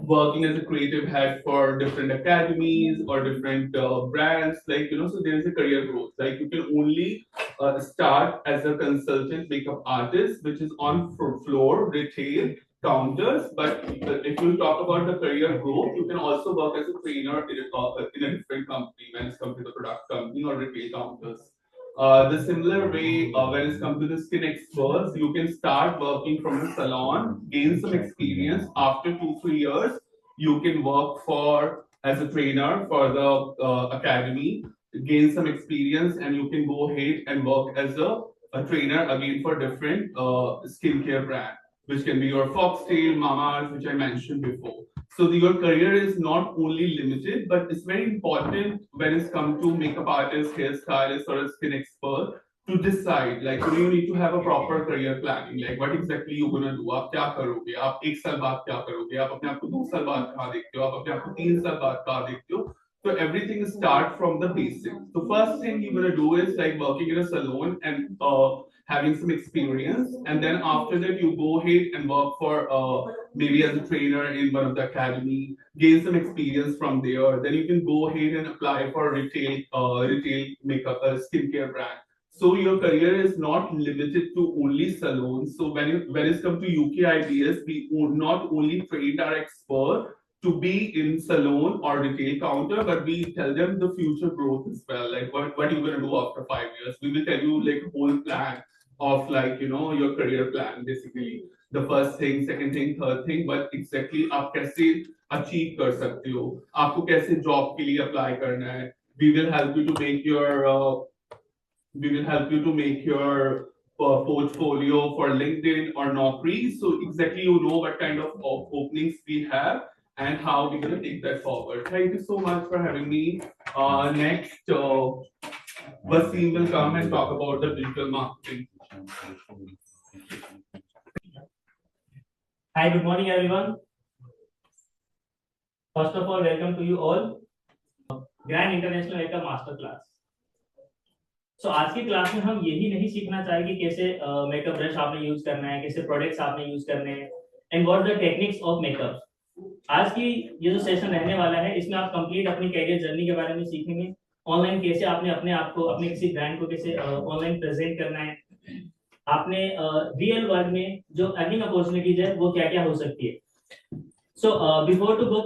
working as a creative head for different academies or different brands, like so there is a career growth. Like you can only start as a consultant makeup artist, which is on floor retail counters. But if you talk about the career growth, you can also work as a trainer in a different company when it's come to the product company or retail counters. The similar way, when it's come to the skin experts, you can start working from a salon, gain some experience. After 2 3 years, you can work for as a trainer for the academy, gain some experience, and you can go ahead and work as a trainer again for different skincare brand, which can be your Foxtail, Mama's, which I mentioned before. So your career is not only limited, but it's very important when it's come to makeup artist, hairstylist, or a skin expert to decide. Like you need to have a proper career planning. Like what exactly you gonna do? आप क्या करोगे? आप 1 साल बाद क्या करोगे? आप अपने आप को 2 साल बाद कहाँ देखते हो? आप अपने आप को 3 साल बाद कहाँ देखते हो? So everything start from the basics. The first thing you're gonna do is like working in a salon and having some experience, and then after that you go ahead and work for maybe as a trainer in one of the academy, gain some experience from there. Then you can go ahead and apply for retail makeup skincare brand. So your career is not limited to only salons. So when it's come to UKIDS, we not only trained our expert to be in salon or retail counter, but we tell them the future growth as well. Like what you're gonna do after 5 years. We will tell you like whole plan of like your career plan basically. The first thing, second thing, third thing, but exactly आप कैसे achieve कर सकते हो, आपको कैसे job के लिए apply करना है. We will help you to make your portfolio for LinkedIn or Naukri. So exactly you know what kind of openings we have and how we're going to take that forward. Thank you so much for having me. Next, Wasim will come and talk about the digital marketing. Hi, good morning everyone. First of all, welcome to you all. Grand International Makeup Master Class. So आज की class में हम यही नहीं सीखना चाहेंगे कैसे makeup brush आपने यूज करना है, कैसे प्रोडक्ट्स आपने यूज करने हैं and what the techniques of makeup. आज की ये जो सेशन रहने वाला है इसमें आप कंप्लीट अपनी कैरियर जर्नी के बारे में सीखेंगे. ऑनलाइन कैसे आपने अपने आप को, अपने किसी ब्रांड को कैसे ऑनलाइन प्रेजेंट करना है, आपने रियल वर्ल्ड में जो अर्निंग अपॉर्चुनिटीज है वो क्या क्या हो सकती है. So before to go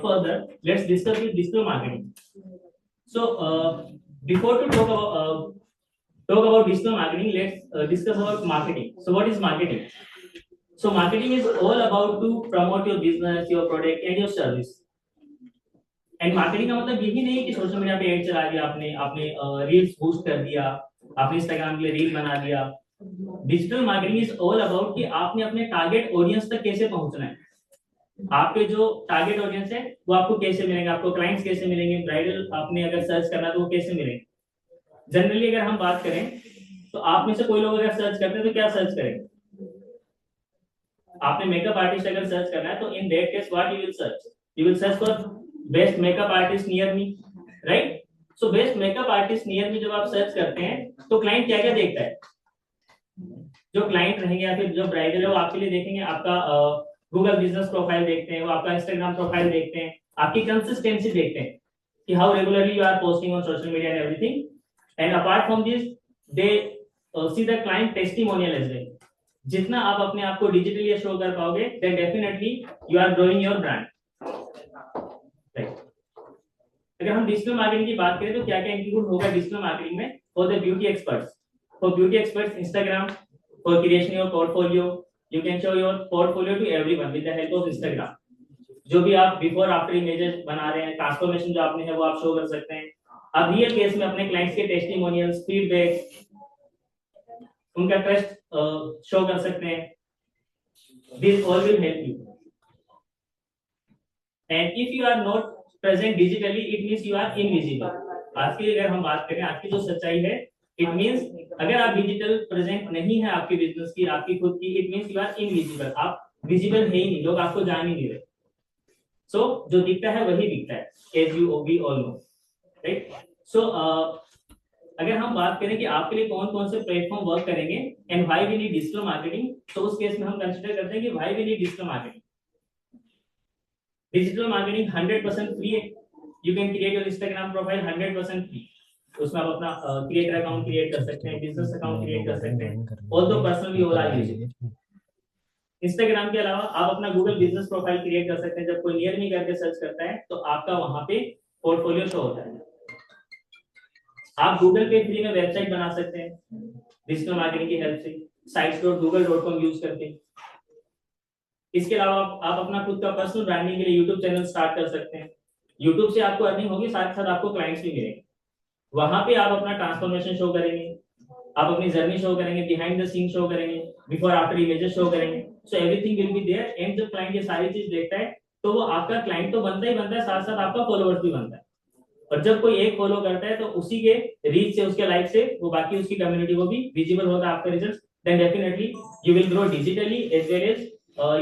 further, let's discuss with digital marketing. So before to talk about digital marketing, let's discuss about marketing. So what is marketing? So marketing is all about to promote your business, your product and your service. And marketing का मतलब यही नहीं कि social media पे add चला दिया आपने reels boost कर दिया, आपने इंस्टाग्राम के लिए रील बना दिया. Digital marketing is all about कि आपने अपने टारगेट ऑडियंस तक कैसे पहुंचना है. आपके जो टारगेट ऑडियंस है वो आपको कैसे मिलेंगे, आपको क्लाइंट्स कैसे मिलेंगे, ब्राइडल आपने अगर सर्च करना तो वो कैसे मिलेंगे. जनरली अगर हम बात करें तो आप में से कोई लोग अगर सर्च करते हैं तो क्या सर्च करेंगे. आपने मेकअप आर्टिस्ट अगर सर्च करना है तो in that case what you will search for best makeup artist near me, right. So best makeup artist near me जब आप सर्च करते हैं तो क्लाइंट क्या क्या देखता है. जो क्लाइंट रहेंगे या फिर जो ब्राइडल है वो आपके लिए देखेंगे आपका गूगल बिजनेस प्रोफाइल देखते हैं, वो आपका इंस्टाग्राम प्रोफाइल देखते हैं, आपकी कंसिस्टेंसी देखते हैं कि how regularly you are posting on social media and everything. And apart from this they see the client testimonial as well. जितना आप अपने आप को डिजिटली शो कर पाओगे then definitely you are growing your brand. अगर हम डिजिटल मार्केटिंग की बात करें तो क्या क्या इंक्लूड होगा डिजिटल मार्केटिंग में. For the beauty experts, for beauty experts Instagram, for creation your portfolio. You can show your portfolio to everyone with the help of Instagram. जो भी आप बिफोर आफ्टर इमेजेस बना रहे हैं, ट्रांसफॉर्मेशन जो आपने है वो आप शो कर सकते हैं. आप रियल केस में अपने क्लाइंट्स के टेस्टिमोनियल्स, फीडबैक, उनका ट्रस्ट शो कर सकते हैं. This all will help you. And if you are not present digitally, it means you are invisible. आज की अगर हम बात करें, आज की जो सच्चाई है, इट मींस अगर आप डिजिटल प्रेजेंट नहीं है आपके बिजनेस की, आपकी खुद की, it means you are invisible. आप विजिबल है ही नहीं, लोग आपको जान ही नहीं रहे. सो जो दिखता है वही दिखता है, as you we all know, right. So अगर हम बात करें कि आपके लिए कौन कौन से प्लेटफॉर्म वर्क करेंगे and why we need digital marketing, तो उस केस में हम कंसीडर करते हैं कि why we need digital marketing. Digital marketing 100% free है। You can create your Instagram profile 100% free. उसमें आप अपना क्रिएटर अकाउंट क्रिएट कर सकते हैं, बिजनेस अकाउंट क्रिएट कर सकते हैं, although personally all are using. Instagram के अलावा आप अपना गूगल बिजनेस प्रोफाइल क्रिएट कर सकते हैं। जब कोई नियर मी करके सर्च करता है तो आपका वहां पे पोर्टफोलियो शो होता है। आप गूगल पे फ्री में वेबसाइट बना सकते हैं डिजिटल मार्केटिंग की हेल्प से, sites.google.com यूज करके। इसके अलावा आप अपना खुद का पर्सनल ब्रांडिंग के लिए यूट्यूब चैनल स्टार्ट कर सकते हैं। यूट्यूब से आपको अर्निंग होगी, साथ साथ आपको क्लाइंट्स भी मिलेंगे। वहां पे आप अपना ट्रांसफॉर्मेशन शो करेंगे, आप अपनी जर्नी शो करेंगे, बिहाइंड द सीन शो करेंगे, बिफोर आफ्टर इमेजेस शो करेंगे। So everything will be there. And जब क्लाइंट ये सारी चीज देखता है तो वो आपका क्लाइंट तो बनता ही बनता है, साथ साथ आपका फॉलोअर्स भी बनता है। और जब कोई एक फॉलो करता है तो उसी के रीच से, उसके लाइक से वो बाकी उसकी कम्युनिटी को भी विजिबल होता है आपका result. Then definitely you will grow digitally as well as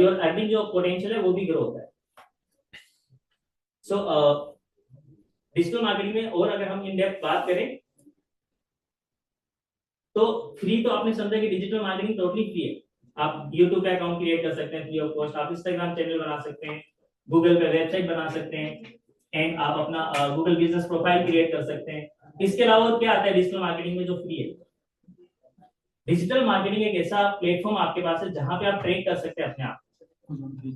your earning जो पोटेंशियल है वो भी ग्रो होता है। सो डिजिटल मार्केटिंग में और अगर हम इन डेप्थ बात करें तो फ्री तो आपने समझा कि डिजिटल मार्केटिंग टोटली फ्री है। आप यूट्यूब पे अकाउंट क्रिएट कर सकते हैं फ्री ऑफ कॉस्ट, आप इंस्टाग्राम चैनल बना सकते हैं, गूगल पे वेबसाइट बना सकते हैं, एंड आप अपना गूगल बिजनेस प्रोफाइल क्रिएट कर सकते हैं। इसके अलावा और क्या आता है डिजिटल मार्केटिंग में जो फ्री है? डिजिटल मार्केटिंग एक ऐसा प्लेटफॉर्म आपके पास है जहां पे आप ट्रैक कर सकते हैं अपने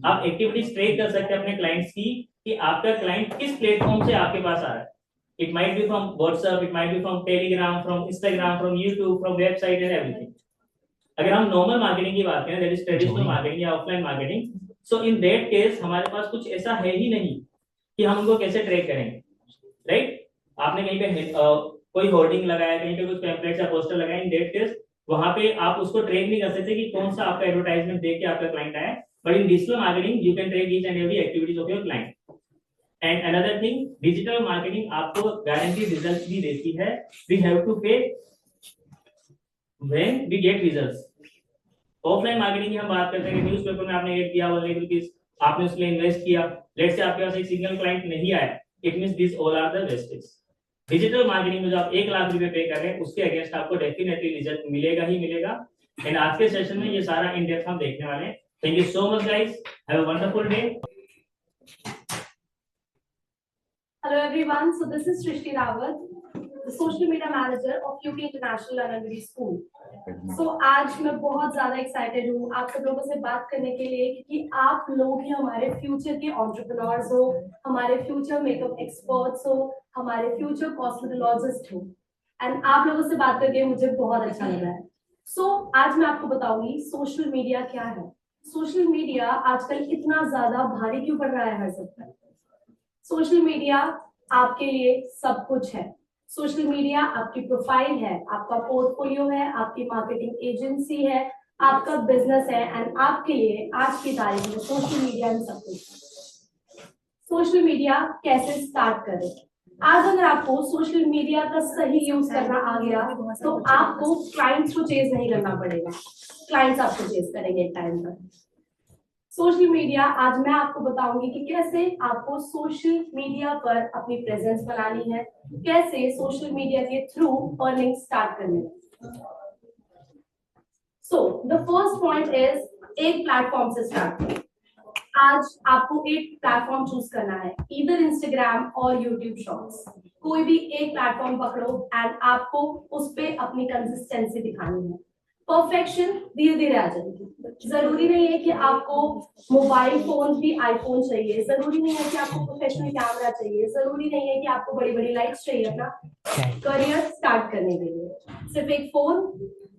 आप एक्टिविटीज ट्रैक कर सकते हैं अपने क्लाइंट्स की कि आपका क्लाइंट किस प्लेटफॉर्म से आपके पास आ रहा है। It might be from WhatsApp, it might be from Telegram, from Instagram, from YouTube, from website and everything. अगर हम नॉर्मल मार्केटिंग की बात करें, दैट इज ट्रेडिशनल मार्केटिंग या offline marketing, so in that case हमारे पास कुछ ऐसा है ही नहीं कि हम उनको कैसे ट्रैक करेंगे, राइट? आपने कहीं पे कोई होर्डिंग लगाया, कहीं पे कुछ पैम्पलेट्स या पोस्टर लगाए, इन दैट केस वहां पे आप उसको ट्रैक नहीं कर सकते कि कौन सा आपका एडवर्टाइजमेंट देख के आपका क्लाइंट आया। But in digital marketing you can track each and every activities of your client. And another thing, digital marketing आपको guaranteed results भी देती है। We have to pay when we get results. Offline marketing की हम बात करते हैं, newspaper में आपने एड दिया 1 लाख रुपीस, आपने उसमें इन्वेस्ट किया, लेट्स से आपके पास एक सिंगल क्लाइंट नहीं आया, it means this all are the wastage. Digital marketing में जो आप 1 लाख रुपए पे कर रहे हैं उसके अगेंस्ट आपको डेफिनेटली रिजल्ट मिलेगा ही मिलेगा। एंड आज के सेशन में ये सारा इन डेप्थ हम देखने वाले हैं। Thank you so much guys, have a wonderful day. Hello everyone, so this is Srishti Rawat, the social media manager of UP International Lanagadi School. So आज मैं बहुत ज़्यादा excited हूँ आप सब लोगों से बात करने के लिए, क्योंकि आप लोग ही हमारे फ्यूचर के entrepreneurs हो, हमारे फ्यूचर मेकअप एक्सपर्ट्स हो, हमारे फ्यूचर कॉस्मेटोलॉजिस्ट हो, एंड आप लोगों से बात करके मुझे बहुत अच्छा लगा है। So आज मैं आपको बताऊंगी सोशल मीडिया क्या है। सोशल मीडिया आजकल इतना ज़्यादा भारी क्यों पड़ रहा है हर सब पर? सोशल मीडिया आपके लिए सब कुछ है। सोशल मीडिया आपकी प्रोफाइल है, आपका पोर्टफोलियो है, आपकी मार्केटिंग एजेंसी है, आपका बिजनेस है, एंड आपके लिए आज की तारीख में सोशल मीडिया में सब कुछ। सोशल मीडिया कैसे स्टार्ट करें? आज अगर आपको सोशल मीडिया का सही यूज करना आ गया तो आपको क्लाइंट्स को चेज नहीं करना पड़ेगा, क्लाइंट्स आपको चेज करेंगे एक टाइम पर। सोशल मीडिया आज मैं आपको बताऊंगी कि कैसे आपको सोशल मीडिया पर अपनी प्रेजेंस बनानी है, कैसे सोशल मीडिया के थ्रू अर्निंग स्टार्ट करनी है। So the first point is एक प्लेटफॉर्म से स्टार्ट करें। आज आपको एक प्लेटफॉर्म चूज करना है, इधर इंस्टाग्राम और यूट्यूब शॉर्ट्स, कोई भी एक प्लेटफॉर्म पकड़ो एंड आपको उस पर अपनी कंसिस्टेंसी दिखानी है। परफेक्शन धीरे धीरे आ जाएगी। जरूरी नहीं है कि आपको मोबाइल फोन भी आईफोन चाहिए, जरूरी नहीं है कि आपको प्रोफेशनल कैमरा चाहिए, जरूरी नहीं है कि आपको बड़ी बड़ी लाइट्स चाहिए अपना करियर स्टार्ट करने के लिए। सिर्फ एक फोन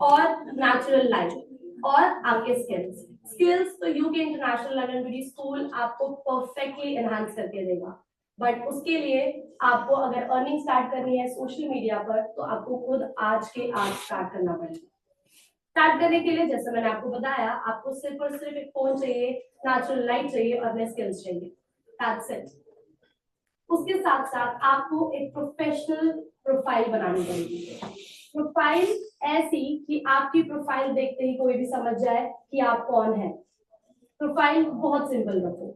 और नेचुरल लाइट और आपके स्किल्स तो यूके इंटरनेशनल लंदन स्कूल आपको परफेक्टली एनहांस करके देगा। बट उसके लिए आपको अगर अर्निंग स्टार्ट करनी है सोशल मीडिया पर तो आपको खुद आज के आज स्टार्ट करना पड़ेगा। स्टार्ट करने के लिए जैसे मैंने आपको बताया, आपको सिर्फ और सिर्फ एक फोन चाहिए, नेचुरल लाइट चाहिए और अपने स्किल्स चाहिए, दैट्स इट। उसके साथ साथ आपको एक प्रोफेशनल प्रोफाइल बनानी पड़ेगी। प्रोफाइल ऐसी कि आपकी प्रोफाइल देखते ही कोई भी समझ जाए कि आप कौन है। प्रोफाइल बहुत सिंपल रखो,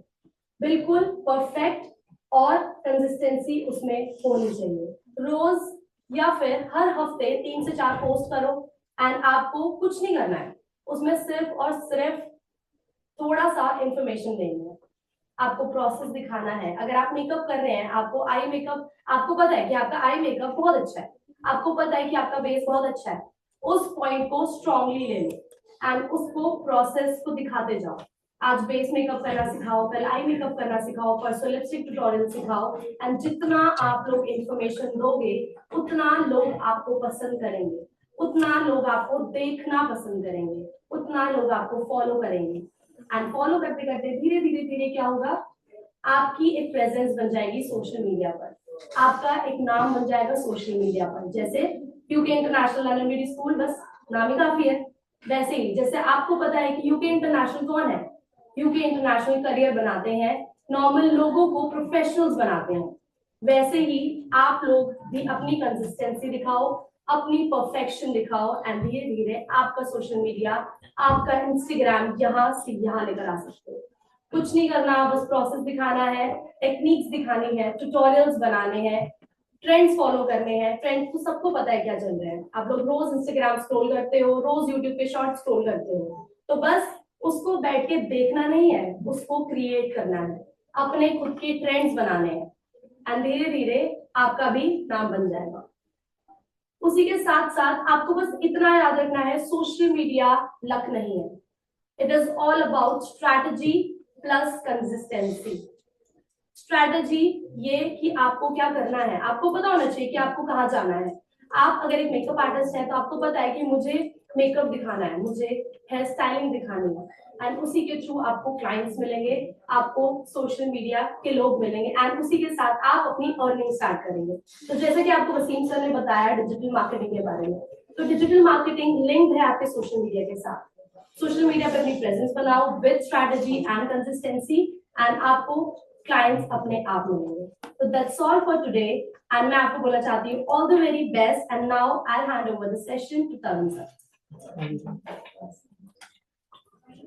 बिल्कुल परफेक्ट, और कंसिस्टेंसी उसमें होनी चाहिए। रोज या फिर हर हफ्ते 3 से 4 पोस्ट करो एंड आपको कुछ नहीं करना है, उसमें सिर्फ और सिर्फ थोड़ा सा इंफॉर्मेशन देनी है। आपको प्रोसेस दिखाना है, अगर आप मेकअप कर रहे हैं, आपको आई मेकअप, आपको पता है कि आपका आई मेकअप बहुत अच्छा है, आपको पता है कि आपका बेस बहुत अच्छा है, उस पॉइंट को स्ट्रांगली ले लो एंड उसको प्रोसेस को दिखाते जाओ। आज बेस मेकअप करना सिखाओ, कल आई मेकअप करना सिखाओ, परसों लिपस्टिक ट्यूटोरियल सिखाओ एंड जितना आप लोग इंफॉर्मेशन दोगे उतना लोग आपको पसंद करेंगे, उतना लोग आपको देखना पसंद करेंगे, उतना लोग आपको फॉलो करेंगे एंड फॉलो करते करते धीरे धीरे धीरे क्या होगा, आपकी एक प्रेजेंस बन जाएगी सोशल मीडिया पर, आपका एक नाम बन जाएगा सोशल मीडिया पर। जैसे UK international London beauty school, बस नाम ही काफी है। वैसे ही जैसे आपको पता है कि यूके इंटरनेशनल कौन है, यूके इंटरनेशनल करियर बनाते हैं, नॉर्मल लोगों को प्रोफेशनल्स बनाते हैं, वैसे ही आप लोग भी अपनी कंसिस्टेंसी दिखाओ, अपनी परफेक्शन दिखाओ एंड धीरे धीरे आपका सोशल मीडिया, आपका इंस्टाग्राम यहाँ से यहाँ लेकर आ सकते हो। कुछ नहीं करना, बस प्रोसेस दिखाना है, टेक्निक्स दिखानी है, ट्यूटोरियल्स बनाने हैं, ट्रेंड्स फॉलो करने हैं। ट्रेंड्स तो सबको पता है क्या चल रहा है, आप लोग रोज इंस्टाग्राम स्क्रॉल करते हो, रोज यूट्यूब पे शॉर्ट स्क्रॉल करते हो, तो बस उसको बैठ के देखना नहीं है, उसको क्रिएट करना है, अपने खुद के ट्रेंड्स बनाने हैं एंड धीरे धीरे आपका भी नाम बन जाएगा। उसी के साथ साथ आपको बस इतना याद रखना है, सोशल मीडिया लक नहीं है, it is all about strategy plus consistency. Strategy ये कि आपको क्या करना है, आपको पता होना चाहिए कि आपको कहाँ जाना है। आप अगर एक मेकअप आर्टिस्ट है तो आपको पता है कि मुझे मेकअप दिखाना है, मुझे हेयर स्टाइलिंग दिखानी है एंड उसी के थ्रू आपको क्लाइंट्स मिलेंगे, आपको सोशल मीडिया के लोग मिलेंगे एंड उसी के साथ आप अपनी अर्निंग स्टार्ट करेंगे। तो जैसे कि आपको वसीम सर ने बताया डिजिटल मार्केटिंग के बारे में, तो डिजिटल मार्केटिंग लिंक्ड है आपके सोशल मीडिया के साथ। सोशल मीडिया पर अपनी प्रेजेंस बनाओ with strategy and consistency and आपको क्लाइंट्स अपने आप मिलेंगे। तो that's all for today and मैं आपको बोलना चाहती हूँ all the very best and now I hand over the session to Tarun sir.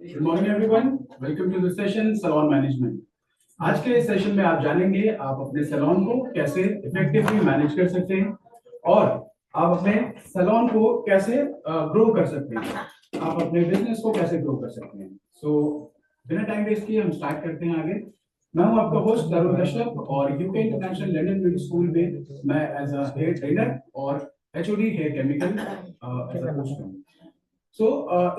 Good morning everyone. Welcome to the session Salon Management. आज के सेशन में आप जानेंगे आप अपने सैलून को कैसे इफेक्टिवली मैनेज कर सकते हैं और आप अपने सैलून को कैसे ग्रो कर सकते हैं, आप अपने बिजनेस को कैसे ग्रो कर सकते हैं। सो बिना टाइम वेस्ट किए हम स्टार्ट करते हैं आगे। मैं हूं आपका होस्ट तरुण कश्यप और UK international London beauty school में मैं एज अ हेयर ट्रेनर और HOD hair chemical as a coach हूं। सो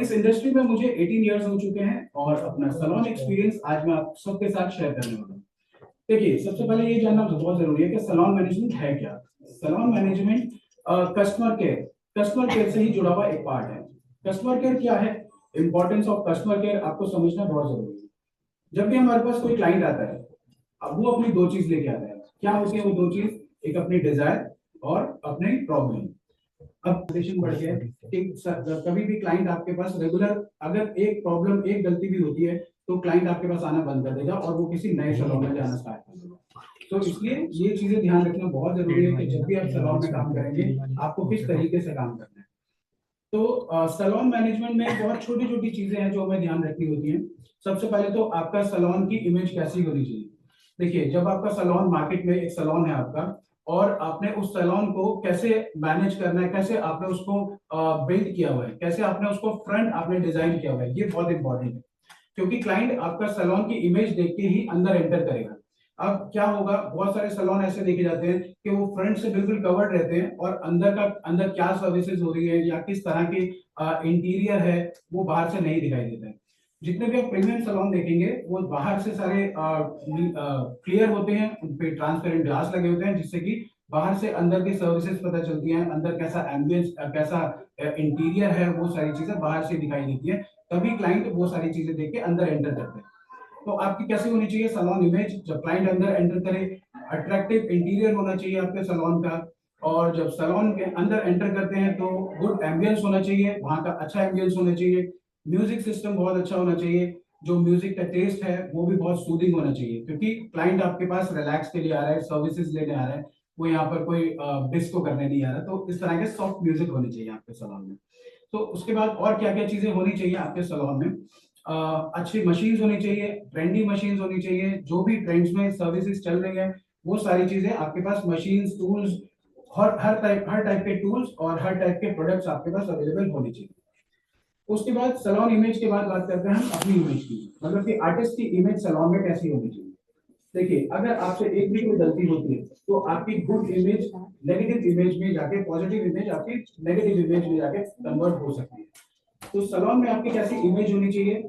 इस इंडस्ट्री में मुझे 18 इयर्स हो चुके हैं और अपना सैलून एक्सपीरियंस आज मैं आप सबके साथ शेयर करने वाला हूँ। देखिए, सबसे पहले ये जानना बहुत जरूरी है कि सैलून मैनेजमेंट है क्या। सैलून मैनेजमेंट कस्टमर केयर से ही जुड़ा हुआ एक पार्ट है। कस्टमर केयर क्या है, इंपॉर्टेंस ऑफ कस्टमर केयर आपको समझना बहुत जरूरी है। जब भी हमारे पास कोई क्लाइंट आता है, अब वो अपनी दो चीज लेके आता है। क्या होती है वो दो चीज? एक अपनी डिजायर और अपनी प्रॉब्लम। अब बढ़ गया कि कभी भी क्लाइंट आपके पास रेगुलर, अगर एक प्रॉब्लम एक गलती भी होती है तो क्लाइंट आपके पास आना बंद कर देगा और वो किसी नए सैलून में जाना स्टार्ट कर देगा। तो इसलिए ये चीजें ध्यान रखना बहुत जरूरी है कि जब भी आप सैलून में काम करेंगे आपको किस तरीके से काम करना है। तो सैलून मैनेजमेंट में बहुत छोटी छोटी चीजें हैं जो हमें ध्यान रखनी होती हैं। सबसे पहले तो आपका सैलून की इमेज कैसी होनी चाहिए। देखिए, जब आपका सैलून मार्केट में एक सैलून है आपका और आपने उस सैलून को कैसे मैनेज करना है, कैसे आपने उसको बिल्ड किया हुआ है, कैसे आपने उसको फ्रंट आपने डिजाइन किया हुआ है, ये बहुत इंपॉर्टेंट है क्योंकि क्लाइंट आपका सैलून की इमेज देख के ही अंदर एंटर करेगा। अब क्या होगा, बहुत सारे सैलून ऐसे देखे जाते हैं कि वो फ्रंट से बिल्कुल कवर्ड रहते हैं और अंदर क्या सर्विसेज हो रही है या किस तरह की इंटीरियर है वो बाहर से नहीं दिखाई देता है। जितने भी आप प्रीमियम सैलून देखेंगे वो बाहर से सारे क्लियर होते हैं, उन पे ट्रांसपेरेंट ग्लास लगे होते हैं जिससे कि बाहर से अंदर की सर्विसेज पता चलती हैं, अंदर कैसा एम्बियंस, कैसा इंटीरियर है, वो सारी चीजें बाहर से दिखाई देती है। तभी क्लाइंट वो सारी चीजें देख के अंदर एंटर करते हैं। तो आपकी कैसी होनी चाहिए सैलून इमेज? जब क्लाइंट अंदर एंटर करे, अट्रैक्टिव इंटीरियर होना चाहिए आपके सैलून का, और जब सैलून के अंदर एंटर करते हैं तो गुड एम्बियंस होना चाहिए, वहां का अच्छा एम्बियंस होना चाहिए, म्यूजिक सिस्टम बहुत अच्छा होना चाहिए, जो म्यूजिक का टेस्ट है वो भी बहुत सूदिंग होना चाहिए क्योंकि क्लाइंट आपके पास रिलैक्स के लिए आ रहा है, सर्विसेज लेने आ रहा है, वो यहाँ पर कोई डिस्को करने नहीं आ रहा। तो इस तरह के सॉफ्ट म्यूजिक होने चाहिए आपके सैलून में। तो उसके बाद और क्या क्या चीजें होनी चाहिए आपके सैलून में? अच्छी मशीन्स होनी चाहिए, ट्रेंडी मशीन्स होनी चाहिए, जो भी ट्रेंड्स में सर्विसेज चल रही है वो सारी चीजें आपके पास, मशीन्स, टूल्स, हर टाइप के टूल्स और हर टाइप के प्रोडक्ट्स आपके पास अवेलेबल होने चाहिए। उसके बाद सैलून इमेज के बाद बात करते हैं हम अपनी इमेज की, मतलब कि आर्टिस्ट की इमेज सैलून में कैसी होनी चाहिए। देखिए, अगर आपसे एक भी कोई गलती होती है तो आपकी गुड इमेज नेगेटिव इमेज में जाके पॉजिटिव इमेज आपकी नेगेटिव इमेज में जाके कन्वर्ट हो सकती है। तो सैलून में आपकी कैसी इमेज होनी चाहिए?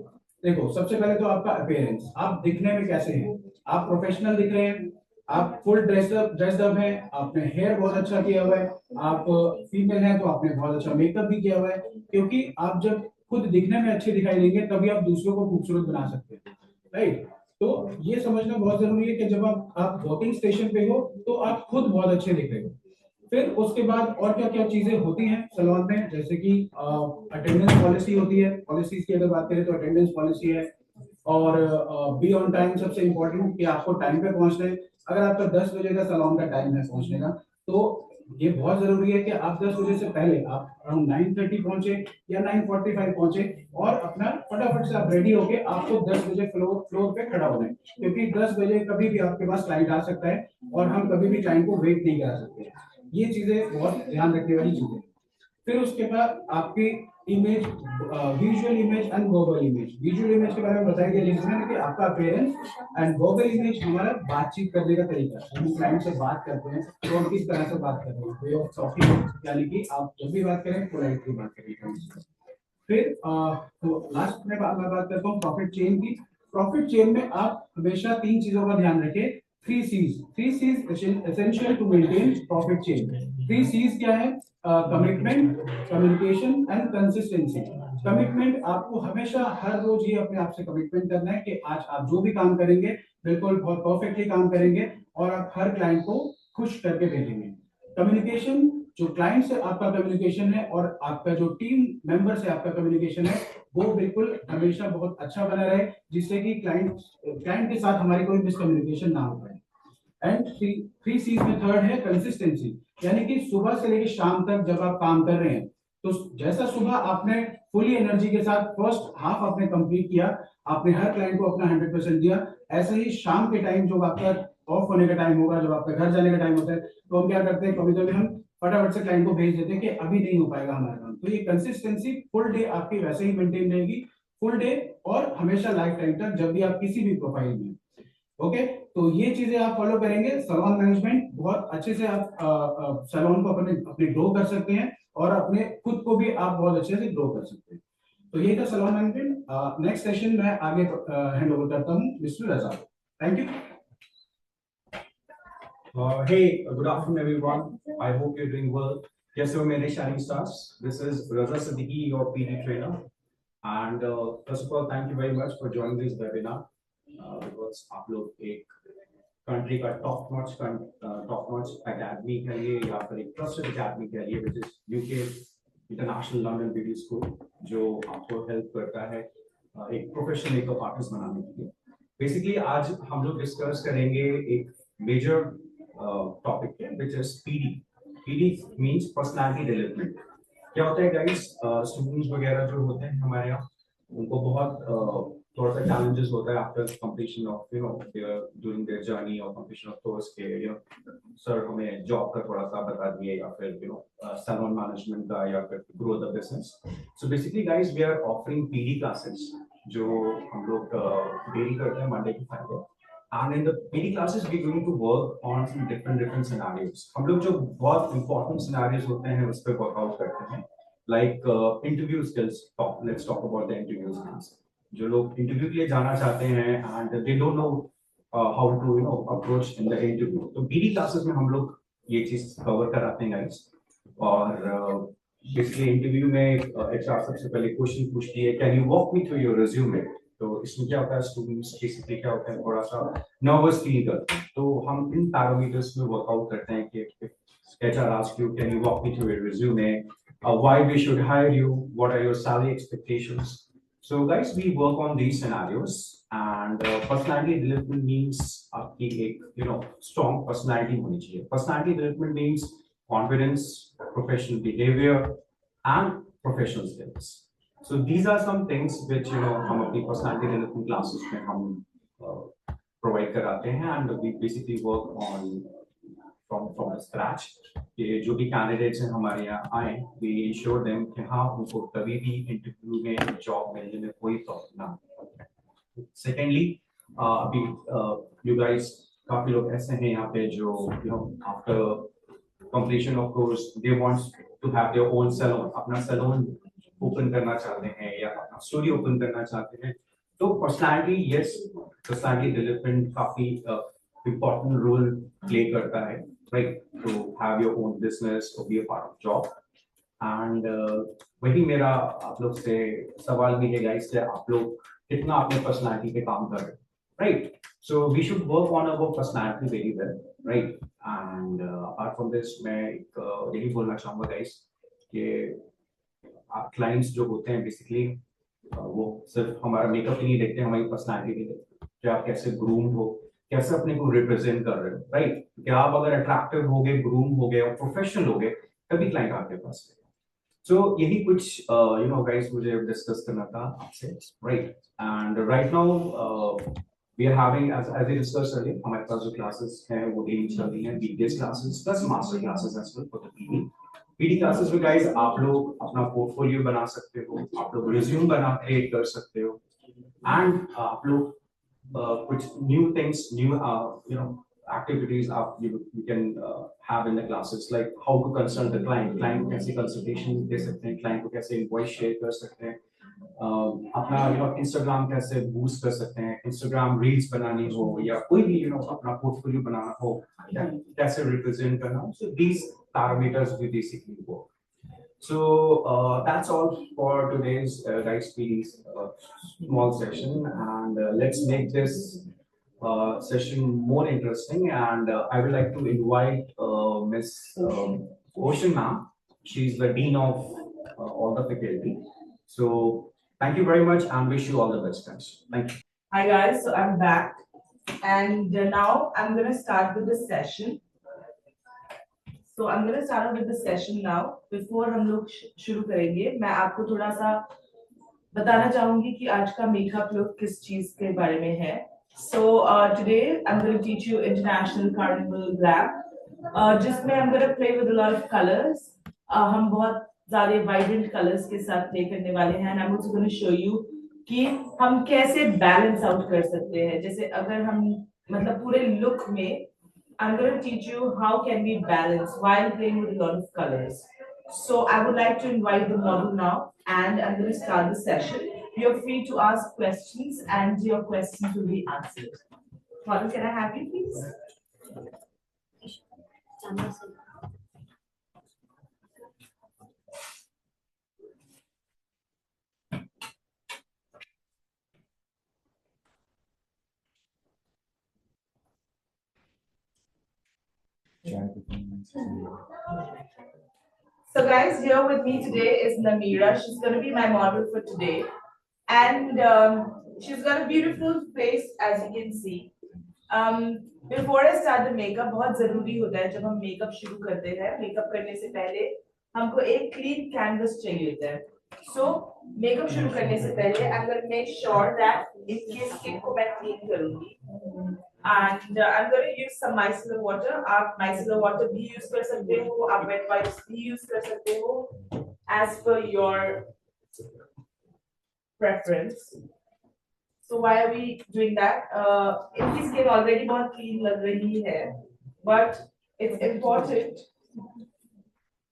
देखो, सबसे पहले तो आपका अपीयरेंस, आप दिखने में कैसे हैं, आप प्रोफेशनल दिख रहे हैं, आप फुल ड्रेसअप हैं, आपने हेयर बहुत अच्छा किया हुआ है, आप फीमेल हैं तो आपने बहुत अच्छा मेकअप भी किया हुआ है, क्योंकि आप जब खुद दिखने में अच्छे दिखाई देंगे तभी आप दूसरों को खूबसूरत बना सकते हैं, राइट। तो ये समझना बहुत जरूरी है कि जब आप वर्किंग स्टेशन पे हो तो आप खुद बहुत अच्छे दिख रहे हो। फिर उसके बाद और क्या क्या चीजें होती हैं सैलून में, जैसे कि अटेंडेंस पॉलिसी होती है। पॉलिसीज की अगर बात करें तो अटेंडेंस पॉलिसी है, और बी ऑन टाइम सबसे इम्पोर्टेंट कि आपको टाइम पे पहुंचना है। अगर आपका 10 बजे का सैलून का टाइम है पहुंचने का, तो ये बहुत जरूरी है कि आप 10 बजे से पहले आप अराउंड 9:30 पहुंचे या 9:45 पहुंचे, और अपना फटाफट से आप रेडी होके आपको 10 बजे फ्लोर पे खड़ा होना है, क्योंकि 10 बजे कभी भी आपके पास क्लाइंट आ सकता है और हम कभी भी क्लाइंट को वेट नहीं करा सकते। ये चीजें बहुत ध्यान रखने वाली चीजें। फिर उसके बाद आपकी image, visual image and verbal image. Visual image के बारे में बताया गया जिसमें कि आपका अपीयरेंस, एंड वर्बल इमेज हमारा बातचीत करने का तरीका। हम क्लाइंट से बात करते हैं तो हम किस तरह से बात कर रहे हैं, वे ऑफ टॉकिंग, यानी कि आप जब भी बात करें पोलाइटली बात करिए। फिर तो लास्ट में मैं बात करता हूँ प्रॉफिट चेन की। प्रॉफिट चेन में आप हमेशा 3 चीजों का ध्यान रखें। 3 C's, 3 C's essential to maintain profit chain। 3 C's क्या है? Commitment, communication and consistency. Commitment, आपको हमेशा हर रोज ये अपने आप से कमिटमेंट करना है कि आज आप जो भी काम करेंगे बिल्कुल बहुत परफेक्टली काम करेंगे और आप हर क्लाइंट को खुश करके भेजेंगे। कम्युनिकेशन, जो क्लाइंट से आपका कम्युनिकेशन है और आपका जो टीम मेंबर से आपका कम्युनिकेशन है वो बिल्कुल हमेशा बहुत अच्छा बना रहे, जिससे कि क्लाइंट के साथ हमारी कोई मिसकम्युनिकेशन ना हो पाए। एंड 3 C's में थर्ड है कंसिस्टेंसी, यानी कि सुबह से लेकर शाम तक जब आप काम कर रहे हैं तो जैसा सुबह आपने फुली एनर्जी के साथ फर्स्ट हाफ आपने कंप्लीट किया, आपने हर क्लाइंट को अपना 100% दिया, ऐसे ही शाम के टाइम जो आपका ऑफ होने का टाइम होगा, जब आपका घर जाने का टाइम होता है, तो हम क्या करते हैं, कभी कभी हम फटाफट से क्लाइंट को भेज देते हैं कि अभी नहीं हो पाएगा हमारा काम। तो ये कंसिस्टेंसी फुल डे आपकी वैसे ही मेंटेन रहेगी, फुल डे और हमेशा लाइफ टाइम तक, जब भी आप किसी भी प्रोफाइल में। ओके, तो ये चीजें आप फॉलो करेंगे, सैलून मैनेजमेंट बहुत अच्छे से आप सैलून को अपने ग्रो कर सकते हैं और अपने खुद को भी आप बहुत अच्छे से ग्रो कर सकते हैं। तो ये था सैलून मैनेजमेंट। नेक्स्ट सेशन में आगे हैंड ओवर करता हूँ mister Raza. Thank you. Hey, good afternoon, everyone. I hope you're doing well. Yes, so many shining stars. This is Raza Siddiqui, your PD trainer. And first of all, thank you very much for joining this webinar. Because आप लोग एक country का top notch academy के लिए या फिर एक trusted academy के लिए, which is UK International London Beauty School, जो आपको help करता है एक professional makeup artist बनाने के लिए। Basically आज हम लोग discuss करेंगे एक major topic है, which is PD. PD means personality development. क्या होता है guys, students वगैरह जो होते हैं हमारे यहाँ, उनको बहुत थोड़ा सा challenges होता है after completion of during their journey or completion of course के sir हमें job का थोड़ा सा बता दिए या फिर salon management का या फिर grow the business. So basically guys, we are offering PD classes जो हम लोग daily करते हैं Monday to Friday. And in the PD classes, we're going to work on some different scenarios. हम लोग जो बहुत important scenarios होते हैं उस पर workout करते हैं, like interview skills. Let's talk about the interview skills. जो लोग interview के लिए जाना चाहते हैं and they don't know how to approach in the interview. तो PD classes में हम लोग ये चीज cover कराते हैं guys. और basically interview में HR सबसे पहले question पूछती है, can you walk me through your resume? तो इसमें क्या होता है, स्टूडेंट्स बेसिकली क्या होता है, थोड़ा सा नर्वस फील करते हैं। तो हम इन पैरामीटर्स में वर्कआउट करते हैं कि HR asks you, can you walk me through your resume, why we should hire you, what are your salary expectations. So guys, we work on these scenarios, and personality development means आपकी एक strong personality होनी चाहिए. Personality development means confidence, professional behavior and professional skills. So these are some things which हम अपनी personality development classes में हम provide कराते हैं, and we basically work on from the scratch. कि जो भी कैंडिडेट्स हैं हमारे यहाँ आए, we ensure them कि हाँ उनको कभी भी इंटरव्यू में जॉब मिलने में कोई प्रॉब्लम ना हो. Secondly, अभी you guys काफी लोग ऐसे हैं यहाँ पे जो after completion of course they want to have their own salon, अपना salon open करना चाहते हैं या अपना studio open करना चाहते हैं. तो personality, yes, personality development काफी important role play करता है, right, to have your own business or be a part of job. And वही मेरा आप लोग से सवाल भी है guys कि आप लोग कितना अपने personality पे काम कर रहे हैं, right? So we should work on our personality very well, right? And apart from this, मैं यही बोलना चाहूँगा guys कि clients जो होते हैं basically वो सिर्फ हमारा मेकअप ही नहीं देखते, हमारी पर्सनालिटी भी देखते हैं कि आप कैसे ग्रूम हो, कैसे अपने को रिप्रेजेंट कर रहे हो, राइट? कि आप अगर अट्रैक्टिव हो गए, ग्रूम हो गए और प्रोफेशनल हो गए, तभी क्लाइंट आपके पास है. सो यही कुछ गाइस मुझे डिस्कस करना था आपसे, right? And right now we are having as we discuss earlier, हमारे पास जो क्लासेस हैं वो डेली चल रही हैं, BPS classes plus master classes as well for the PD classes में गाइस आप लोग अपना पोर्टफोलियो बना सकते हो, आप लोग रिज्यूम बना क्रिएट कर सकते हो, एंड आप लोग कुछ new things, new activities you can have in the classes, like how to consult the client को कैसे consultation दे सकते हैं, client को कैसे invoice share कर सकते हैं, अपना Instagram कैसे boost कर सकते हैं, Instagram reels बनानी हो या कोई भी अपना portfolio बनाना हो, कैसे represent करना हो. So these parameters we basically work. So that's all for today's Rice PD's small session, and let's make this session more interesting. And I would like to invite Miss Ocean ma'am. She's the dean of all the faculty. So thank you very much, and wish you all the best, guys. Thank you. Hi guys, so I'm back, and now I'm gonna start with the session. So I'm gonna start off with the session now. Before हम लोग शुरू करेंगे, मैं आपको थोड़ा सा बताना चाहूंगी कि आज का मेकअप लुक किस चीज के बारे में है. So today I'm going to teach you International Carnival Glam, जिसमें I'm going to play with a lot of colors. हम बहुत ज़्यादा vibrant colors के साथ play करने वाले हैं, and I'm also going to show you कि हम कैसे balance out कर सकते हैं. जैसे अगर हम मतलब पूरे look में I'm going to teach you how can we balance while playing with a lot of colors. So I would like to invite the model now, and I'm going to start the session. You're free to ask questions, and your questions will be answered. Model, can I have you, please? So guys, here with me today is Namira. She's going to be my model for today. And she's got a beautiful face, as you can see. Before I start the makeup, बहुत जरूरी होता है जब हम makeup शुरू करते हैं. Makeup करने से पहले हमको एक clean canvas चाहिए होता है. So makeup शुरू करने से पहले I'm going to make sure that इसकी skin को मैं clean करूँगी. And I'm going to use some micellar water. आप micellar water भी use कर सकते हो, आप wet wipes भी use कर सकते हो, as per your preference. So why are we doing that? इनकी skin already बहुत clean लग रही है, but it's important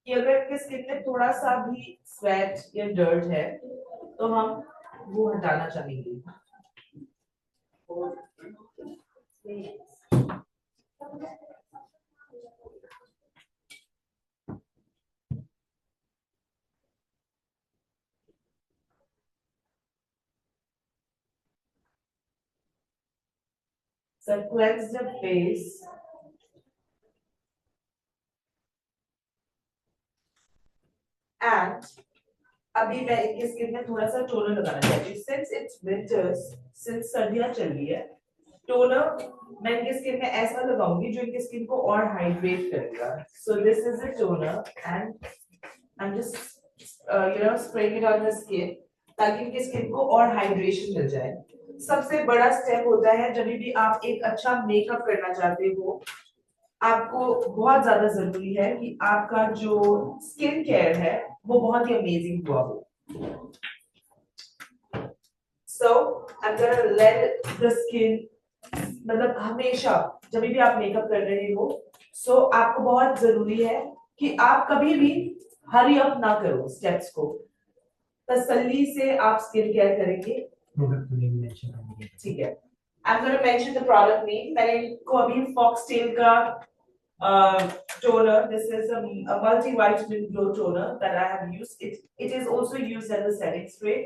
कि अगर इनकी skin में थोड़ा सा भी sweat या dirt है, तो हम वो हटाना चाहेंगे. So cleanse the face. And अभी मैं इनकी स्किन में थोड़ा सा टोनर लगाना चाहती हूँ. Since it's winters, since सर्दियाँ चल रही है, टोनर मैं इनकी स्किन में ऐसा लगाऊंगी जो इनकी स्किन को और हाइड्रेट करेगा. So this is a toner, and I'm just spraying it on the skin ताकि इनकी स्किन को और हाइड्रेशन मिल जाए. सबसे बड़ा स्टेप होता है जब भी आप एक अच्छा मेकअप करना चाहते हो, आपको बहुत ज्यादा जरूरी है कि आपका जो स्किन केयर है वो बहुत ही अमेजिंग हुआ हो. So I'm gonna let the skin, मतलब हमेशा जब भी आप मेकअप कर रहे हो, so आपको बहुत जरूरी है कि आप कभी भी हरी अप ना करो स्टेप्स को. तसल्ली से आप स्किन केयर करेंगे. ठीक है. I'm gonna mention the product name. मैंने इनको अभी Foxtail का toner. This is a multivitamin glow toner that I have used. It is also used as a setting spray.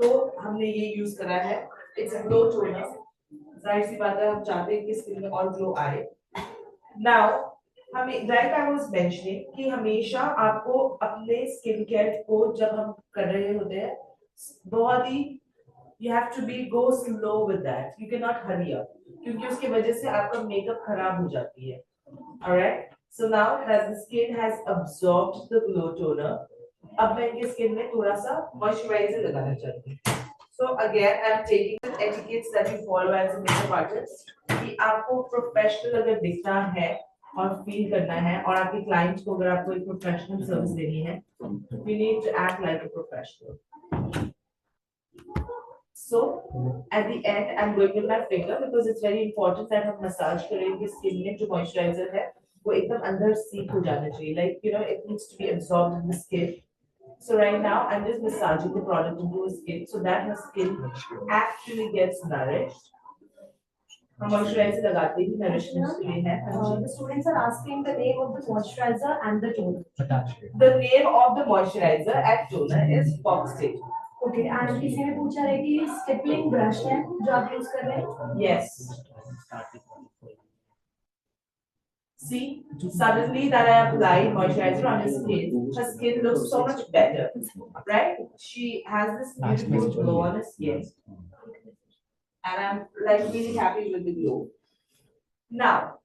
तो हमने ये यूज करा है. It's a glow toner. जाहिर सी बात है हम चाहते हैं कि स्किन में और ग्लो आए. Now हमें like I was mentioning कि हमेशा आपको अपने स्किन केयर को जब हम कर रहे होते हैं बहुत ही you have to be go slow with that. You cannot hurry up क्योंकि उसकी वजह से आपका मेकअप खराब हो जाती है. Alright. So now that the skin has absorbed the glow toner, अब मैं इनके स्किन में थोड़ा सा मॉइस्चराइजर लगाना चाहती हूँ. So again, I'm taking the etiquettes that you follow as a makeup artist. कि आपको प्रोफेशनल अगर दिखना है और फील करना है और आपके क्लाइंट्स को अगर आपको एक प्रोफेशनल सर्विस देनी है, you need to act like a professional. So at the end, I'm going with my finger because it's very important that हम मसाज करें कि स्किन में जो मॉइस्चराइजर है वो एकदम अंदर सीप हो जाना चाहिए. Like you know, it needs to be absorbed in the skin. So right now, I'm just massaging the product into her skin so that her skin actually gets nourished. हम moisturizer लगाते ही nourishment के लिए है. The students are asking the name of the moisturizer and the toner. The name of the moisturizer and toner is Foxtail. Okay, and किसी ने पूछा है कि स्टिपलिंग ब्रश है जो आप यूज कर रहे हैं. Yes. See, suddenly that I applied moisturizer on her skin looks so much better, right? She has this beautiful glow on her skin, and I'm like really happy with the glow. Now,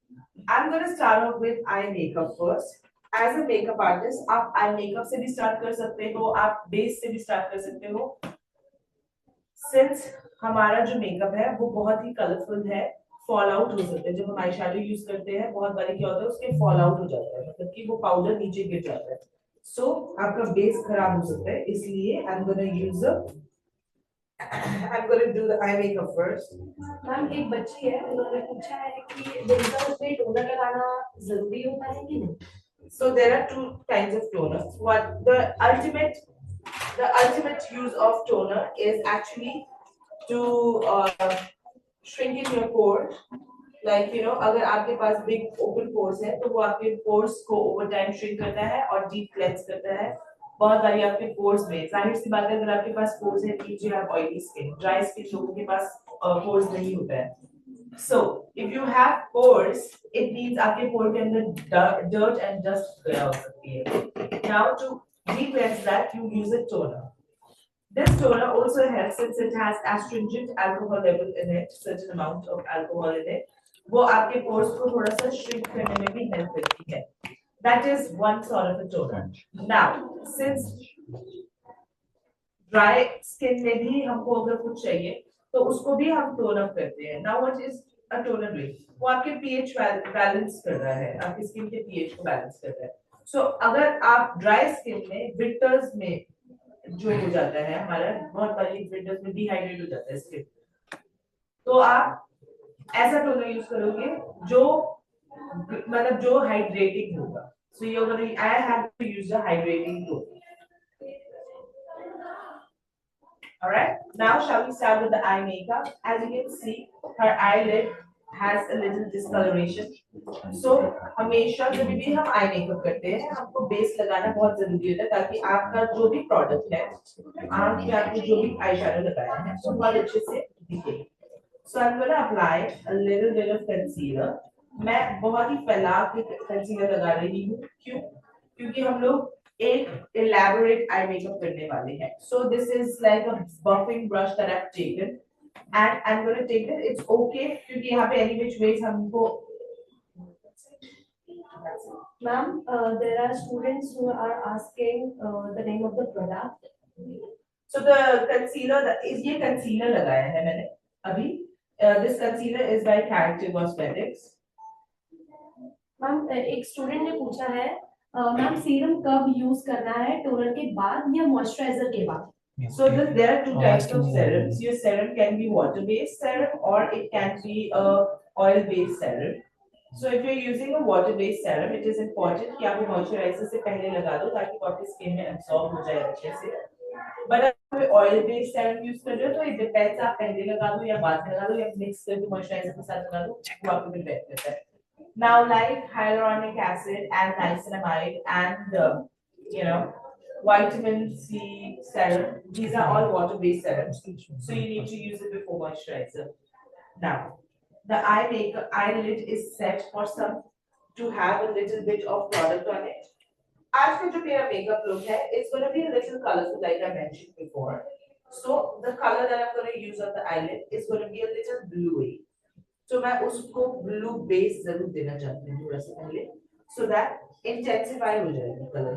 I'm gonna start off with eye makeup first. As a makeup artist, आप eye makeup से भी start कर सकते हो, आप base से भी start कर सकते हो. Since हमारा जो makeup है वो बहुत ही colorful है, fall out हो सकते हैं. जब हम eyeshadow use करते हैं बहुत बारी क्या होता है उसके fall out हो जाता है, मतलब कि वो powder नीचे गिर जाता है. So आपका base खराब हो सकता है, इसलिए I'm gonna do the eye makeup first. Ma'am एक बच्ची है, उन्होंने पूछा है कि विंटर्स में टोनर लगाना जरूरी होता है कि नहीं. So there are two kinds of toners. What the ultimate use of toner is actually to shrink in your pores. Like you know, अगर आपके पास big open pores है, तो वो आपके pores को over time shrink करता है और deep cleanse करता है. बहुत बारी आपके pores में जाहिर सी बात है अगर आपके पास pores है, नीचे आप oily skin, dry skin लोगों के पास pores नहीं होता है. So if you have pores, it means आपके pore के अंदर dirt and dust गया हो सकती है. Now to de-cleanse that, you use a toner. This toner also helps since it has astringent alcohol level in it, certain amount of alcohol in it. वो आपके pores को थोड़ा सा shrink करने में भी help करती है. That is one sort of a toner. Now, since dry skin में भी हमको अगर कुछ चाहिए, तो उसको भी हम टोन अप करते हैं. Now what is a toner doing? वो आपके pH बैलेंस कर रहा है, आपकी स्किन के pH को बैलेंस कर रहा है. So अगर आप dry skin में winters में जो हो जाता है हमारा बहुत बारी winters में डिहाइड्रेट हो जाता है स्किन, तो आप ऐसा टोनर यूज करोगे जो मतलब जो हाइड्रेटिंग होगा. So you're gonna I have to use the hydrating toner. Alright, now shall we start with the eye makeup? As you can see, her eyelid has a little discoloration. So हमेशा जब भी हम eye makeup करते हैं आपको base लगाना बहुत जरूरी होता है ताकि आपका जो भी product है, आपने जो भी eyeshadow लगाया है वो बहुत अच्छे से दिखे. So I'm gonna apply a little bit of concealer. मैं बहुत ही फैला के concealer लगा रही हूँ. क्यों? क्योंकि हम लोग एक elaborate eye makeup करने वाले हैं. So this is like a buffing brush that I've taken, and I'm going to take it. It's okay क्योंकि यहाँ पे any which ways हमको. Ma'am, there are students who are asking the name of the product. So the concealer ये concealer लगाया है मैंने अभी. This concealer is by Character Cosmetics. Ma'am एक स्टूडेंट ने पूछा है मैम सीरम कब यूज करना है, टोनर के बाद या मॉइस्चराइजर के बाद? So there are two types of serums. Your serum can be water-based serum or it can be a oil-based serum. So if you're using a water-based serum, it is important कि आप moisturizer से पहले लगा दो ताकि वो आपकी skin में absorb हो जाए अच्छे से. But अगर oil-based serum use कर रहे हो तो it depends आप पहले लगा दो या बाद में लगा दो या mix करके moisturizer के साथ लगा दो, वो आपको depend करता है. Now, like hyaluronic acid and niacinamide and vitamin C serum, these are all water-based serums. So you need to use it before moisturizer. Now, the eyelid is set for some to have a little bit of product on it. आज का जो मेरा makeup look है, it's going to be a little colorful, like I mentioned before. So the color that I'm going to use on the eyelid is going to be a little bluey. तो मैं उसको blue base जरूर देना चाहती हूँ थोड़ा सा पहले, सो दैट इंटेंसिफाई हो जाएगा कलर.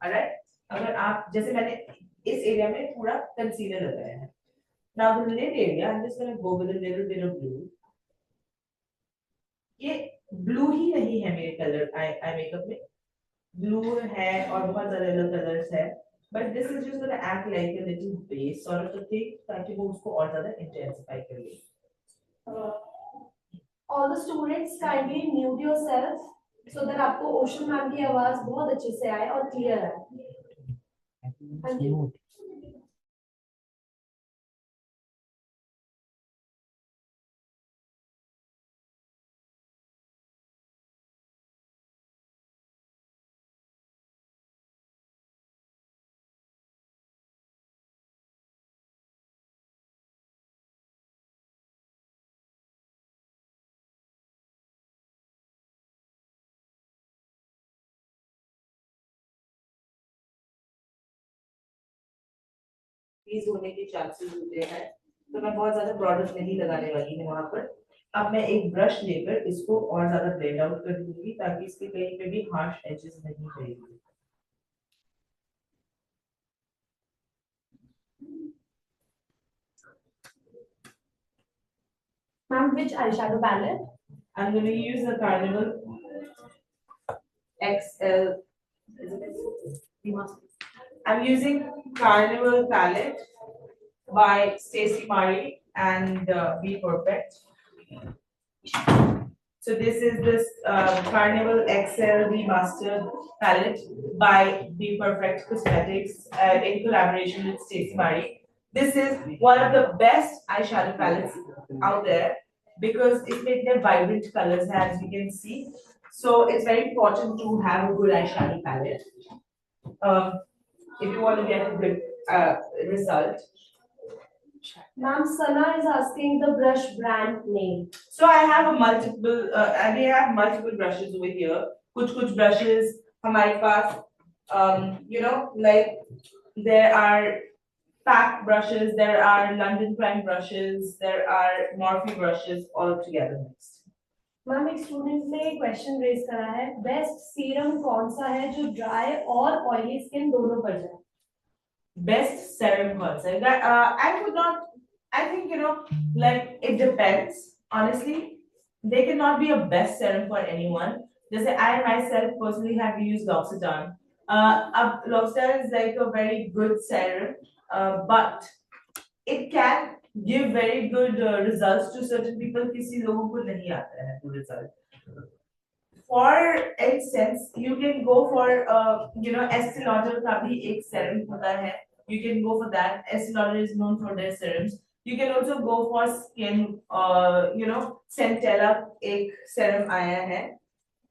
ऑलराइट, अगर आप जैसे मैंने इस एरिया में थोड़ा कंसीलर लगाया है. Now the lid area I am just gonna go with a little bit of blue. ये ब्लू ही नहीं है मेरे कलर आई मेकअप में, ब्लू है और बहुत सारे अलग कलर्स है. But this is just going to act like a little base sort of a thing ताकि वो उसको और ज़्यादा intensify कर ले. All the students kindly mute yourself so that आपको ओशन मैम की आवाज बहुत अच्छे से आए और क्लियर आए. Thank you. फ्रीज होने के चांसेस होते हैं, तो मैं बहुत ज्यादा प्रोडक्ट नहीं लगाने वाली हूँ वहां पर. अब मैं एक ब्रश लेकर इसको और ज्यादा ब्लेंड आउट कर दूंगी ताकि इसके कहीं पे भी हार्श एजेस नहीं रहेंगे. Ma'am, which eyeshadow palette? I'm going to use the Carnival XL. I'm using Carnival palette by Stacey Marie and Be Perfect. So this is this Carnival XL Remastered palette by Be Perfect Cosmetics in collaboration with Stacey Marie. This is one of the best eyeshadow palettes out there because it makes them vibrant colors, as you can see. So it's very important to have a good eyeshadow palette if you want to get a good result. Ma'am, Sana is asking the brush brand name. So I have a multiple, we have multiple brushes over here. Kuch brushes, हमारे पास, like there are pack brushes, there are London Prime brushes, there are Morphe brushes, all together mixed. Ma'am एक student ने question raise करा है, best serum कौन सा है जो dry और ऑयली स्किन दोनों पर जाए? Best serum कौन सा है? I could not. I think like it depends. Honestly, there cannot be a best serum for anyone. Just I myself personally have used L'Occitane. L'Occitane is like a very good serum, but it can give very good results to certain people. किसी लोगों को नहीं आता है good result. For instance, you can go for Estee Lauder का भी एक serum होता है. You can go for that. Estee Lauder is known for their serums. You can also go for skin, Centella एक serum आया है.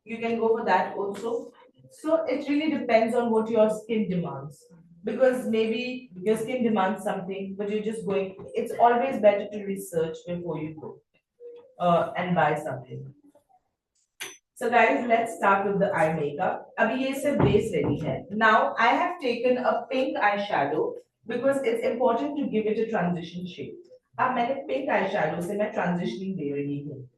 You can go for that also. So it really depends on what your skin demands. Because maybe your skin demands something, but you're just going. It's always better to research before you go and buy something. So guys, let's start with the eye makeup. अभी ये सब base ready है. Now I have taken a pink eyeshadow because it's important to give it a transition shade. अब मैंने pink eyeshadow से मैं transitioning दे रही हूँ.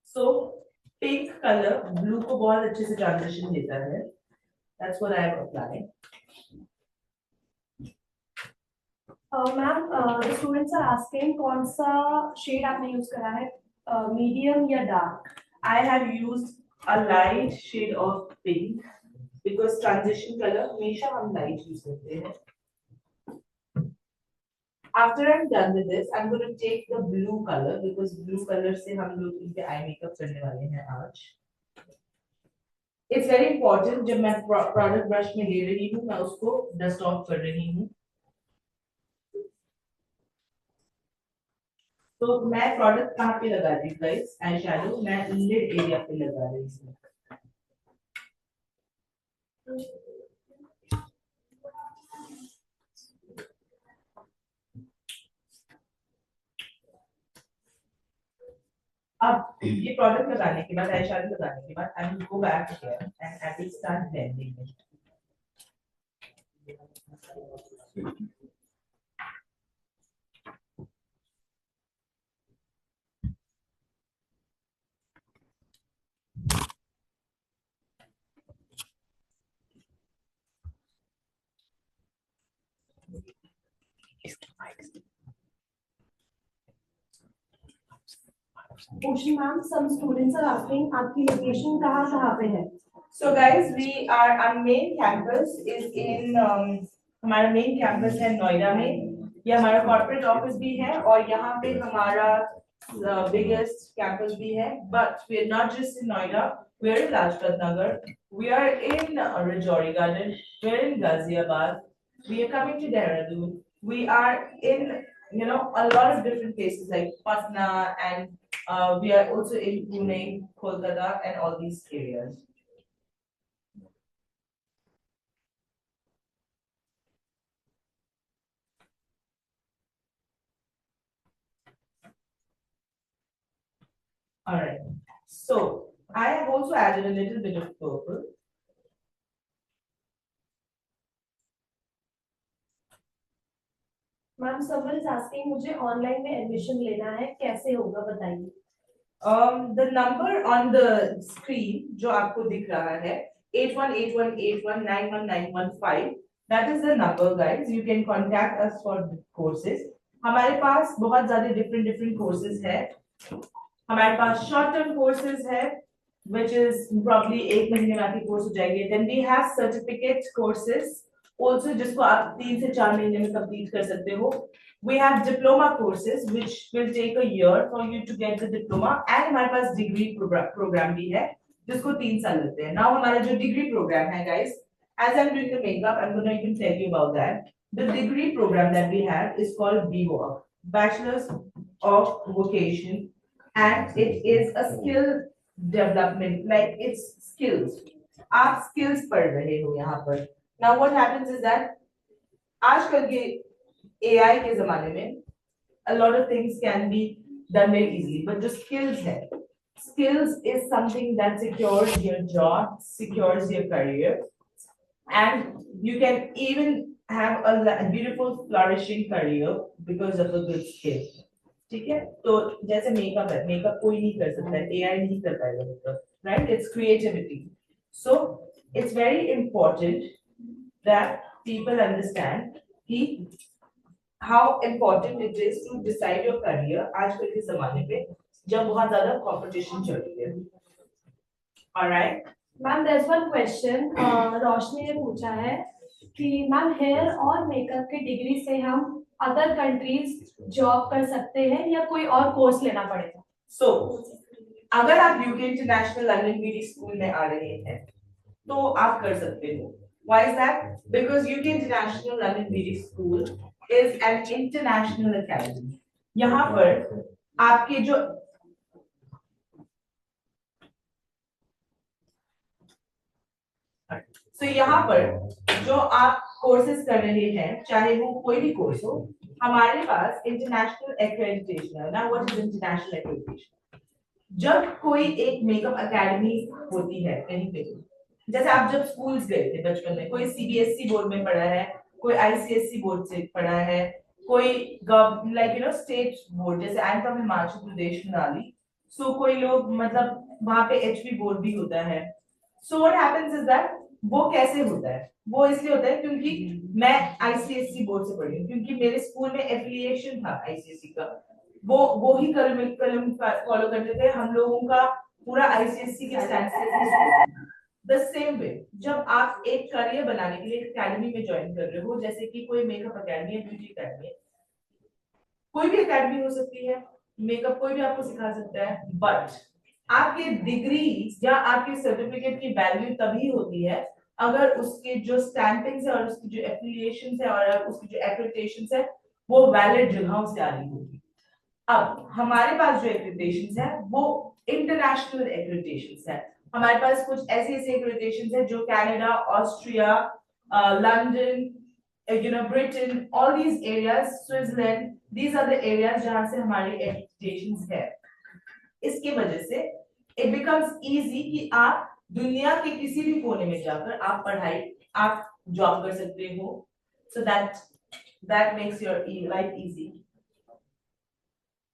So pink color blue को बहुत अच्छे से transition देता है. That's what I am applying. Ma'am the students are asking कौन सा शेड आपने यूज करा है, मीडियम या dark? I have used a light shade of pink because transition color हमेशा हम light use करते हैं. After I'm done with this, I'm going to take the blue color because blue color से हम लोग इनके eye makeup करने वाले हैं आज. It's very important जब मैं product brush में ले रही हूँ मैं उसको dust off कर रही हूँ. तो मैं प्रोडक्ट कहाँ पे लगा रही हूँ गाइस? आई शैडो मैं लिड एरिया पे लगा रही हूँ. अब ये प्रोडक्ट लगाने के बाद आई शैडो लगाने के बाद I will go back here and I will start blending it. Ocean ma'am, some students are asking आपकी location कहाँ पे है? So guys, our main campus is in हमारा main campus है नोएडा में. ये हमारा corporate office भी है और यहाँ पे हमारा biggest campus भी है. But we are not just in Noida. We are in Lajpat Nagar. We are in Rajouri Garden. We are in Ghaziabad. We are coming to Dehradun. We are in a lot of different places like Patna and we are also in Pune, Kolkata, and all these areas. All right. So I have also added a little bit of purple. Ma'am someone is asking मुझे online में admission लेना है, कैसे होगा बताइए? The number on the screen जो आपको दिख रहा है 818181919115 that is the number guys. You can contact us for courses. हमारे पास बहुत ज़्यादा different courses है. हमारे पास short term courses है which is probably 1 महीने में आपकी course हो जाएगी. Then we have certificate courses also जिसको आप 3 से 4 महीने में complete कर सकते हो. We have diploma courses which will take a year for you to get the diploma and हमारे पास degree program भी है जिसको 3 साल लगते हैं. Now हमारा जो degree program है guys, as I'm doing the makeup, I'm going to even tell you about that. The degree program that we have is called BWOC, Bachelor's of Vocation, and it is a skill development, like it's skills. आप skills पढ़ रहे हो यहाँ पर. Now what happens is that आजकल के AI के ज़माने में a lot of things can be done very easily, but जो skills है, skills is something that secures your job, secures your career, and you can even have a beautiful flourishing career because of a good skill. ठीक है? तो जैसे makeup है, makeup कोई नहीं कर सकता है, AI नहीं कर पाएगा makeup, right? It's creativity. So it's very important that people understand how important it is to decide your career आजकल के ज़माने पे जब बहुत ज़्यादा competition चल रही है. Alright? Ma'am there's one question, रोशनी ने पूछा है कि मैम हेयर और मेकअप के डिग्री से हम अदर कंट्रीज जॉब कर सकते हैं या कोई और कोर्स लेना पड़ेगा? So अगर आप UK international London beauty school में आ रहे हैं तो आप कर सकते हो. Why is that? Because UK International London Beauty School is an international academy. यहाँ पर आपके जो यहाँ पर जो आप कोर्सेज कर रहे हैं चाहे वो कोई भी कोर्स हो, हमारे पास इंटरनेशनल एक्रेडिटेशन है. Now what is international accreditation? जब कोई एक मेकअप एकेडमी होती है कहीं पे, जैसे आप जब स्कूल्स गए थे बचपन में, कोई CBSE बोर्ड में पढ़ा है, कोई ICSE बोर्ड से पढ़ा है, कोई स्टेट बोर्ड, जैसे आई एम फ्रॉम हिमाचल प्रदेश मनाली. सो कोई लोग मतलब वहां पे HP बोर्ड भी होता है. So what happens is that वो कैसे होता है, वो इसलिए होता है क्योंकि मैं ICSE बोर्ड से पढ़ी हूँ, क्योंकि मेरे स्कूल में एफिलिएशन था ICSE का. वो ही कलम फॉलो करते थे. हम लोगों का पूरा ICSE के स्टैंडर्ड. द सेम वे जब आप एक करियर बनाने के लिए एकेडमी में ज्वाइन कर रहे हो, जैसे कि कोई मेकअप एकेडमी है, ब्यूटी एकेडमी है, कोई भी एकेडमी हो सकती है, मेकअप कोई भी आपको सिखा सकता है, बट आपके डिग्री या आपके सर्टिफिकेट की वैल्यू तभी होती है अगर उसके जो स्टैंपिंग्स है और उसकी जो एफिलिएशंस है और उसकी जो एक्रेडिटेशंस है वो वैलिड जगहों से आ रही होगी. अब हमारे पास जो एक्रेडिटेशंस है वो इंटरनेशनल एक्रेडिटेशंस है. हमारे पास कुछ ऐसी ऐसी एक्रेडिटेशंस है जो Canada, Austria, London, Britain, all these areas, Switzerland, these are the areas जहां से हमारी एक्रेडिटेशंस है. इसके वजह से it becomes easy कि आप दुनिया के किसी भी कोने में जाकर आप जॉब कर सकते हो. So that makes your life easy.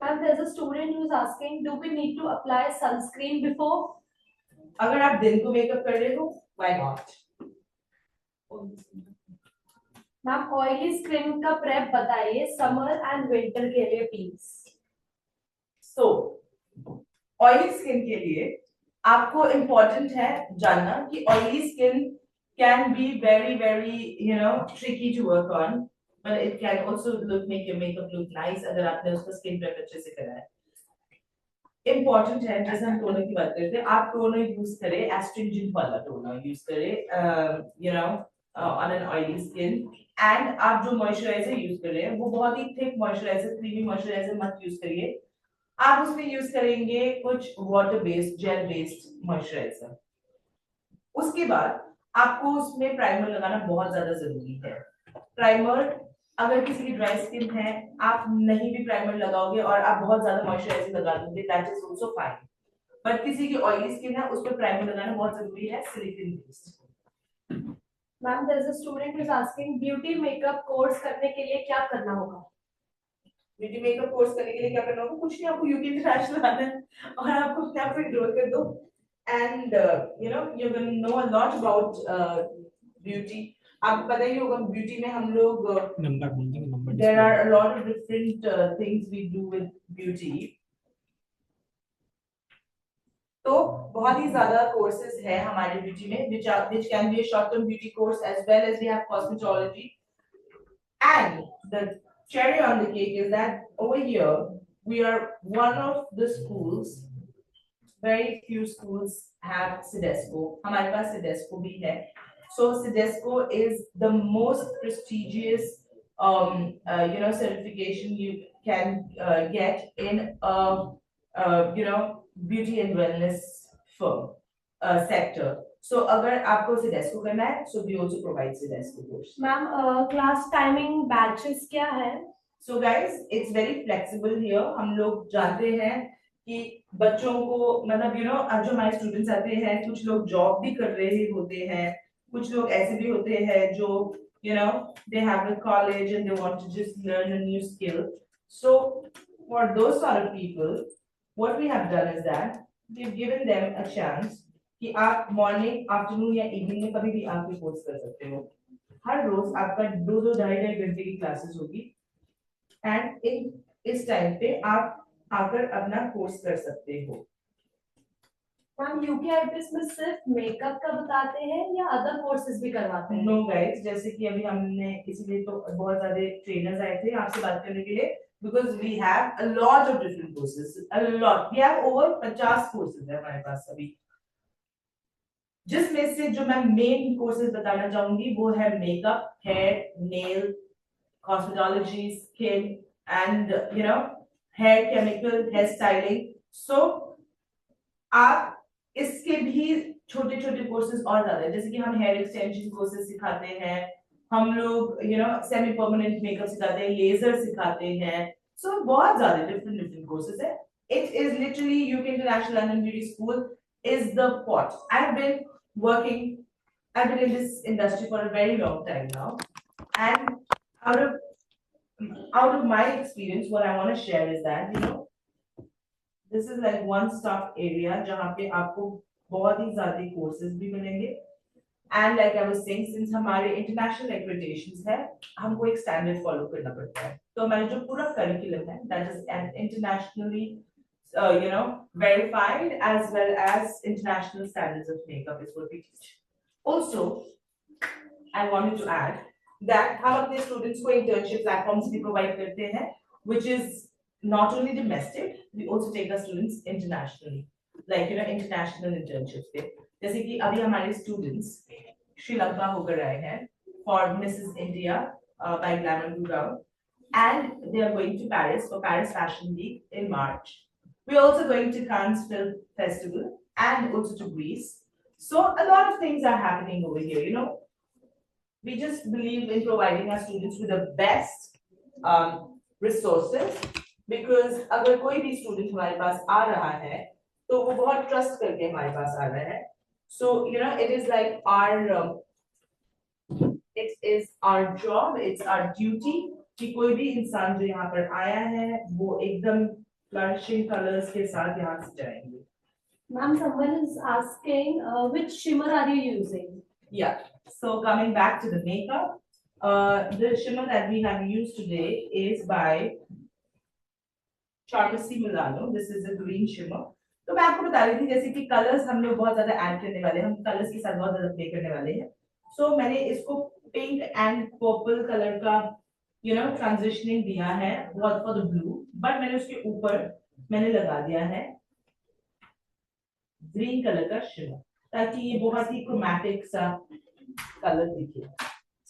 And there's a student who's asking, do we need to apply sunscreen before? अगर आप दिन को मेकअप कर रहे हो, why not? Ma'am oily skin का प्रेप बताइए समर एंड विंटर के लिए प्लीज. So ऑयली स्किन के लिए आपको इम्पोर्टेंट है जानना कि oily skin can be very tricky to work on, but it can also make your makeup look nice अगर आपने उसका स्किन प्रेप अच्छे से करा है. इम्पोर्टेंट है, जैसे हम टोनर की बात करते हैं, आप टोनर यूज करें, एस्ट्रिंजेंट वाला टोनर यूज करें on an oily skin. And आप जो मॉइस्चराइजर यूज कर रहे हैं वो बहुत ही थिक मॉइस्चराइजर, क्रीमी मॉइस्चराइजर मत यूज करिए. आप उसमें यूज करेंगे कुछ water based, gel based moisturiser. उसके बाद आपको उसमें प्राइमर लगाना बहुत ज्यादा जरूरी है. प्राइमर अगर किसी की ड्राई स्किन है, आप नहीं भी प्राइमर लगाओगे और आप बहुत ज्यादा मॉइस्चराइजर लगा दोगे, that is also fine. But किसी की ऑयली स्किन है, उस पर प्राइमर लगाना बहुत जरूरी है, silicone based. Ma'am there is a student who is asking beauty makeup course करने के लिए क्या करना होगा? ब्यूटी मेकअप कोर्स करने के लिए क्या करना होगा? कुछ नहीं, आपको यूके इंटरनेशनल आना है और आपको अपने आप को एनरोल कर दो and you gonna know a lot about beauty. आपको पता ही होगा ब्यूटी में हम लोग there are a lot of different things we do with beauty. तो बहुत ही ज्यादा कोर्सेज है हमारे ब्यूटी में which can be a short term beauty course as well as we have cosmetology. And the cherry on the cake is that over here we are one of the schools, very few schools have CEDESCO. हमारे पास CEDESCO भी है. So CEDESCO is the most prestigious certification you can get in a beauty and wellness firm sector. So अगर आपको CEDESCO करना है, so we also provide CEDESCO course. Ma'am class timing batches क्या है? So guys, it's very flexible here. हम लोग जानते हैं कि बच्चों को मतलब जो हमारे स्टूडेंट्स आते हैं, कुछ लोग जॉब भी कर रहे होते हैं, कुछ लोग ऐसे भी होते हैं जो they have a college and they want to just learn a new skill. So for those sort of people, what we have done is that we've given them a chance कि आप मॉर्निंग, आफ्टरनून या evening में कभी भी आके course कर सकते हो. हर रोज आपका 2-2 ढाई घंटे की क्लासेस होगी एंड इस टाइम पे आप आकर अपना कोर्स कर सकते हो. मैम यूकेआईपीएस में सिर्फ मेकअप का बताते हैं या अदर कोर्सेज भी करवाते हैं? नो गाइस, जैसे कि अभी हमने इसीलिए तो बहुत सारे ट्रेनर्स आए थे आपसे बात करने के लिए, because we have a lot of different courses, a lot. We have over 50 courses है हमारे पास अभी, जिसमें से जो मैं मेन कोर्सेज बताना चाहूंगी वो है makeup, hair, nail, cosmetology, skin and hair chemical, hair styling. So आप इसके भी छोटे छोटे कोर्सेज और ज्यादा है, जैसे कि हम हेयर एक्सटेंशन कोर्सेज सिखाते हैं, हम लोग सेमी परमानेंट मेकअप सिखाते हैं, लेजर सिखाते हैं. सो बहुत ज्यादा डिफरेंट कोर्सेज है. It is literally UK international London beauty school is the pot. I've been in this industry for a very long time now, and out of my experience, what I want to share is that This is like one stop area जहाँ पे आपको बहुत ही ज़्यादा courses भी मिलेंगे. And like I was saying, since हमारे international accreditations है, हमको एक standard follow करना पड़ता है. तो हमारा जो पूरा curriculum है, that is an internationally, verified as well as international standards of makeup is what we teach. Also, I wanted to add that हम अपने students को internship platforms भी provide करते हैं, which is not only domestic, we also take our students internationally, like international internships पे. जैसे कि अभी हमारे students श्रीलंका होकर आए हैं for Mrs. India by Glamour Gurgaon, and they are going to Paris for Paris Fashion Week in March. We are also going to Cannes Film Festival and also to Greece. So a lot of things are happening over here. We just believe in providing our students with the best resources, because अगर कोई भी student हमारे पास आ रहा है तो वो बहुत trust करके हमारे पास आ रहा है. So it is like our job, it's our duty कि कोई भी इंसान जो यहाँ पर आया है वो एकदम flourishing colors के साथ यहाँ से जाएंगे. Ma'am, someone is asking which shimmer are you using? Yeah. So coming back to the makeup, the shimmer that we have used today is by Charmasi Milano. This is a green shimmer. तो मैं आपको बता रही थी जैसे कि colours हम लोग बहुत ज्यादा ऐड करने वाले हैं, हम कलर्स के साथ बहुत ज्यादा प्ले करने वाले हैं. सो मैंने इसको पिंक एंड पर्पल कलर का ट्रांजिशनिंग दिया है बहुत फॉर द ब्लू, बट मैंने उसके ऊपर मैंने लगा दिया है ग्रीन कलर का शिमर ताकि ये बहुत ही क्रोमैटिक सा कलर दिखे.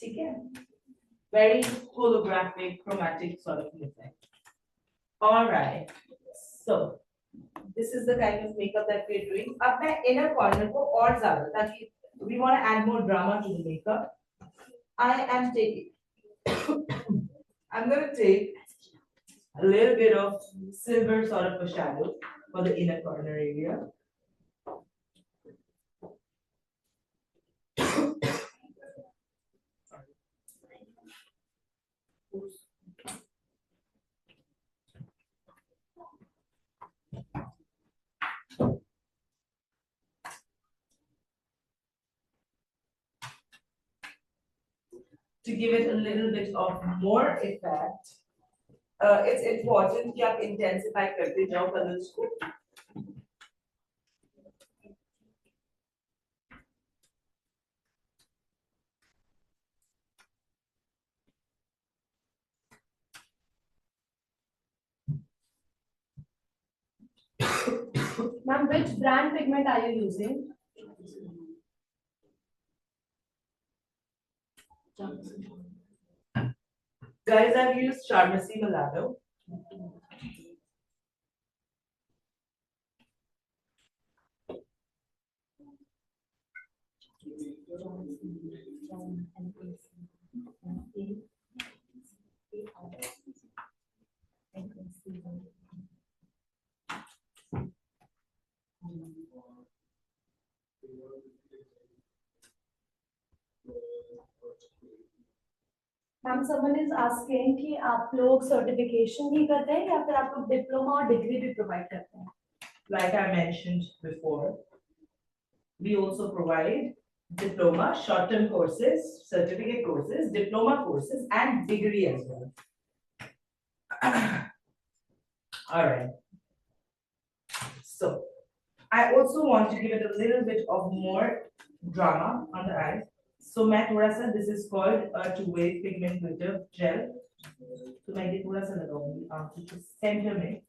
ठीक है, very holographic chromatic sort of effect. Alright, so this is the kind of makeup that we're doing. अब मैं inner corner को और ज़्यादा ताकि we want to add more drama to the makeup. I'm going to take a little bit of silver sort of a shadow for the inner corner area. To give it a little bit of more effect, it's important कि आप intensify करते जाओ colors को. Ma'am, which brand pigment are you using? Guys, I've used Charmasi Milano. Ma'am, someone is asking कि आप लोग certification ही करते हैं या फिर आप लोग diploma और degree भी provide करते हैं? Like I mentioned before, we also provide diploma, short-term courses, certificate courses, diploma courses, and degree as well. All right. So I also want to give it a little bit of more drama on the eyes. So मैं थोड़ा सा, this is called a two-way pigment glitter gel. तो मैं ये थोड़ा सा लगाऊंगी आंखों के center में.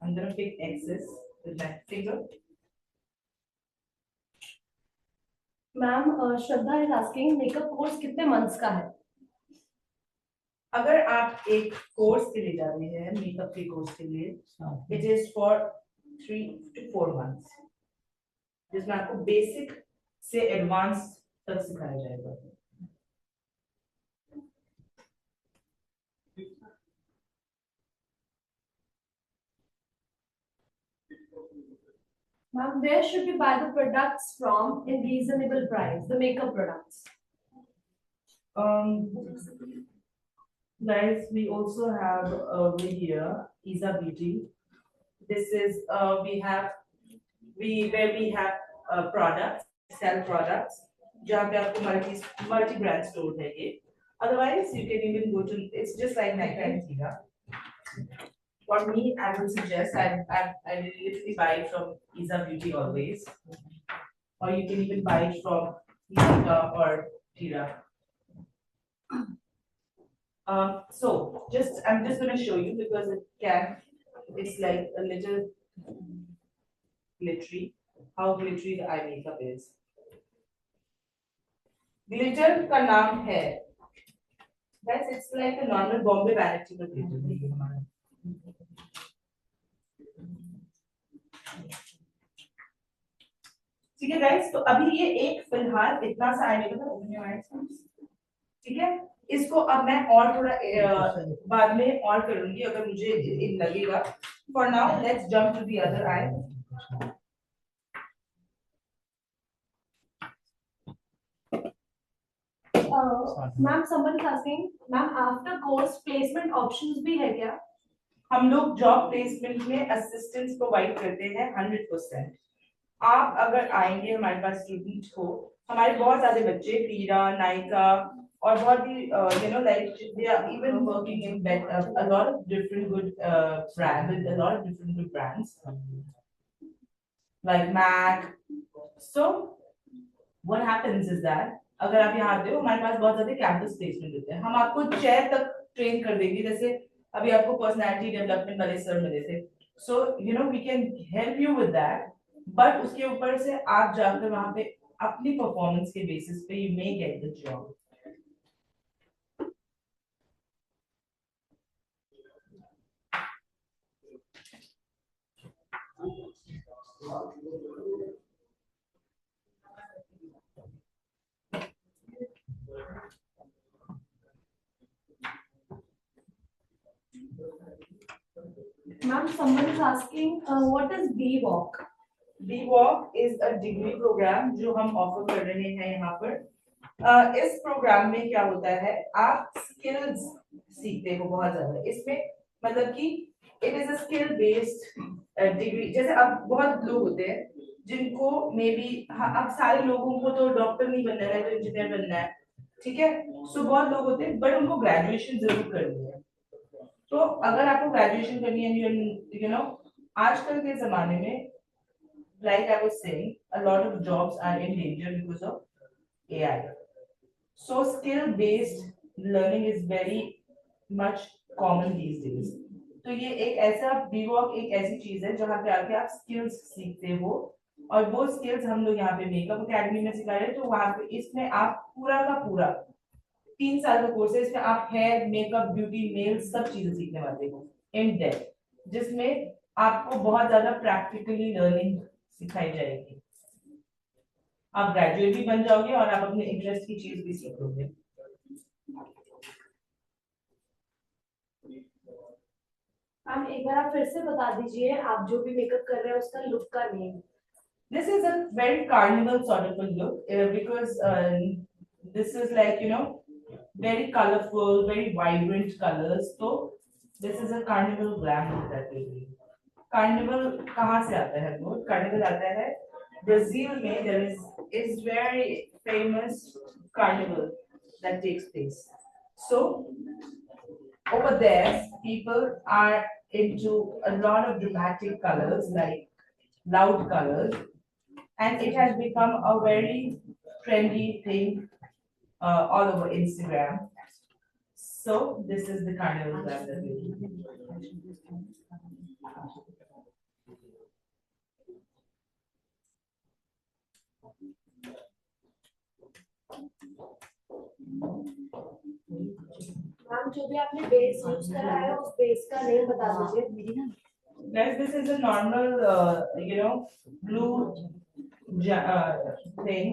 I'm gonna pick excess with my finger. Ma'am, Shraddha is asking makeup course कितने months का है? अगर आप एक कोर्स के लिए जा रहे हैं मेकअप के कोर्स के लिए, it is for 3 to 4 months, जिसमें आपको बेसिक से एडवांस तक सिखाया जाएगा. Ma'am, where should we buy the products from in reasonable price, the makeup products? Guys, we also have over here Isa Beauty. This is we have products, sell products. जहाँ पे आपको multi brand store है ये. Otherwise, you can even go to, it's just like Nykaa and Tira. For me, I would suggest I literally buy it from Isa Beauty always, or you can even buy it from Nykaa or Tira. So I'm just gonna show you because it's like a little glittery, how glittery the eye makeup is. Glitter का नाम है, guys, it's like a normal Bombay vanity का glitter. ठीक है guys, तो अभी ये एक फिलहाल इतना सा eye makeup है, ठीक है? इसको अब मैं और थोड़ा बाद में और करूंगी अगर मुझे लगेगा. For now, let's jump to the other eye. Ma'am someone is asking, ma'am after course placement options भी है क्या? हम लोग जॉब प्लेसमेंट में असिस्टेंस प्रोवाइड करते हैं 100%. आप अगर आएंगे हमारे पास स्टूडेंट को, हमारे बहुत सारे बच्चे टीरा, नायका और बहुत ही you know like they are even working in a lot of different good brand with a lot of different good brands like MAC. So what happens is that अगर आप यहाँ आते हो हमारे पास बहुत ज्यादा कैंपस प्लेसमेंट होते हैं. हम आपको चेयर तक ट्रेन कर देंगे, जैसे अभी आपको पर्सनालिटी डेवलपमेंट वाले सर मिले थे. So you know we can help you with that, but उसके ऊपर से आप जाकर वहां पे अपनी परफॉर्मेंस के बेसिस पे you may get the job. Ma'am, someone is asking, what is BWalk? BWalk is a degree program जो हम ऑफर कर रहे हैं यहाँ पर. इस प्रोग्राम में क्या होता है, आप स्किल्स सीखते हो बहुत ज्यादा. इसमें मतलब कि it is a skill based degree. जैसे अब बहुत लोग होते हैं जिनको मे बी, अब सारे लोगों को तो डॉक्टर नहीं बनना है तो इंजीनियर बनना है, ठीक है? सो बहुत लोग होते हैं बट उनको ग्रेजुएशन जरूर करनी है. तो अगर आपको ग्रेजुएशन करनी है, यू नो आजकल के जमाने में like I was saying, a lot of jobs are in danger because of AI. So skill-based learning is very much common these days. तो ये एक ऐसा BWalk एक ऐसी चीज है जहाँ पे आके आप स्किल्स सीखते हो, और वो स्किल्स हम लोग यहाँ पे मेकअप एकेडमी में सिखा रहे हैं. तो वहाँ पे इसमें आप पूरा का पूरा 3 साल का कोर्स है. इसमें आप हेयर, मेकअप, ब्यूटी, नेल्स सब चीजें सीखने वाले हो इन डेप्थ, जिसमें आपको बहुत ज्यादा प्रैक्टिकली लर्निंग सिखाई जाएगी. आप ग्रेजुएट भी बन जाओगे और आप अपने इंटरेस्ट की चीज भी सीखोगे. मैम एक बार आप फिर से बता दीजिए, आप जो भी मेकअप कर रहे हैं उसका लुक का name. This is a very carnival sort of a look because this is like you know very colorful, very vibrant colors. So this is a carnival glam look that we do. Carnival कहाँ से आता है? वो carnival आता है Brazil में. there is very famous carnival that takes place. So over there people are into a lot of dramatic colors, like loud colors, and it has become a very trendy thing all over Instagram. So this is the carnival glam that we do. Ma'am जो भी आपने base use करा है उस base का name बता दीजिए. Guys, this is a normal, you know, blue thing,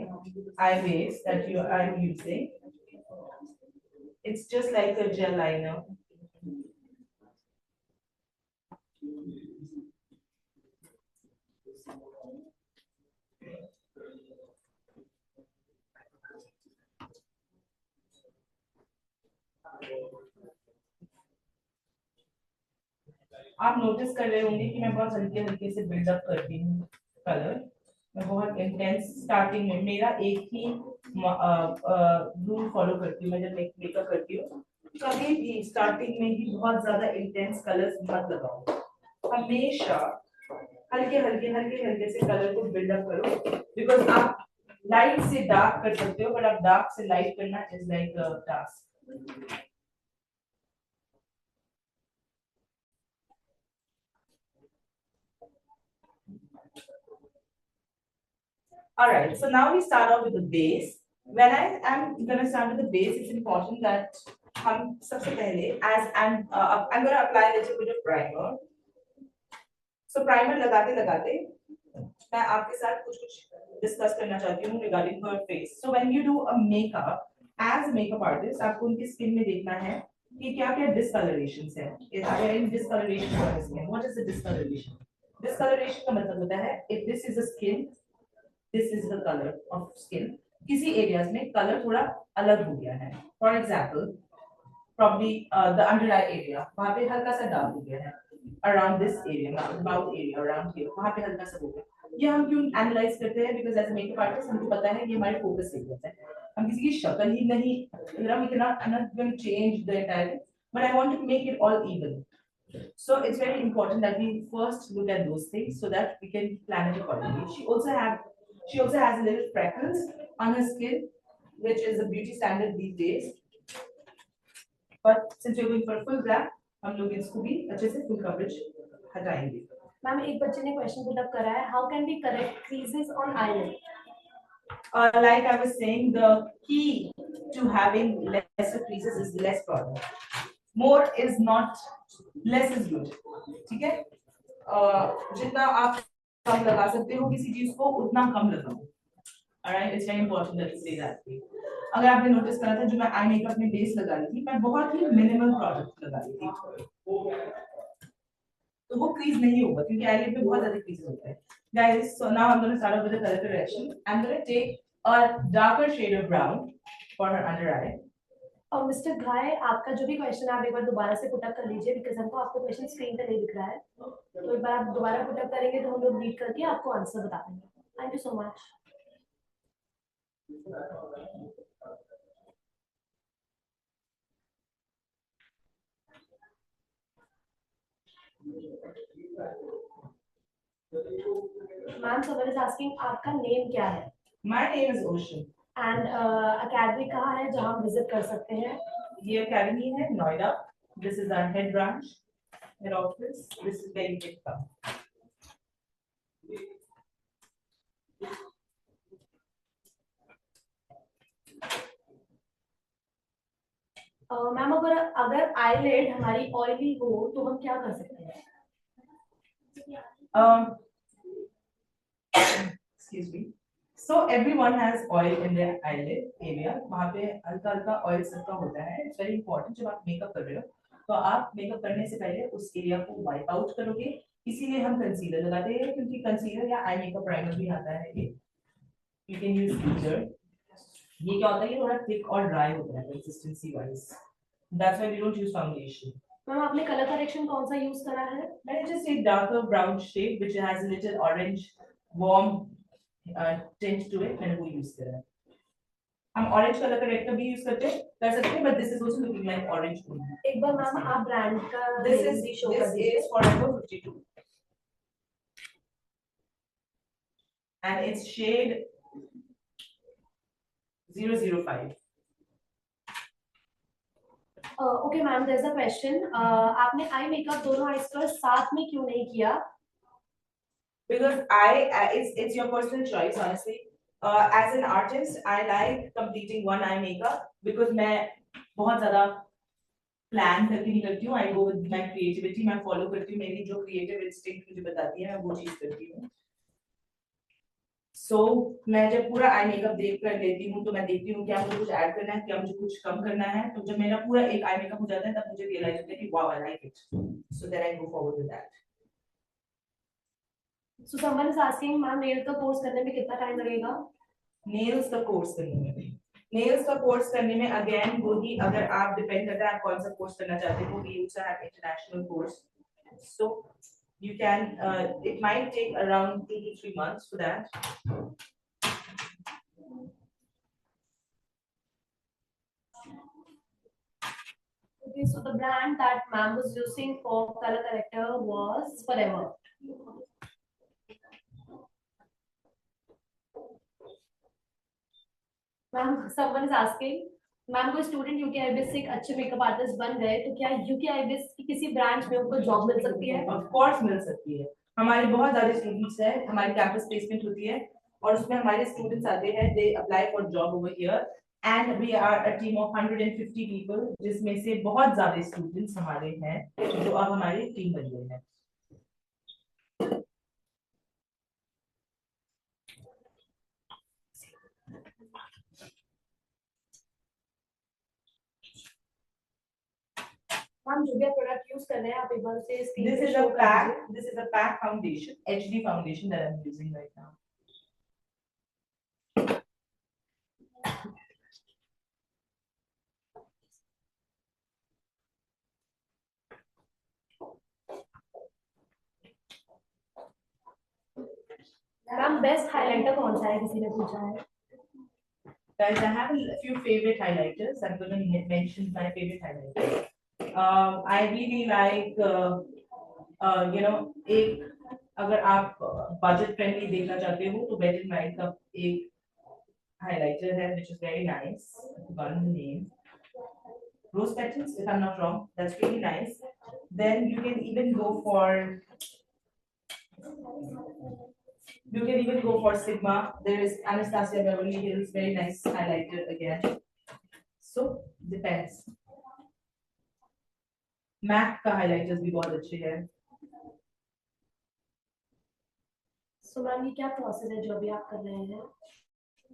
eye base that you are using. It's just like a gel liner. आप नोटिस कर रहे होंगे कि मैं बहुत हल्के हल्के से बिल्डअप करती हूँ कलर। मैं बहुत इंटेंस स्टार्टिंग में मेरा एक ही रूल फॉलो करती हूँ। मैं जब मेकअप करती हूँ कभी भी स्टार्टिंग में ही बहुत ज्यादा इंटेंस कलर्स मत लगाओ। हमेशा हल्के हल्के हल्के हल्के से कलर को बिल्डअप करो, बिकॉज आप लाइट से डार्क कर सकते हो, बट आप डार्क से लाइट करना is like a task. All right, so now we start off with the base. When I am going to start with the base, it's important that हम सबसे पहले I'm going to apply a little bit of primer. So primer लगाते लगाते मैं आपके साथ कुछ कुछ डिस्कस करना चाहती हूँ regarding her face. So when you do a makeup, as a makeup artist, आपको उनकी स्किन में देखना है कि क्या क्या discolorations है. If there are any discoloration on the skin, what is the discoloration? Discoloration का मतलब होता है if this is a skin, this is the color of skin. किसी areas में color थोड़ा अलग हो गया है. For example, probably the under eye area, वहाँ पे हल्का सा dark हो गया है. Around this area, mouth area, around here, वहाँ पे हल्का सा हो गया. ये हम क्यों analyze करते हैं? Because as a makeup artist हमको पता है ये हमारे focus areas है. हम किसी की शक्ल ही नहीं, हम इतना I'm not going to change the entire thing, but I want to make it all even. So it's very important that we first look at those things so that we can plan it accordingly. She also has a little freckles on her skin, which is a beauty standard these days. But since you're going for a full glam, हम लोग इसको भी अच्छे से full coverage हटाएंगे. Ma'am एक बच्चे ने क्वेश्चन पुट अप करा है, how can be correct creases on eyelid? Like I was saying, the key to having lesser creases is less product. More is not, less is good. ठीक है? जितना आप कम लगा सकते हो किसी चीज को उतना कम लगाओ. Alright, it's very important that you say that. अगर आपने नोटिस करा था जो मैं आई मेकअप में बेस लगा रही थी, मैं बहुत ही मिनिमल प्रोडक्ट लगा रही थी, तो वो क्रीज नहीं होगा क्योंकि आईलिड में बहुत ज्यादा क्रीजेस होते हैं. Guys, so now I'm going to start off with the color correction. I'm going to take a darker shade of brown for her under eye. और मिस्टर घाय, आपका जो भी क्वेश्चन है आप एक बार दोबारा से पुट अप कर लीजिए, बिकॉज हमको आपको क्वेश्चन स्क्रीन पे नहीं दिख रहा है. तो एक बार आप दोबारा पुट अप करेंगे तो हम लोग रीड करके आपको आंसर बता देंगे. Thank you so much. Ma'am someone is asking आपका नेम क्या है? My name is Ocean. And academy कहाँ है जहाँ हम विजिट कर सकते हैं? ये academy है Noida. This is our head branch, head office. This is very big town. Ma'am अगर आईलिड हमारी ऑयली हो तो हम क्या कर सकते हैं? Excuse me. So everyone has oil in their eyelid area. वहाँ पे हल्का हल्का oil सबका होता है. It's very important जब आप मेकअप कर रहे हो तो आप मेकअप करने से पहले उस एरिया को वाइप आउट करोगे. इसीलिए हम कंसीलर लगाते हैं क्योंकि कंसीलर या आई मेकअप प्राइमर भी आता है ये. You can use either. ये क्या होता है, ये थोड़ा थिक और ड्राई होता है consistency wise. That's why we don't use foundation. Ma'am आपने कलर करेक्शन कौन सा यूज करा है? मैंने just a darker brown shade which has a little orange warm tint to it. मैंने वो यूज करा है. हम ऑरेंज कलर करेक्टर भी यूज कर सकते हैं, but this is also looking like orange to me. एक बार मैम आप ब्रांड का This name भी show कर is दीजिए. Forever 52 and it's shade 005. Okay ma'am, there is a question. आपने आई मेकअप दोनों आईज पर साथ में क्यों नहीं किया? Because it's your personal choice, honestly. As an artist, I like completing one eye makeup because मैं बहुत ज़्यादा plan करके नहीं करती हूँ. I go with my creativity. मैं follow करती हूँ मेरी जो creative instinct मुझे बताती है, मैं वो चीज़ करती हूँ. So मैं जब पूरा eye makeup देख कर लेती हूँ तो मैं देखती हूँ क्या मुझे कुछ add करना है, क्या मुझे कुछ कम करना है. तो जब मेरा पूरा एक eye makeup हो जाता है तब मुझे realize होता है कि wow, I like it. So then I go forward with that. So someone is asking ma'am nail का कोर्स करने में कितना टाइम लगेगा? Nails का कोर्स करने में, nails का कोर्स करने में again वही, अगर आप डिपेंड करता है आप कौन सा कोर्स करना चाहते हो. We also have international course So you can, it might take around 2 to 3 months for that. Okay, so the brand that ma'am was using for color corrector was Forever. Ma'am, someone is asking, ma'am कोई student यूकेआईबीएस से एक अच्छे makeup artist बन गए तो क्या यूकेआईबीएस की किसी ब्रांच में उनको जॉब मिल सकती है? ऑफ कोर्स मिल सकती है। हमारे बहुत सारे स्टूडेंट्स हैं, हमारी कैंपस प्लेसमेंट होती है और उसमें हमारे स्टूडेंट्स आते हैं, they apply for job over here and we are a team of 150 people, जिसमें से बहुत ज्यादा स्टूडेंट्स हमारे हैं जो अब हमारी टीम बन गए हैं। मैम जो भी आप प्रोडक्ट यूज कर रहे हैं आप एक बार से स्क्रीन This पे is शो a कर pack. दीजिए। This is a pack foundation, HD foundation that I'm using right now. Ma'am best highlighter कौन सा है किसी ने पूछा है? Guys, I have a few favorite highlighters. I'm going to mention my favorite highlighters. I really like, you know, एक अगर आप budget friendly देखना चाहते हो तो Wet n Wild का एक highlighter है which is very nice. I've forgotten the name. Rose petals, if I'm not wrong. That's really nice. Then you can even go for Sigma. There is Anastasia Beverly Hills, very nice highlighter again. So depends. MAC का highlighters भी बहुत अच्छे हैं. So ma'am ये क्या process है जो अभी आप कर रहे हैं?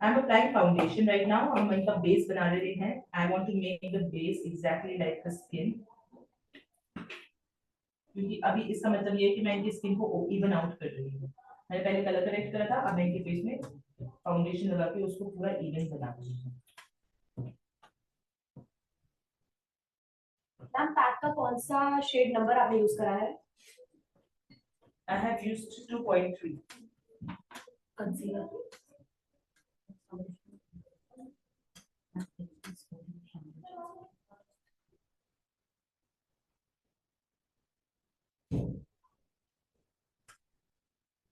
I'm applying foundation right now. हम इनका base बना रहे हैं. I want to make the base exactly like the skin. क्योंकि अभी इसका मतलब ये है कि मैं इनकी स्किन को even out कर रही हूँ. मैंने पहले कलर करेक्ट करा था, अब मैं इनके फेस में फाउंडेशन लगा के उसको पूरा इवन बना रही हूँ. मैम पैक का कौन सा शेड नंबर आपने यूज करा है? I have used 2.3. Concealer.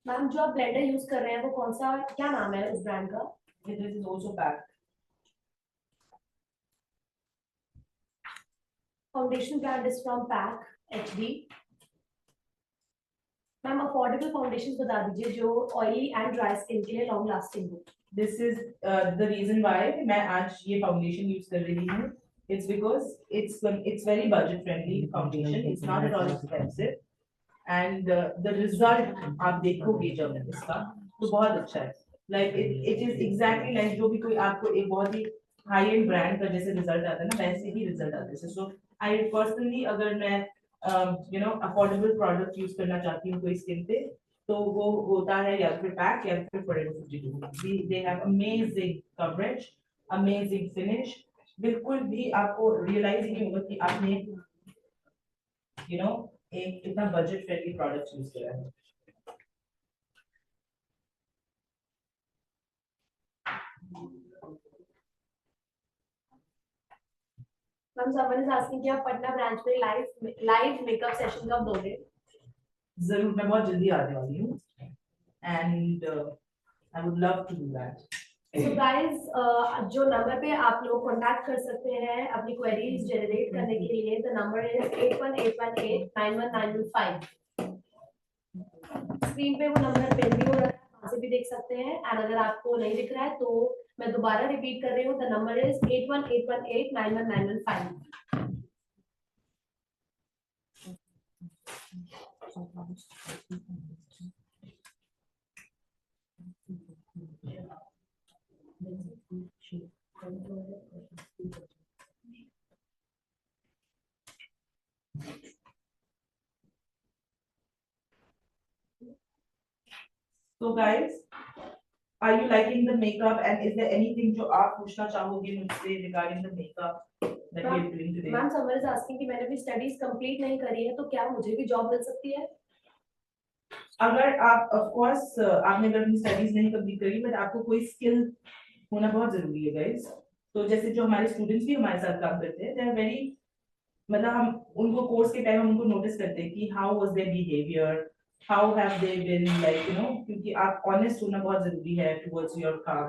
Ma'am जो आप ब्लेंडर यूज कर रहे हैं वो कौन सा, क्या नाम है उस ब्रांड का? This is also packed. Foundation brand is from pack HD. Ma'am affordable foundation बता दीजिए जो ऑयली एंड ड्राई स्किन के लिए लॉन्ग लास्टिंग हो। This is the reason why मैं आज ये foundation use कर रही हूँ. It's because it's very budget friendly foundation. It's not at all expensive. And the result आप देखोगे जब इसका तो बहुत अच्छा है. Like it is exactly like जो भी कोई आपको एक बहुत ही high end brand का जैसे result आता है ना वैसे ही result आता है. So I personally अगर मैं you know affordable product use करना चाहती हूँ कोई skin पे तो वो होता है या फिर पैक या फिर Forever 52. They have amazing coverage, amazing finish. बिल्कुल भी आपको realize ही नहीं होगा कि आपने you know एक इतना budget friendly product use करा है. मैम someone is asking कि आप पटना ब्रांच में लाइव मेकअप सेशन कब दोगे? जरूर, मैं बहुत जल्दी आने वाली हूँ and I would love to do that. So guys, जो नंबर पे आप लोग कांटेक्ट कर सकते हैं अपनी क्वेरीज जनरेट करने के लिए, द नंबर इज 8181891915। स्क्रीन पे वो नंबर पिन भी हो रहा है, वहां से भी देख सकते हैं। एंड अगर आपको नहीं दिख रहा है तो मैं दोबारा रिपीट कर रही हूँ, the number is 8181891915। So guys, are you liking the makeup and is there anything जो आप पूछना चाहोगे मुझसे regarding the makeup? that we are doing today. Ma'am summer is asking कि मैंने भी स्टडीज कंप्लीट नहीं करी है तो क्या मुझे भी जॉब मिल सकती है? अगर आप ऑफ कोर्स आपने अगर अपनी स्टडीज नहीं कंप्लीट करी बट आपको कोई स्किल होना बहुत जरूरी है गाइस। तो जैसे जो हमारे स्टूडेंट्स भी हमारे साथ काम करते हैं दे आर वेरी, मतलब हम उनको कोर्स के टाइम हम उनको नोटिस करते हैं कि how was their behaviour, how have they been like you know, क्योंकि आप ऑनेस्ट होना बहुत जरूरी है टुवर्ड्स योर काम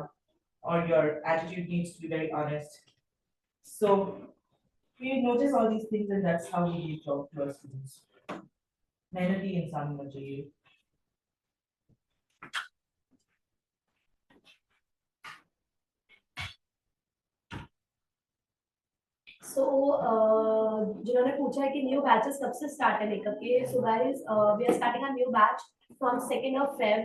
और your attitude needs to be very honest. So we notice all these things and that's how we give job to our students. मेहनती इंसान होना चाहिए। सो जिन्होंने पूछा है कि न्यू बैचेस कब से स्टार्ट है मेकअप के, so guys we are starting a new batch from 2nd of Feb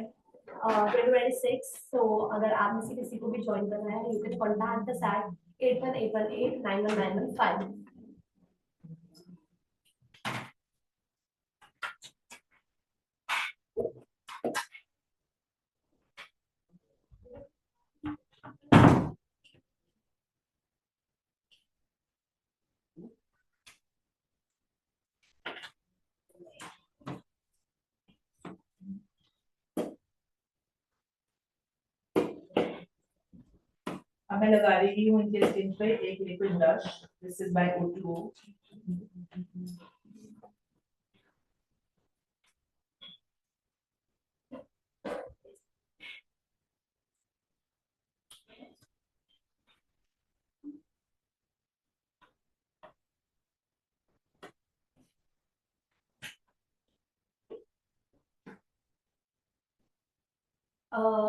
2026। सो अगर आप में से किसी को भी ज्वाइन करना है you can contact us eight 8181891915। अब मैं लगा रही हूँ इनके स्किन पे एक liquid blush, this is by O2O।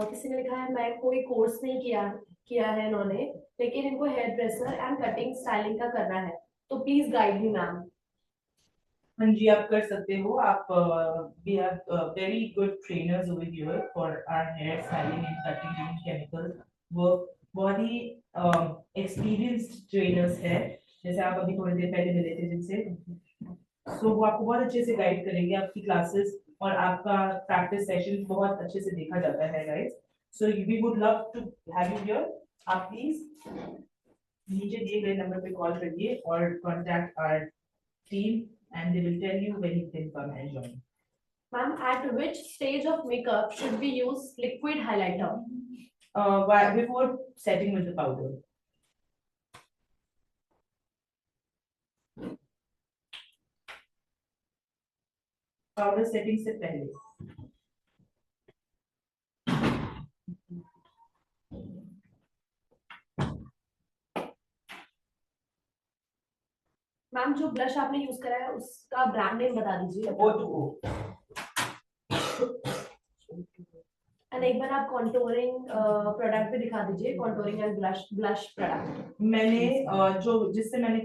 किसी ने लिखा है मैं कोई कोर्स नहीं किया है इन्होंने, लेकिन इनको hair dresser and cutting styling का करना है, तो प्लीज गाइड मी मैम। हाँ जी, आप कर सकते हो। आप we have very good trainers over here for our hair styling and cutting chemical work. बहुत ही एक्सपीरियंस्ड ट्रेनर्स है, जैसे आप अभी थोड़ी देर पहले मिले थे जिनसे, सो वो आपको बहुत अच्छे से गाइड करेंगे। आपकी क्लासेस और आपका प्रैक्टिस सेशन बहुत अच्छे से देखा जाता है guys. So we would love to have you here. आप प्लीज नीचे दिए गए नंबर पे कॉल करिए और contact our team and they will tell you when you can come and join. Ma'am, at which stage of makeup should we use liquid highlighter? Before setting with the powder. Powder setting से पहले। Ma'am जो blush आपने use करा है उसका brand name बता दीजिए। O2O। And एक बार आप कॉन्टोरिंग प्रोडक्ट भी दिखा दीजिए, कॉन्टोरिंग एंड ब्लश प्रोडक्ट। मैंने जो जिससे मैंने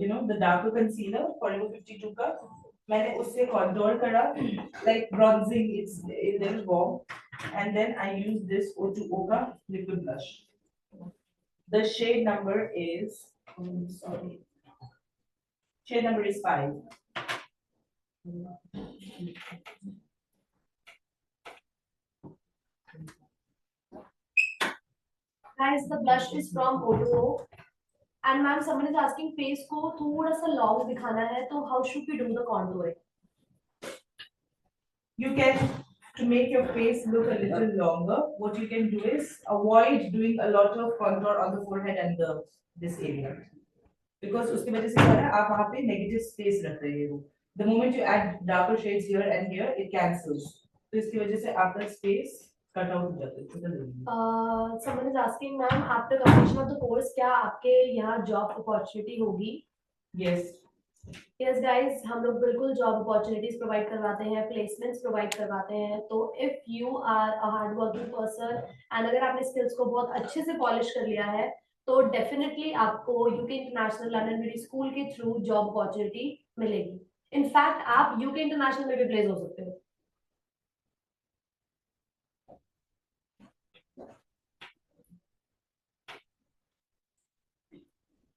you know the dark concealer forever 52 का मैंने उससे कॉन्टोर करा like bronzing, it's little warm and then I use this O2O का liquid blush. The shade number is sorry, shade number is 5. Guys, the blush is from O2O. And ma'am, someone is asking face को थोड़ा सा long दिखाना है, तो how should we do the contouring? You can, to make your face look a little longer, what you can do is avoid doing a lot of contour on the forehead and this area. Because उसकी वजह से क्या है, आप वहाँ पे negative space रख रहे हो। The moment you add darker shades here and here, it cancels. तो इसकी वजह से आपका space cut out हो जाता है। Someone is asking, ma'am, after completion of the course, क्या आपके यहाँ job opportunity होगी? Yes. Yes, guys, हम लोग बिल्कुल job opportunities provide करवाते हैं, placements provide करवाते हैं। तो if you are a hardworking person and अगर आपने skills को बहुत अच्छे से polish कर लिया है, तो डेफिनेटली आपको UK international London beauty school के थ्रू जॉब अपॉर्चुनिटी मिलेगी। इनफैक्ट आप यूके इंटरनेशनल में भी प्लेस हो सकते हो।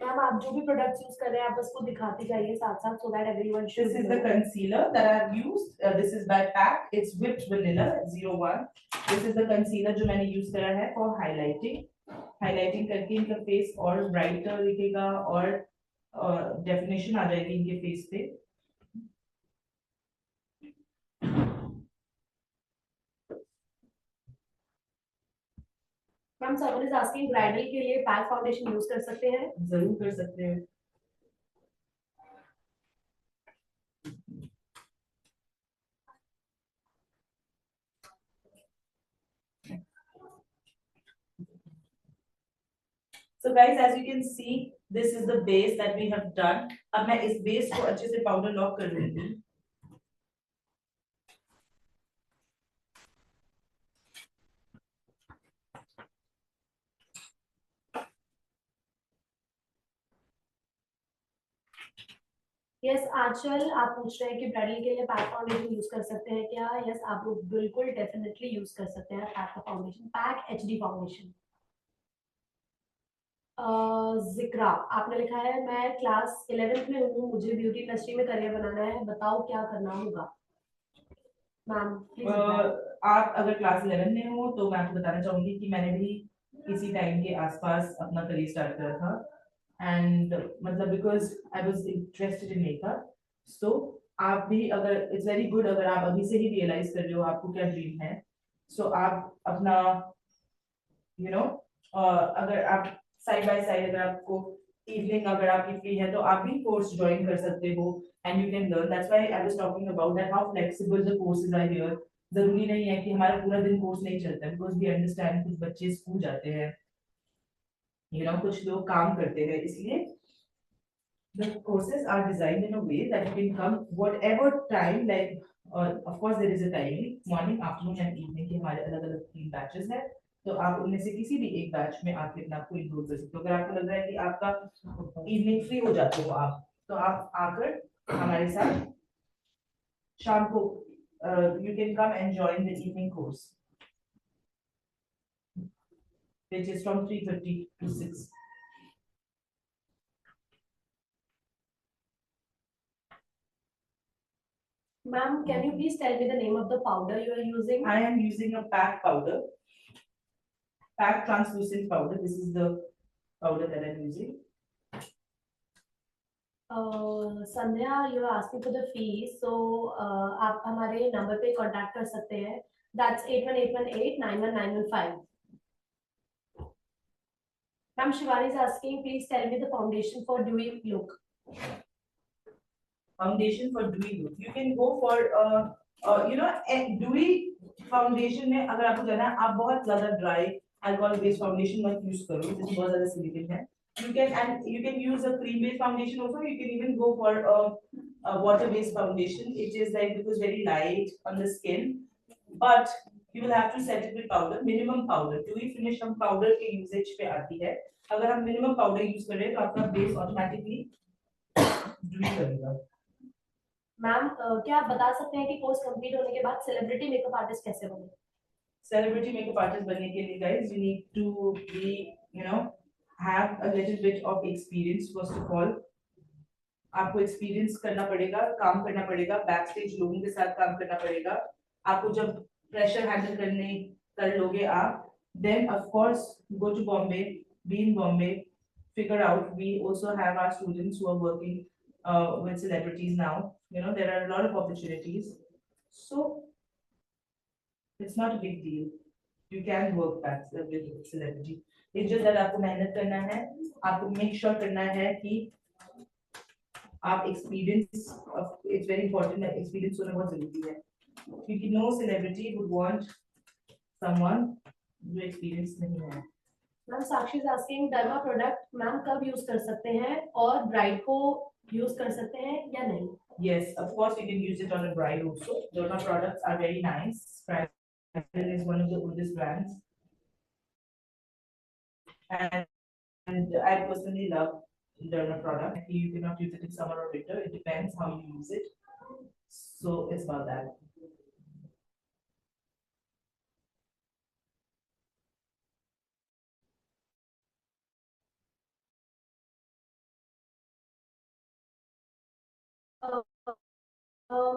मैम आप जो भी प्रोडक्ट्स यूज कर रहे हैं आप बस को दिखाते जाइए साथ साथ, so that everyone should. This is the concealer that I have used. This is by PAC. It's whipped vanilla 01. This is the concealer जो मैंने यूज करा है for highlighting. हाइलाइटिंग करके इनका फेस और ब्राइटर दिखेगा और डेफिनेशन आ जाएगी इनके फेस पे। Ma'am someone is asking bridal के लिए पैक फाउंडेशन यूज कर सकते हैं? जरूर कर सकते हैं। So guys, as you can see, this is the base that we have done. अब मैं इस बेस को अच्छे से पाउडर लॉक कर दूंगी। यस आंचल, आप पूछ रहे हैं कि ब्राइडल के लिए पैक फाउंडेशन यूज कर सकते हैं क्या? यस, आप लोग बिल्कुल डेफिनेटली यूज कर सकते हैं पैक का फाउंडेशन, पैक एचडी फाउंडेशन। जिक्रा आपने लिखा है मैं क्लास 11th में हूँ, मुझे ब्यूटी इंडस्ट्री में करियर बनाना है, बताओ क्या करना होगा? मैम आप अगर क्लास 11 में हो तो मैं आपको बताना चाहूंगी कि मैंने भी इसी टाइम के आसपास अपना करियर स्टार्ट करा था एंड मतलब because I was interested in makeup. So आप भी अगर इट्स वेरी गुड अगर आप अभी से ही रियलाइज कर रहे हो आपको क्या ड्रीम है। सो आप अपना यू नो अगर आप साइड बाय साइड अगर आपको इवनिंग अगर आपकी फ्री है तो आप भी कोर्स ज्वाइन कर सकते हो and you can learn. That's why I was talking about that how flexible the courses are here. जरूरी नहीं है कि हमारा पूरा दिन कोर्स नहीं चलता है because we understand कुछ बच्चे स्कूल जाते हैं कुछ लोग काम करते हैं, इसलिए the courses are designed in a way that you can come whatever time like of course there is a timing morning afternoon and evening के हमारे अलग अलग 3 बैचेस हैं, तो आप उनमें से किसी भी एक बैच में आके अपने आप को इनरोल कर सकते हो। अगर आपको लग रहा है कि आपका इवनिंग फ्री हो जाते हो आप, तो आप आकर हमारे साथ शाम को you can come and join the evening course which is from 3:30 to 6. Ma'am, can you please tell me the name of the powder you are using? I am using a pack powder, pack translucent powder. This is the powder that I'm using. Sandhya, you are asking for the fee, so आप हमारे number पे contact कर सकते हैं, that's 8181891915. Ma'am, Shivani is asking, please tell me the foundation for dewy look. Foundation for dewy look, you can go for a dewy foundation में अगर आपको जाना है, आप बहुत ज्यादा dry alcohol based foundation मत use करो, जिसमें बहुत ज्यादा silicone है। You can use a cream based foundation also. You can even go for a water based foundation. It is like because very light on the skin, but you will have to set it with powder, minimum powder. Dewy finish हम powder के usage पे आती है। अगर हम minimum powder use करें तो आपका base automatically dewy करेगा। मैम क्या आप बता सकते हैं कि कोर्स कंप्लीट होने के बाद सेलिब्रिटी मेकअप आर्टिस्ट कैसे बने? Celebrity makeup artist बनने के लिए guys you need to be have a little bit of experience first of all. आपको experience करना पड़ेगा, काम करना पड़ेगा, backstage लोगों के साथ काम करना पड़ेगा। आपको जब pressure handle करने कर लोगे आप, then of course go to Bombay, be in Bombay, figure out. We also have our students who are working with celebrities now. There are a lot of opportunities, so it's not a big deal. You can work back with celebrity. It's just that आपको मेहनत करना है, आपको make sure करना है कि आप experience, it's very important that experience होना बहुत जरूरी है, क्योंकि no celebrity would want someone जो experience नहीं है। Ma'am Sakshi is asking derma product ma'am कब यूज कर सकते हैं और ब्राइड को यूज कर सकते हैं या नहीं? Yes, of course you can use it on a bride also. Derma products are very nice. Franklin is one of the oldest brands, and I personally love Derma product. You cannot use it in summer or winter. It depends how you use it. So it's about that.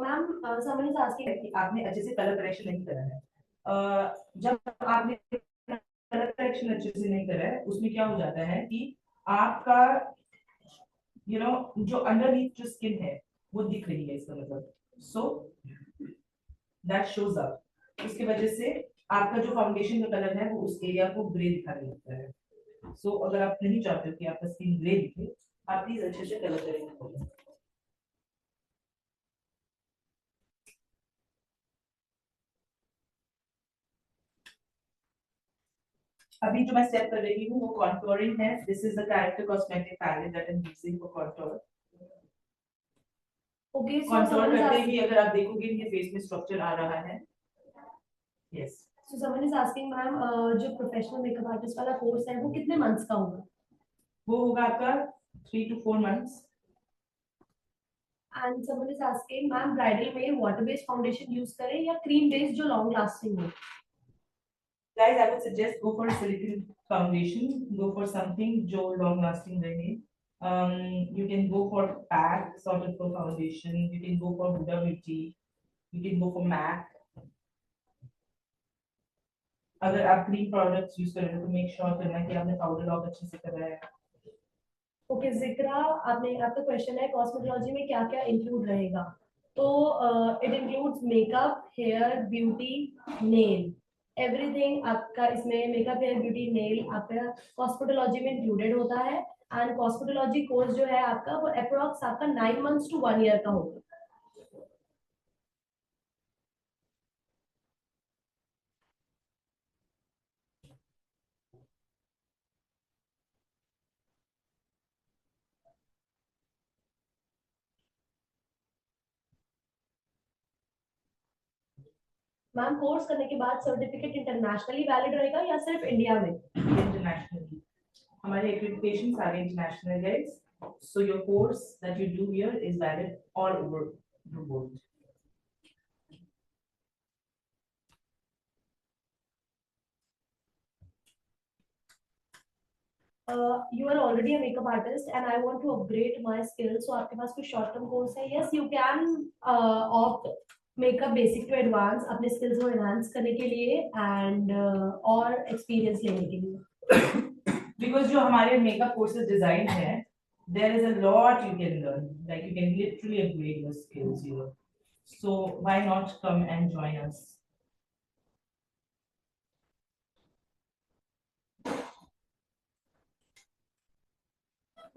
Ma'am someone is asking कि आपने अच्छे से colour correction नहीं करा है। जब आपने colour correction अच्छे से नहीं करा है, उसमें क्या हो जाता है कि आपका जो अंडरनीथ जो स्किन है वो दिख रही है, इसका मतलब सो दैट शोज अप। उसकी वजह से आपका जो फाउंडेशन का कलर है वो उस एरिया को ग्रे दिखाने लगता है। सो अगर आप नहीं चाहते हो कि आपका स्किन ग्रे दिखे, आप प्लीज अच्छे से कलर करेंगे। अभी जो मैं स्टेप कर रही हूँ वो कॉन्टोरिंग है। This is the character cosmetic palette that I am using for contour. Okay, so contour someone is करते asking, ही अगर आप देखोगे इनके फेस में स्ट्रक्चर आ रहा है। Yes, so someone is asking, ma'am जो प्रोफेशनल मेकअप आर्टिस्ट वाला कोर्स है वो कितने मंथ्स का होगा? वो होगा आपका 3 to 4 months। And someone is asking, ma'am bridal में वाटर बेस्ड फाउंडेशन यूज करें या क्रीम बेस्ड जो लॉन्ग लास्टिंग हो? Guys, I would suggest go for silicone foundation. Go for something जो long lasting रहे। You can go for pack sort of for foundation. You can go for Huda Beauty. You can go for MAC. अगर आप cream products use कर रहे हो तो make sure करना कि आपने पाउडर लॉक अच्छे से कर रहा है। ओके जिक्रा, आपने आपका क्वेश्चन है कॉस्मेटोलॉजी में क्या क्या इंक्लूड रहेगा? तो it includes makeup, hair, beauty, nail, everything आपका इसमें मेकअप, हेयर, ब्यूटी, नेल आपका कॉस्मेटोलॉजी में इंक्लूडेड होता है। एंड कॉस्मेटोलॉजी कोर्स जो है आपका वो अप्रोक्स आपका 9 मंथ्स टू 1 ईयर का होगा। मैम कोर्स करने के बाद सर्टिफिकेट इंटरनेशनली वैलिड रहेगा या सिर्फ इंडिया में? इंटरनेशनली हमारे एक्रेडिटेशन सारे international guys. So your course that you do here is valid all over the world. You are already a makeup artist and I want to upgrade my skills. So आपके पास कोई short term course है? Yes, you can opt makeup basic to advance अपने skills को enhance करने के लिए and और experience लेने के लिए। Because जो हमारे makeup courses design है, there is a lot you can learn. Like you can literally upgrade your skills here. So why not come and join us?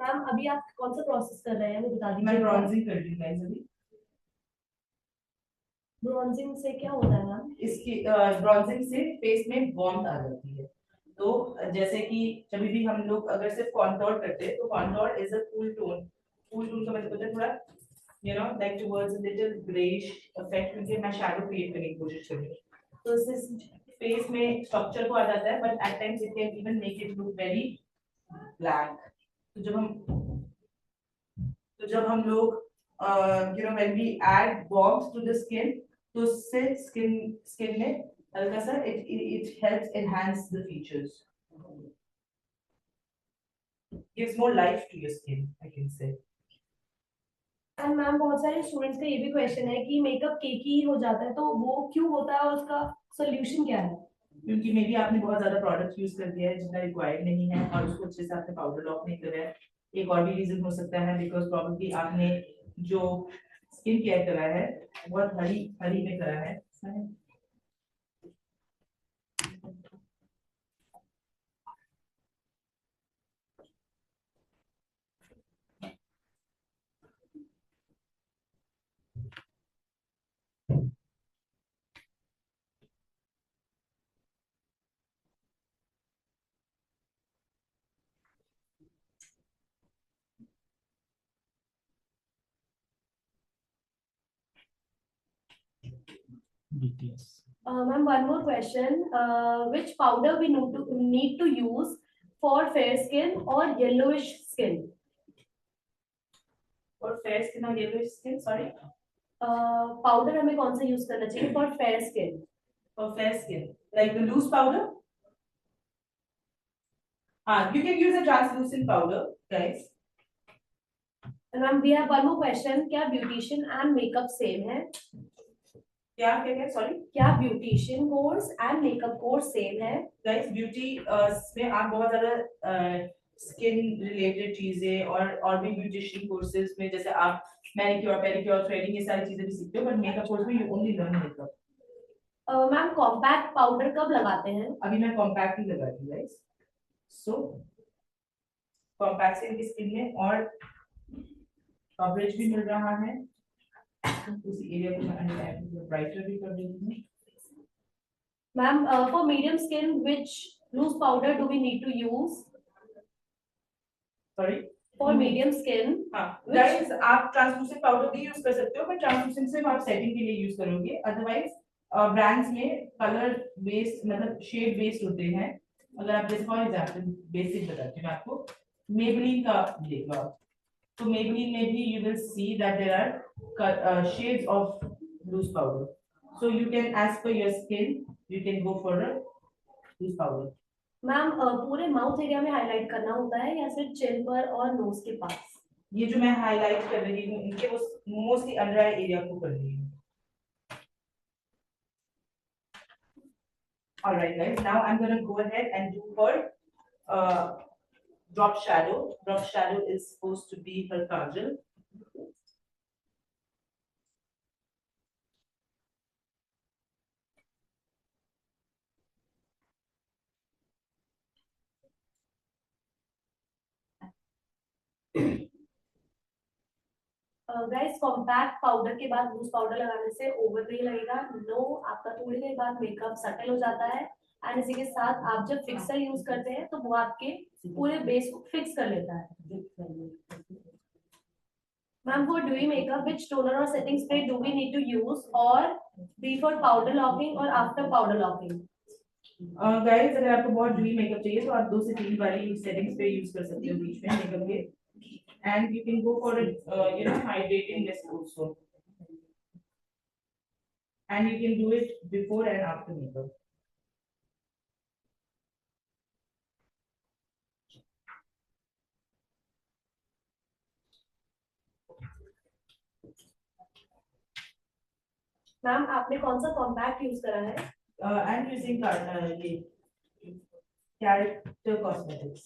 Ma'am अभी आप कौन सा प्रोसेस कर रहे हैं वो बता मैं दीजिए। ब्रॉन्जिंग कर रही हूँ guys अभी। ब्रॉन्जिंग से क्या होता है मैम? इसकी ब्रॉन्जिंग से फेस में वार्मथ आ जाती है। तो जैसे कि जब भी हम लोग अगर सिर्फ कॉन्टोर करते हैं तो contour is a cool tone. Cool tone का मतलब होता है थोड़ा like towards a little greyish effect, क्योंकि मैं शैडो क्रिएट करने की कोशिश कर रही हूँ। तो इससे फेस में स्ट्रक्चर को आ जाता है, but at times it can even make it look very black. तो जब हम लोग when we add warmth to the skin, तो उससे स्किन में हल्का सा it helps enhance the features, gives more life to your skin, I can say. And ma'am बहुत सारे स्टूडेंट्स का ये भी क्वेश्चन है कि मेकअप केकी हो जाता है तो वो क्यों होता है और उसका सोल्यूशन क्या है? क्योंकि मे बी आपने बहुत ज्यादा प्रोडक्ट यूज कर दिया है जितना रिक्वायर्ड नहीं है और उसको अच्छे से आपने पाउडर लॉक नहीं करा है। एक और भी रीजन हो सकता है बिकॉज प्रॉब्लली आपने जो स्किन केयर करा है बहुत हरी में करा है। Ma'am, one more question. Which powder we need to use for fair skin or yellowish skin? For fair skin or yellowish skin, sorry? Powder हमें कौन सा use करना चाहिए for fair skin? For fair skin, like the loose powder? You can use a translucent powder, guys. And ma'am, we have one more question. क्या beautician and makeup same है? क्या sorry? क्या beautician course and makeup course same है? Guys beauty में आप बहुत ज्यादा skin related चीजें और भी ब्यूटिशियन कोर्सेज में जैसे आप मैनिक्योर पेडिक्योर थ्रेडिंग ये सारी चीजें भी सीखते हो, बट मेकअप कोर्स में you only learn makeup. Ma'am compact powder कब लगाते हैं? अभी मैं कॉम्पैक्ट ही लगाती हूँ गाइस। सो कॉम्पैक्ट से इनकी स्किन में और कवरेज भी मिल रहा है, उसी एरिया को मैं अंडर ब्राइटर भी कर देती हूँ। Ma'am for medium skin which loose powder do we need to use? Sorry For medium skin, हाँ गाइस, आप ट्रांसलूसेंट पाउडर भी यूज कर सकते हो, बट ट्रांसलूसेंट सिर्फ आप सेटिंग के लिए यूज करोगे, अदरवाइज ब्रांड्स में कलर बेस्ड मतलब शेड बेस्ड होते हैं। अगर आप जैसे फॉर एग्जांपल बेसिक बताती हूँ मैं आपको, मेबलिन का देख लो आप, तो मेबलिन में भी you will see that there are shades of loose powder, so you can as पर your skin you can go for a loose powder. Ma'am पूरे माउथ एरिया में हाईलाइट करना होता है या सिर्फ चिन पर और नोज के पास? ये जो मैं हाईलाइट कर रही हूँ इनके वो मोस्टली अंडर आई एरिया को कर रही हूँ। All right, guys. Now I'm going to go ahead and do her drop shadow. Drop shadow is supposed to be her kajal. Guys compact powder के बाद लूज पाउडर लगाने से over नहीं लगेगा। नो, आपका थोड़ी देर बाद मेकअप सटल हो जाता है एंड इसी के साथ आप जब फिक्सर यूज करते हैं तो वो आपके पूरे बेस को फिक्स कर लेता है। Ma'am for doing makeup which toner और setting spray do we need to use और बिफोर पाउडर लॉकिंग और आफ्टर पाउडर लॉकिंग? गाइस, अगर आपको बहुत ड्यूई मेकअप चाहिए तो आप 2 से 3 बारी सेटिंग स्प्रे यूज कर सकते हो बीच में मेकअप के, and you can go for a hydrating mist also, and you can do it before and after makeup. Ma'am आपने कौन सा कॉम्पैक्ट यूज करा है? I'm using Character Cosmetics.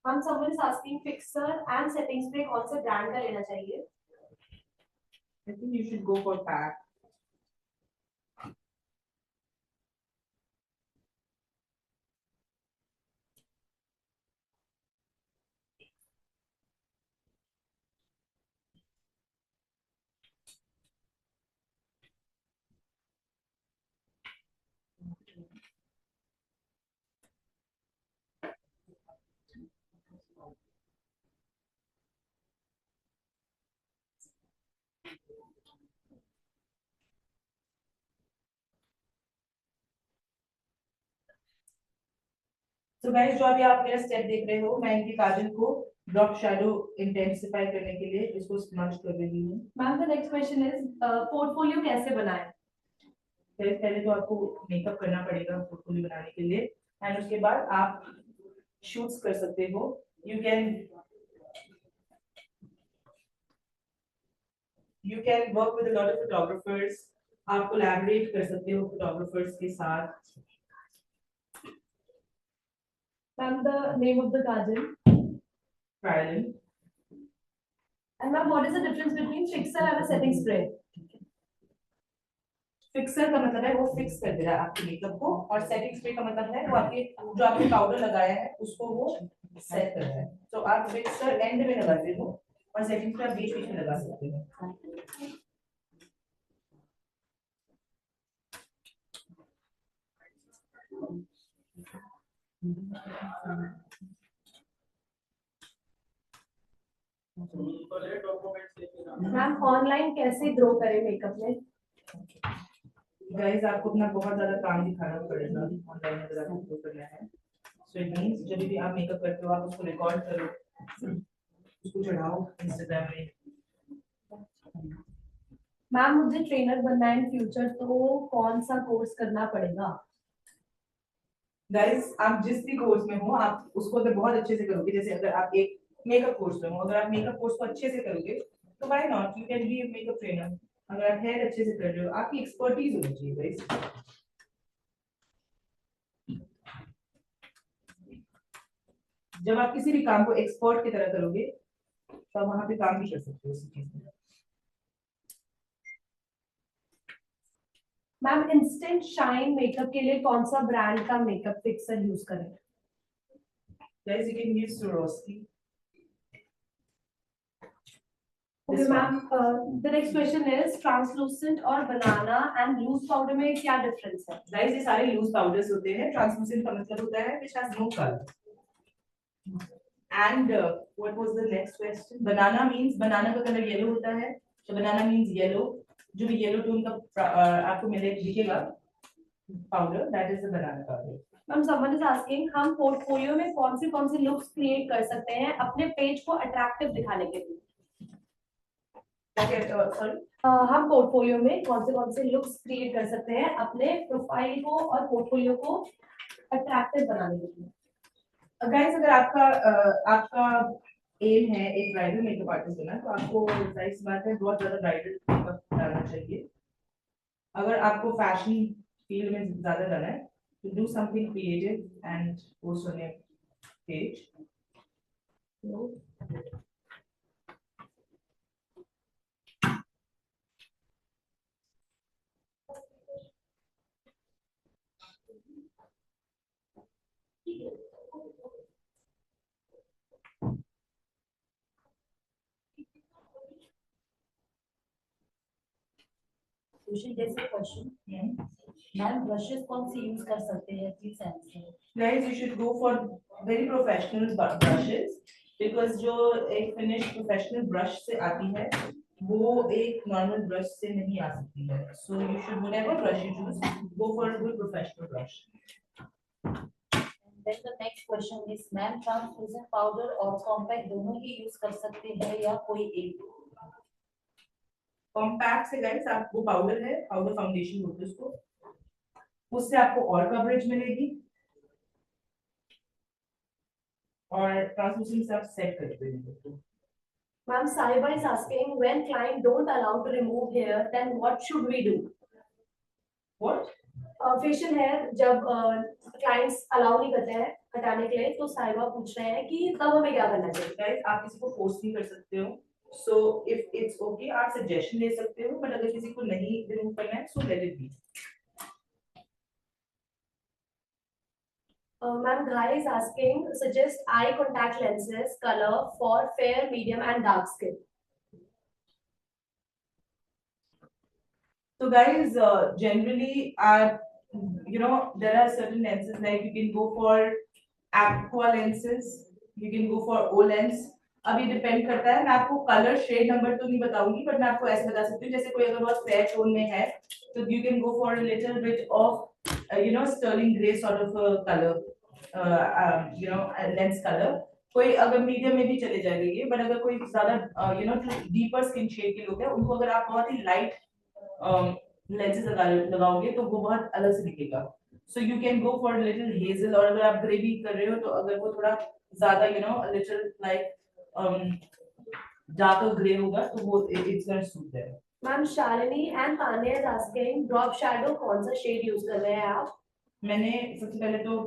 हम someone is asking fixer and setting spray कौन से brand का लेना चाहिए? I think you should go for PAC. तो गाइस, जो अभी आप मेरा स्टेप देख रहे हो, मैं इनके काजल को ड्रॉप शैडो इंटेंसिफाई करने के लिए इसको स्मज कर रही हूँ। Ma'am the next question is portfolio कैसे बनाएं? पहले तो आपको मेकअप करना पड़ेगा पोर्टफोलियो बनाने के लिए, एंड उसके बाद आप शूट्स कर सकते हो। You can work with a lot of photographers, आप कोलैबोरेट कर सकते हो फोटोग्राफर्स के साथ। Ma'am the name of the kajal? ट्रायलन। And ma'am what is the difference between fixer and a setting spray? Fixer का मतलब है वो फिक्स कर दे रहा है आपके मेकअप को, और सेटिंग स्प्रे का मतलब है वो आपके जो आपने पाउडर लगाया है उसको वो सेट कर रहा है। तो आप फिक्सर एंड में लगाते हो और सेटिंग स्प्रे बीच बीच में लगा सकते हो। मैम ऑनलाइन कैसे ग्रो करें मेकअप में? गाइस, आपको अपना बहुत ज्यादा काम दिखाना पड़ेगा ऑनलाइन अगर आपको ग्रो करना है। सो इट मींस जब भी आप मेकअप करते हो आप उसको रिकॉर्ड करो, उसको चढ़ाओ इंस्टाग्राम में। मैम मुझे ट्रेनर बनना है इन फ्यूचर, तो कौन सा कोर्स करना पड़ेगा? गाइस आप जिस भी कोर्स में हो आप उसको अगर बहुत अच्छे से करोगे, जैसे अगर आप एक मेकअप कोर्स में हो, अगर आप मेकअप कोर्स को अच्छे से करोगे तो why not you can be makeup trainer. अगर आप हेयर अच्छे से कर रहे हो, आपकी एक्सपर्टीज होनी चाहिए गाइस। जब आप किसी भी काम को एक्सपर्ट की तरह करोगे तो आप वहां पे काम भी कर सकते हो उसी चीज में। मैम इंस्टेंट शाइन मेकअप के लिए कौन सा ब्रांड का मेकअप फिक्सर यूज करें? Guys you can use Swarovski। Okay ma'am, the next question is translucent और बनाना एंड लूज पाउडर में क्या डिफरेंस है? गाइस ये सारे लूज पाउडर्स होते हैं। ट्रांसलूसेंट का मतलब होता है which has no color। And what was the next question? Banana means banana का कलर येलो होता है, तो banana means येलो। जो भी येलो टोन का आपको मिले दिखेगा powder, that is the banana powder। Ma'am someone is asking, हम पोर्टफोलियो में कौन से लुक्स क्रिएट कर सकते हैं अपने पेज को अट्रैक्टिव दिखाने के लिए? सॉरी, हम पोर्टफोलियो में कौन से लुक्स क्रिएट कर सकते हैं अपने प्रोफाइल को और पोर्टफोलियो को अट्रैक्टिव बनाने के लिए? गाइस अगर आपका एम है एक ब्राइडल मेकअप आर्टिस्ट बनना, तो आपको जाहिर सी बात है बहुत ज्यादा ब्राइडल मेकअप डालना चाहिए। अगर आपको फैशन फील्ड में ज्यादा जाना है तो do something creative and post on your page. Sushil जैसे क्वेश्चन, मैम ब्रशेस कौन सी यूज कर सकते हैं please answer. Guys, you should go for very professional brushes because जो एक finished professional brush से आती है वो एक normal brush से नहीं आ सकती है। So you should whatever brush you choose, go for a good professional brush. Then the next question is ma'am translucent powder और कॉम्पैक्ट दोनों ही यूज कर सकते हैं या कोई एक? कॉम्पैक्ट से गाइस आप वो पाउडर है, पाउडर फाउंडेशन बोलते हैं उसको, उससे आपको और कवरेज मिलेगी और ट्रांसलूसेंट से आप सेट करते हैं। Ma'am, Sahiba is asking, when client don't allow to remove hair, then what should we do? What? Facial hair जब क्लाइंट्स अलाउ नहीं करते हैं हटाने के लिए, तो साहिबा पूछ रहे हैं कि तब हमें क्या करना चाहिए? गाइस आप किसी को फोर्स नहीं कर सकते हो, सो इफ इट्स ओके आप सजेशन दे सकते हो, बट अगर किसी को नहीं रिमूव करना है so let it be. Ma'am, Guy is asking, suggest eye contact lenses color for fair, medium and dark skin. So guys, generally there are certain lenses like you can go for aqua lenses, you can go for O lens। अभी depend करता है, मैं आपको colour shade number तो नहीं बताऊंगी, but मैं आपको ऐसे बता सकती हूँ जैसे कोई अगर बहुत फेयर टोन में है तो you can go for a little bit of sterling grey sort of colour, lens colour. कोई अगर मीडियम में भी चले जाएंगे, बट अगर कोई ज्यादा डीपर स्किन शेड के लोग हैं उनको अगर आप बहुत ही लाइट लेंसेज लगाओगे तो वो बहुत अलग से दिखेगा। सो you can go for little hazel, और अगर आप ग्रे भी कर रहे हो तो अगर वो थोड़ा ज्यादा लिटिल लाइक डार्कर ग्रे होगा तो वो it's going to suit them. Ma'am Shalini and Tanya is asking, drop shadow कौन सा शेड यूज कर रहे हैं आप? मैंने सबसे पहले तो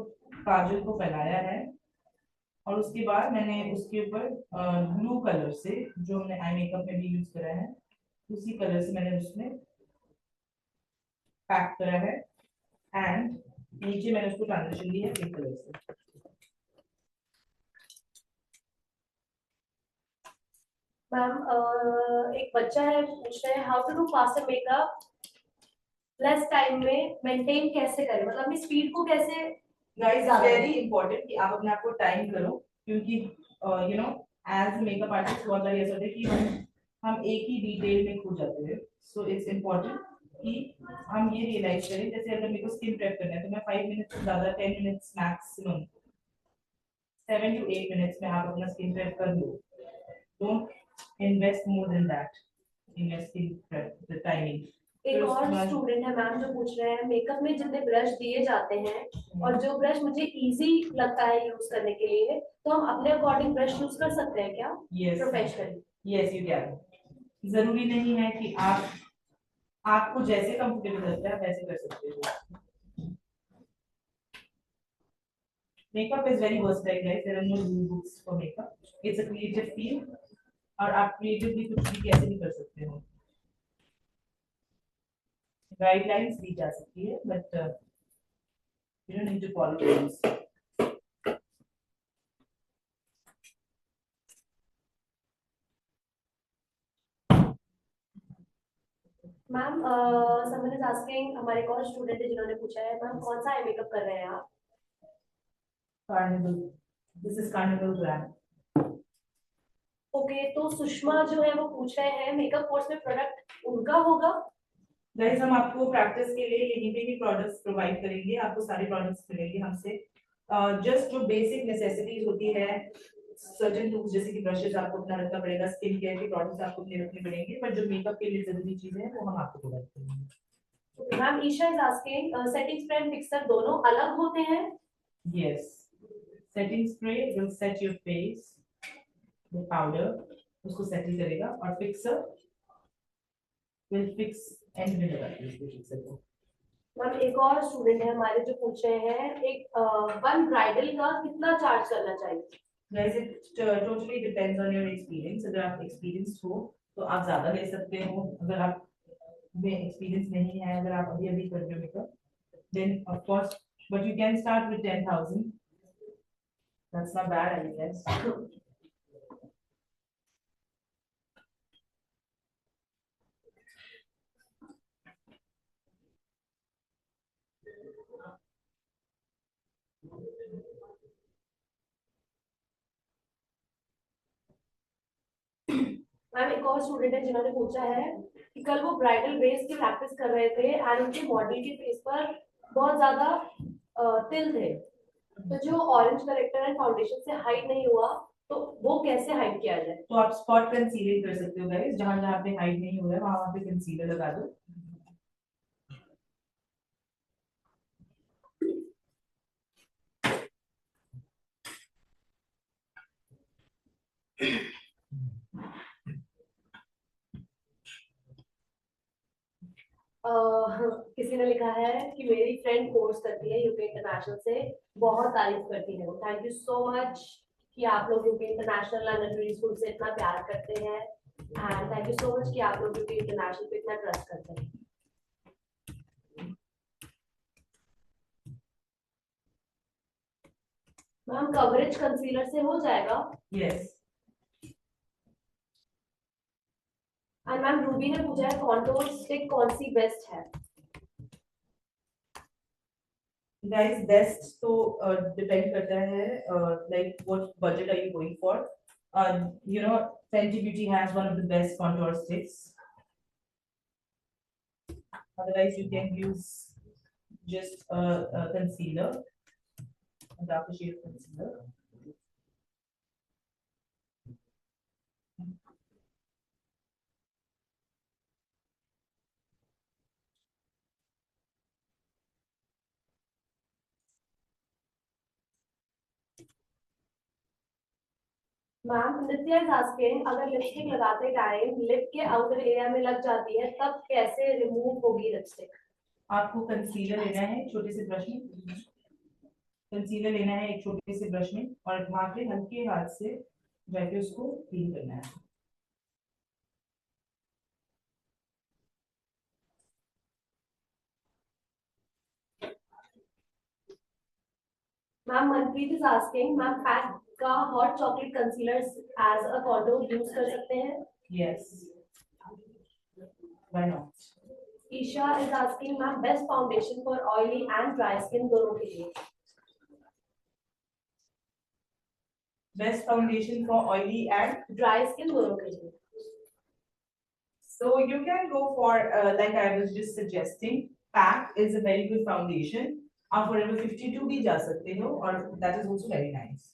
काजल को फैलाया है और उसके बाद मैंने उसके ऊपर ब्लू कलर से, जो हमने आई मेकअप में भी यूज करा है, उसी कलर से मैंने उसमें पैक करा है एंड नीचे मैंने उसको ट्रांजिशन दी है पिंक कलर से। मैम एक बच्चा है पूछ रहे हैं, how to do faster makeup less time में मेंटेन कैसे करें, मतलब अपनी स्पीड को कैसे? गाइस वेरी इंपॉर्टेंट कि आप अपने आप को टाइम करो, क्योंकि एज मेकअप आर्टिस्ट बहुत बार ऐसा होता है कि हम एक ही डिटेल में खो जाते हैं। सो इट्स इम्पोर्टेंट कि हम ये रियलाइज करें, जैसे अगर मेरे को स्किन प्रेप करना है तो मैं 5 मिनट से ज्यादा 10 मिनट्स मैक्सिमम 7 to 8 मिनट्स में आप अपना स्किन प्रेप कर लो। don't invest more than that. Invest in the timing. एक फिर और उसके बाद- स्टूडेंट है मैम जो पूछ रहे हैं मेकअप में जितने ब्रश दिए जाते हैं और जो ब्रश मुझे इजी लगता है यूज करने के लिए तो हम अपने अकॉर्डिंग ब्रश यूज कर सकते हैं क्या Yes. Professionally? Yes, you can. जरूरी नहीं है कि आपको जैसे कंफर्टेबल लगता है वैसे कर सकते हो. Makeup is very versatile, guys. There are no rule books for makeup. It's a creative field. और आप creatively कुछ भी कैसे भी कर सकते हो. Guidelines दी जा सकती है, but you don't need to follow rules. Ma'am someone is asking हमारे एक और स्टूडेंट है जिन्होंने पूछा है मैम कौन सा आई मेकअप कर रहे हैं आप? Carnival. This is Carnival brand. Okay तो सुषमा जो है वो पूछ रहे हैं मेकअप कोर्स में प्रोडक्ट उनका होगा? गाइस हम आपको प्रैक्टिस के लिए यहीं पे ही प्रोडक्ट्स प्रोवाइड करेंगे. आपको सारे प्रोडक्ट्स मिलेंगे हमसे. जस्ट जो बेसिक नेसेसिटीज होती है सर्टेन टूल्स जैसे कि ब्रशेस आपको अपना रखना पड़ेगा. स्किन केयर के प्रोडक्ट्स आपको अपने रखने पड़ेंगे. बट जो मेकअप के लिए जरूरी चीजें हैं वो हम आपको प्रोवाइड करेंगे. Ma'am Isha is asking setting spray and fixer दोनों अलग होते हैं? Yes. Setting spray will set your face. The powder उसको सेटल करेगा और फिक्सर will fix एंड में लगा के इसको फिक्सर को. मैम एक और स्टूडेंट है हमारे जो पूछ रहे हैं एक वन ब्राइडल का कितना चार्ज करना चाहिए? Guys, it totally depends on your experience. अगर आप experienced हो तो आप ज्यादा ले सकते हो. अगर आप में experience नहीं है, अगर आप अभी कर रहे हो makeup, then of course, but you can start with 10,000. That's not bad, I guess. Ma'am एक और स्टूडेंट है जिन्होंने पूछा है कि कल वो ब्राइडल बेस की प्रैक्टिस कर रहे थे एंड उनके मॉडल के फेस पर बहुत ज्यादा तिल थे तो जो ऑरेंज करेक्टर एंड फाउंडेशन से हाइड नहीं हुआ तो वो कैसे हाइड किया जाए? तो आप स्पॉट कंसीलिंग कर सकते हो गाइस. जहां जहां पे हाइड नहीं हो रहा है वहां पे कंसीलर लगा दो. किसी ने लिखा है कि मेरी फ्रेंड कोर्स करती है यूके इंटरनेशनल से बहुत तारीफ करती है. थैंक यू सो मच कि आप लोग यूके इंटरनेशनल लंदन स्कूल से इतना प्यार करते हैं and thank you so much कि आप लोग यूके इंटरनेशनल पे इतना ट्रस्ट करते हैं. मैम कवरेज कंसीलर से हो जाएगा? Yes. एंड मैम रूबी ने पूछा है कॉन्टूर स्टिक कौन सी बेस्ट है? Guys, best तो depend करता है like what budget are you going for. You know, Fenty Beauty has one of the best contour sticks. Otherwise, you can use just a concealer, a darker shade concealer. Ma'am Nitya is asking अगर lipstick लगाते time lip के outer area में लग जाती है तब कैसे remove होगी लिपस्टिक? आपको कंसीलर लेना है छोटे से ब्रश में. कंसीलर लेना है एक छोटे से ब्रश में और वहां पे हल्के हाथ से जाके उसको क्लीन करना है. Ma'am Manpreet is asking ma'am pack का hot chocolate concealer as a contour use कर सकते हैं? Yes. Why not? Isha is asking ma'am best foundation for oily and dry skin दोनों के लिए. Best foundation for oily and dry skin दोनों के लिए. so you can go for like I was just suggesting, PAC is a very good foundation. आप Forever 52 भी जा सकते हो और that is also very nice.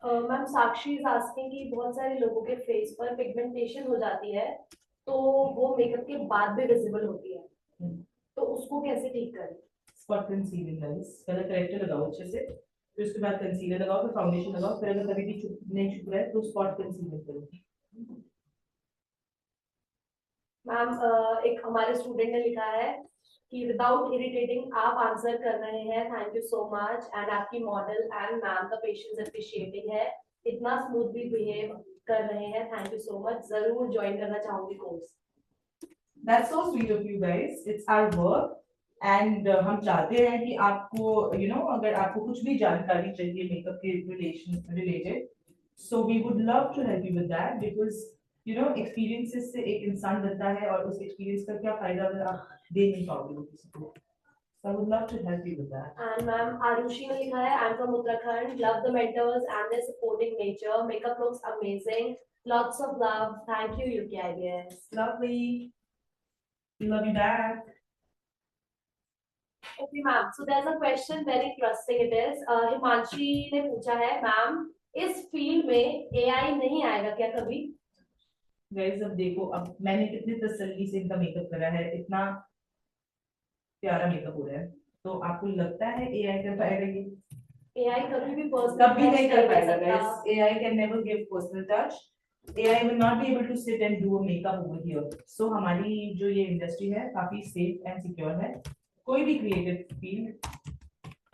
Ma'am Sakshi is asking कि बहुत सारे लोगों के फेस पर पिगमेंटेशन हो जाती है तो वो मेकअप के बाद भी विजिबल होती है, तो उसको कैसे ठीक करें? स्पॉट कंसीलर गाइस, पहले करेक्टर लगाओ अच्छे से, फिर उसके बाद कंसीलर लगाओ, फिर फाउंडेशन लगाओ, फिर अगर कभी भी नहीं छुप रहा है तो स्पॉट कंसीलर करो। मैम एक हमारे स्टूडेंट ने लिखा है कि विदाउट इरिटेटिंग आप आंसर कर रहे हैं, thank you so much, and आपकी मॉडल एंड मैम का पेशेंस अप्रिशिएटिंग है, इतना स्मूथली बिहेव कर रहे हैं, थैंक यू सो मच, जरूर ज्वाइन करना चाहूंगी course. That's so sweet of you guys. It's our work. And हम चाहते हैं कि आपको अगर आपको कुछ भी जानकारी चाहिए मेकअप के related, so we would love to help you with that because experiences से एक इंसान बनता है और उस experience का क्या फायदा अगर आप दे नहीं पाओगे किसी को. So I would love to help you with that. And ma'am Arushi ने लिखा है, I am from Uttarakhand, love the mentors and their supporting nature, makeup looks amazing, lots of love, thank you UKIBS. Lovely. We love you back. Okay ma'am, so there's a question very interesting it is, Himanshi ने पूछा है, ma'am इस field में AI नहीं आएगा क्या कभी? Guys अब देखो, अब मैंने कितनी तसल्ली से इनका मेकअप करा है, इतना प्यारा मेकअप हो रहा है, तो आपको लगता है एआई कर पाएगा ये? AI कभी भी पर्सनल कभी नहीं कर पाएगा guys. AI can never give personal touch. AI will not be able to sit and do a makeup over here. So हमारी जो ये इंडस्ट्री है काफी सेफ एंड सिक्योर है, कोई भी क्रिएटिव फील्ड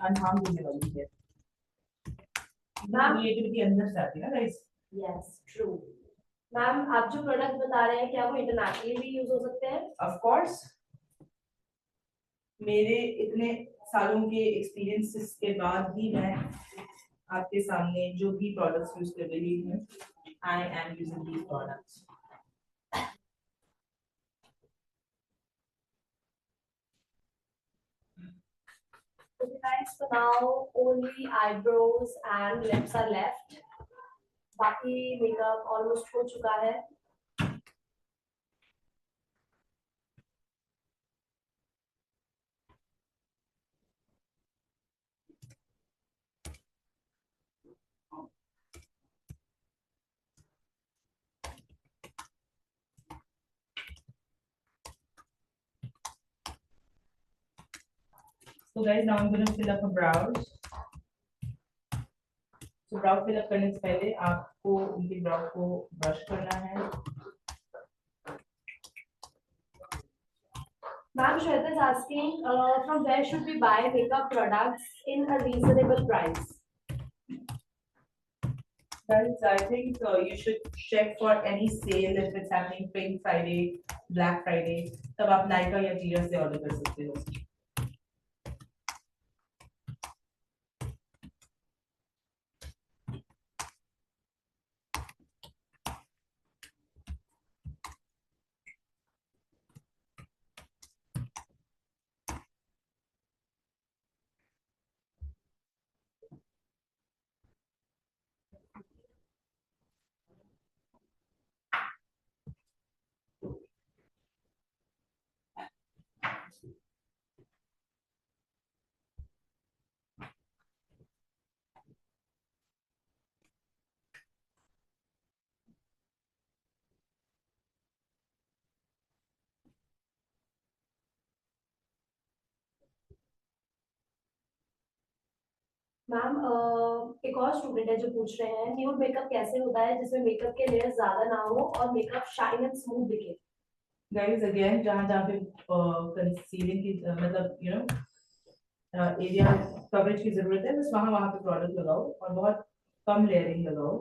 अनहार्म होने वाली है. मैम क्रिएटिविटी अंदर से आती है ना गाइस. Yes true. मैम आप जो प्रोडक्ट बता रहे हैं क्या वो इंटरनेशनली भी यूज हो सकते हैं? ऑफ कोर्स, मेरे इतने सालों के एक्सपीरियंसेस के बाद ही मैं आपके सामने जो भी प्रोडक्ट्स यूज कर रही हूँ, आई am using these products. Okay guys, for now only eyebrows and lips are left. बाकी मेकअप ऑलमोस्ट हो चुका है। So guys, now I'm going to fill up her brows. So brow fill up करने से पहले आपको उनके brow को brush करना है. Ma'am, Shweta is asking from where should we buy makeup products in a reasonable price? Guys, I think you should check for any sale if it's happening Pink Friday, Black Friday. तब आप Nykaa या Tira से order कर सकते हो. Ma'am एक और student है जो पूछ रहे हैं न्यूड मेकअप कैसे होता है जिसमें मेकअप के लेयर्स ज्यादा ना हो और मेकअप शाइन एंड स्मूथ दिखे? Guys, again, जहाँ जहाँ पे कंसीलिंग की मतलब एरिया कवरेज की जरूरत है, बस वहाँ वहाँ पे प्रोडक्ट लगाओ और बहुत कम लेयरिंग लगाओ,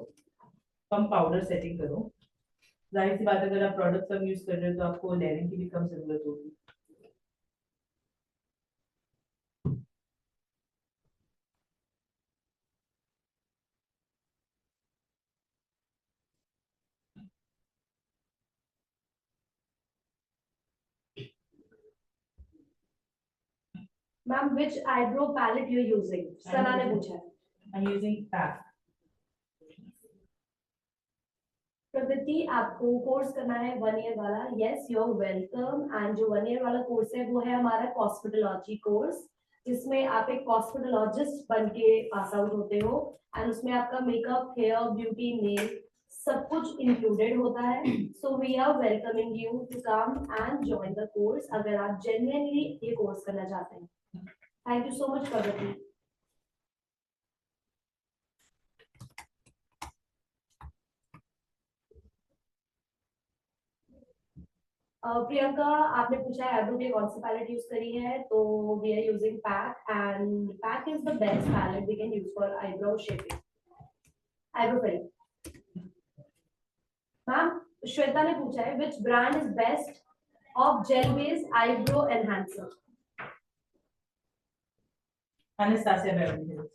कम पाउडर सेटिंग करो. जाहिर सी बात, अगर आप प्रोडक्ट कम यूज कर रहे हो तो आपको लेयरिंग की भी कम जरूरत होगी. Ma'am which eyebrow palette you are using? सना ने पूछा है। I'm using PAC. प्रवृत्ति आपको कोर्स करना है 1 ईयर वाला? Yes you are welcome, and जो 1 ईयर वाला कोर्स है वो है हमारा कॉस्मेटोलॉजी कोर्स, जिसमें आप एक कॉस्मेटोलॉजिस्ट बन के पास आउट होते हो एंड उसमें आपका मेकअप, हेयर, ब्यूटी, नेल सब कुछ इंक्लूडेड होता है. So we are welcoming you to come and join the course अगर आप जेन्युइनली ये कोर्स करना चाहते हैं. Thank you so much Pragati. Priyanka, आपने पूछा है आईब्रो के लिए कौन सी पैलेट यूज करी है, तो we are using pack and pack is the best palette we can use for eyebrow shaping, eyebrow filling. Ma'am, Shweta ने पूछा है which brand is best of gel based eyebrow enhancer. Anastasia Beverly Hills.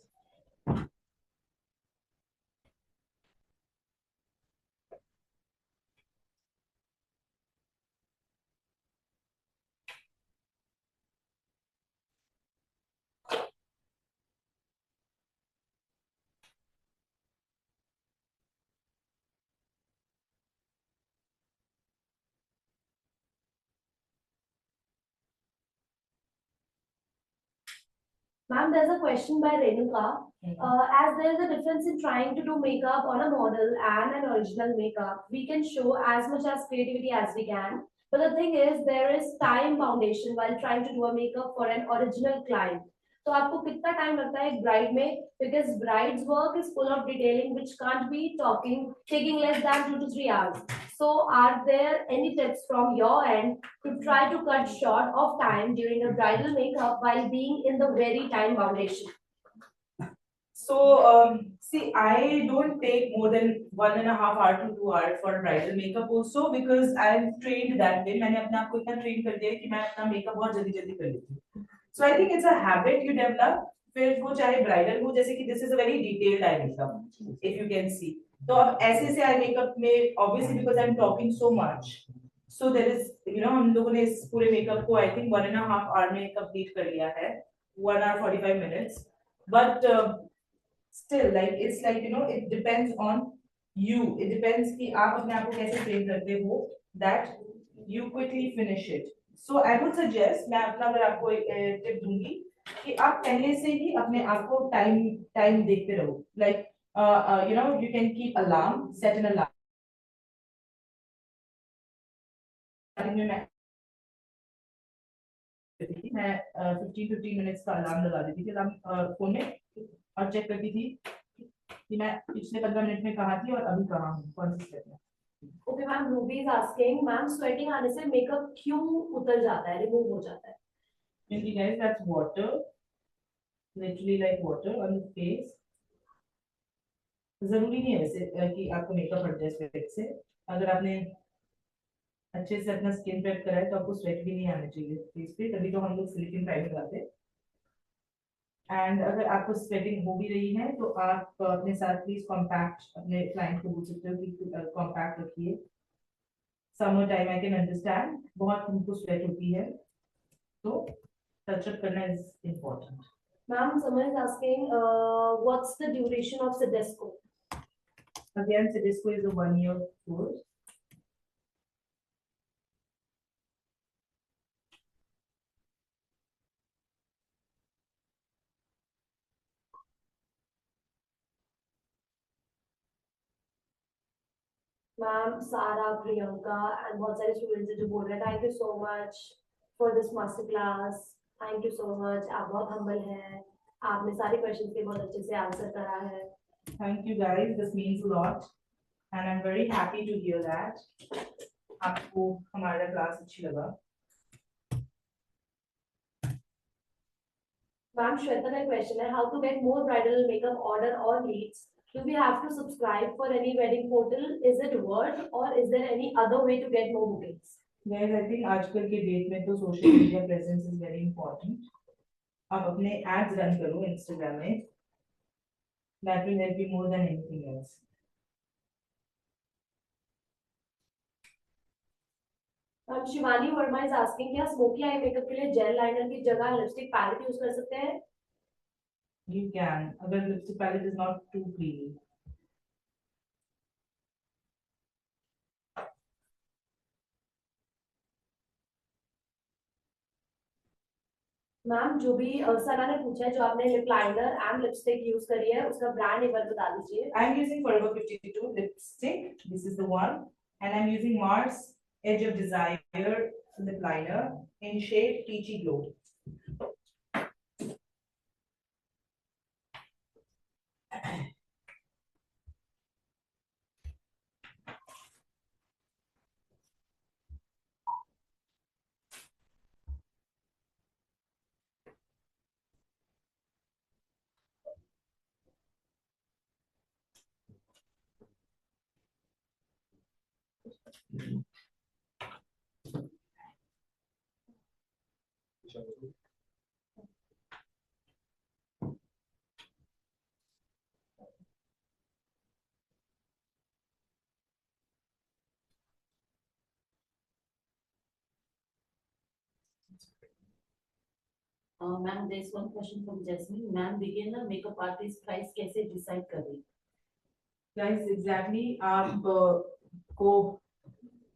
Ma'am, there's a question by Renuka. As there is a difference in trying to do makeup on a model and an original makeup, we can show as much as creativity as we can. But the thing is, there is time foundation while trying to do a makeup for an original client. तो आपको कितना time लगता है एक bride में, because bride's work is full of detailing which can't be taking less than 2 to 3 hours. So are there any tips from your end to try to cut short of time during a bridal makeup while being in the very time foundation? So, see, I don't take more than 1.5 hours to 2 hours for bridal makeup also because I'm trained that way. मैंने अपने आप को इतना train कर दिया है कि मैं अपना makeup बहुत जल्दी जल्दी कर लेती हूँ. So I think it's a habit you develop. फिर वो चाहे bridal हो, जैसे कि this is a very detailed eye makeup, if you can see. तो अब ऐसे से eye makeup में obviously because I'm talking so much, so there is हम लोगों ने इस पूरे makeup को I think 1.5 hour में complete कर लिया है, 1 hour 45 minutes. But still it's like it depends on you. It depends कि आप अपने आप को कैसे train करते हो that you quickly finish it. So I would suggest, मैं अपना अगर आपको एक टिप दूंगी कि आप पहले से ही अपने आप को टाइम देखते रहो. Like you can keep alarm, set an alarm. मैं 15 मिनट्स का अलार्म लगा देती थी अलार्म फोन में और चेक करती थी कि मैं पिछले 15 मिनट में कहाँ थी और अभी कहाँ हूँ, कौन सी स्टेप में. Okay, ma'am, Ruby is asking, ma'am, sweating आने से मेकअप क्यों उतर जाता है, रिमूव हो जाता है? Mainly guys, that's water, literally like water on the face. जरूरी नहीं है वैसे कि आपको मेकअप हट जाए स्वेट से. अगर आपने अच्छे से अपना स्किन प्रेप करा है तो आपको स्वेट भी नहीं आना चाहिए फेस पे, तभी तो हम लोग सिलिकॉन प्राइमर लगाते हैं. एंड अगर आपको स्वेटिंग हो भी रही है तो आप अपने साथ प्लीज कॉम्पैक्ट अपने क्लाइंट को बोल सकते हो कि कॉम्पैक्ट रखिए. Summer time I can understand, बहुत उनको स्वेट होती है तो टच अप करना is important. Ma'am, someone is asking, what's the duration of Cedesco? Again, Cedesco is a 1-year course. Ma'am, सारा, प्रियंका एंड बहुत सारे स्टूडेंट्स जो बोल रहे हैं thank you so much for this master class. Thank you so much, आप बहुत humble हैं, आपने सारे क्वेश्चंस के बहुत अच्छे से आंसर करा है. Thank you guys, this means a lot and I'm very happy to hear that. आपको हमारा क्लास अच्छी लगा. मैम, श्वेता का क्वेश्चन है, how to get more bridal makeup order और leads. Do we have to subscribe for any wedding portal? Is it worth or is there any other way to get more bookings? Guys, I think आजकल के date में तो social media presence is very important. आप अपने ads run करो Instagram में, that will help you more than anything else. Shivani Verma is asking, क्या smoky eye makeup के लिए जेल लाइनर की जगह लिपस्टिक पैलेट यूज कर सकते हैं? You can, अगर lipstick palette is not too creamy. Ma'am जो भी सना ने पूछा है, जो आपने lip liner and lipstick use करी है, उसका ब्रांड एक बार बता दीजिए। I'm using Forever 52 lipstick. This is the one, and I'm using Mars Edge of Desire lip liner in shade Peachy Glow. Ma'am, there's one question from Jasmine. Ma'am, beginner makeup artist price कैसे decide करें? Guys, exactly. को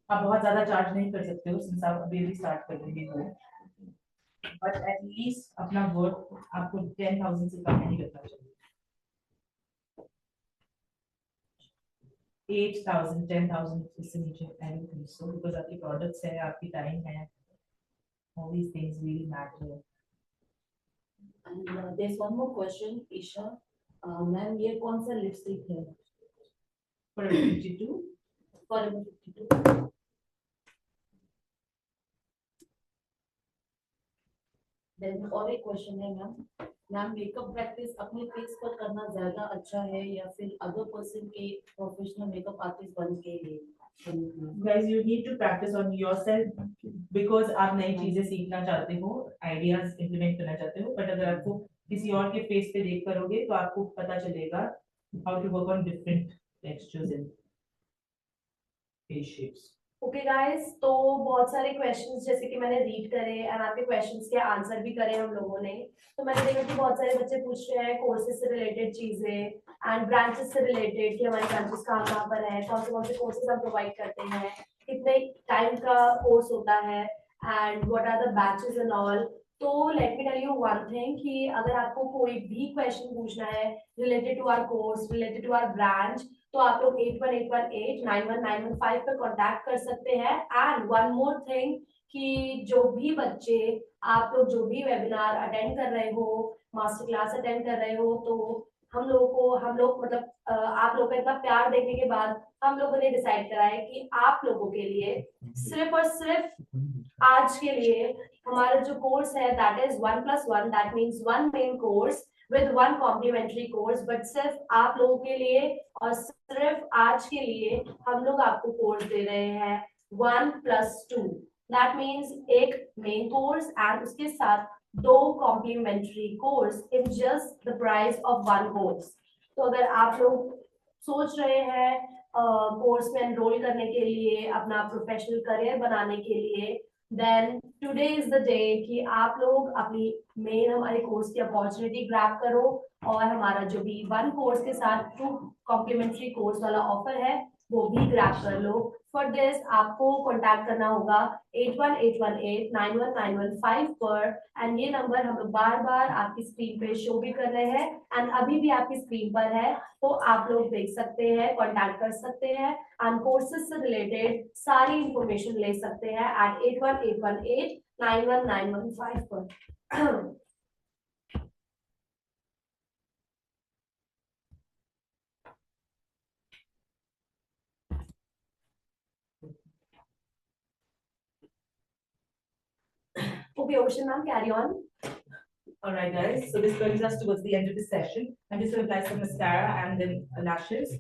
आप बहुत ज्यादा charge नहीं कर सकते हो, since आप अभी अभी स्टार्ट कर रहे हो, बट एटलीस्ट अपना वर्क आपको 10,000 से कम नहीं करना चाहिए। 8,000, 10,000 इससे नीचे I don't think so, because आपकी प्रोडक्ट्स है, आपकी टाइम है, all these things really matter. And there's one more question, Isha. Ma'am, ये कौन सा लिपस्टिक है? Forever 52. Forever 52. Then और एक क्वेश्चन है मैम, मैम मेकअप प्रैक्टिस अपने फेस पर करना ज्यादा अच्छा है या फिर अदर पर्सन के प्रोफेशनल मेकअप आर्टिस्ट बन के लिए? Guys, you need to practice on yourself because आप नई चीजें सीखना चाहते हो, आइडियाज इम्प्लीमेंट करना चाहते हो, बट अगर आपको किसी और के फेस पे देख करोगे तो आपको पता चलेगा how to work on different textures and face shapes. Okay guys, तो बहुत सारे क्वेश्चंस जैसे कि मैंने रीड करे एंड आपके क्वेश्चंस के आंसर भी करे हम लोगों ने। तो मैंने देखा कि बहुत सारे बच्चे पूछ रहे हैं कोर्सेज से रिलेटेड चीजें एंड ब्रांचेस से रिलेटेड कि हमारे ब्रांचेस कहाँ पर है, कौन से कोर्सेज हम प्रोवाइड करते हैं, कितने टाइम का कोर्स होता है and what are the batches and all. तो let me tell you one thing कि अगर आपको कोई भी क्वेश्चन पूछना है related to our course, related to our branch, तो आप लोग 8181891915 पे कांटेक्ट कर सकते हैं। एंड वन मोर थिंग कि जो भी बच्चे आप लोग जो भी वेबिनार अटेंड कर रहे हो, मास्टर क्लास अटेंड कर रहे हो, तो हम लोग मतलब आप लोग का इतना प्यार देखने के बाद हम लोगों ने डिसाइड करा है कि आप लोगों के लिए सिर्फ और सिर्फ आज के लिए हमारा जो कोर्स है that is 1+1, that means 1 main course with 1 complimentary course, but सिर्फ आप लोगों के लिए और सिर्फ आज के लिए हम लोग आपको कोर्स दे रहे हैं 1+2, that means एक मेन कोर्स एंड उसके साथ 2 complimentary course in just the price of 1 course. तो अगर आप लोग सोच रहे हैं कोर्स में एनरोल करने के लिए, अपना प्रोफेशनल करियर बनाने के लिए, then today is the day कि आप लोग अपनी मेन हमारे कोर्स की अपॉर्चुनिटी ग्रैब करो और हमारा जो भी 1 कोर्स के साथ 2 कॉम्प्लीमेंट्री कोर्स वाला ऑफर है वो भी ग्रैब कर लो। फॉर दिस आपको कॉन्टैक्ट करना होगा 8181891915 पर, एंड ये नंबर हम लोग बार बार आपकी स्क्रीन पे शो भी कर रहे हैं एंड अभी भी आपकी स्क्रीन पर है, तो आप लोग देख सकते हैं, कॉन्टैक्ट कर सकते हैं एंड कोर्सेज से रिलेटेड सारी इंफॉर्मेशन ले सकते हैं एट 8181891915 पर। Okay, Ocean ma'am, carry on. All right, guys. So this brings us towards the end of the session. I'm just going to apply some mascara and then lashes.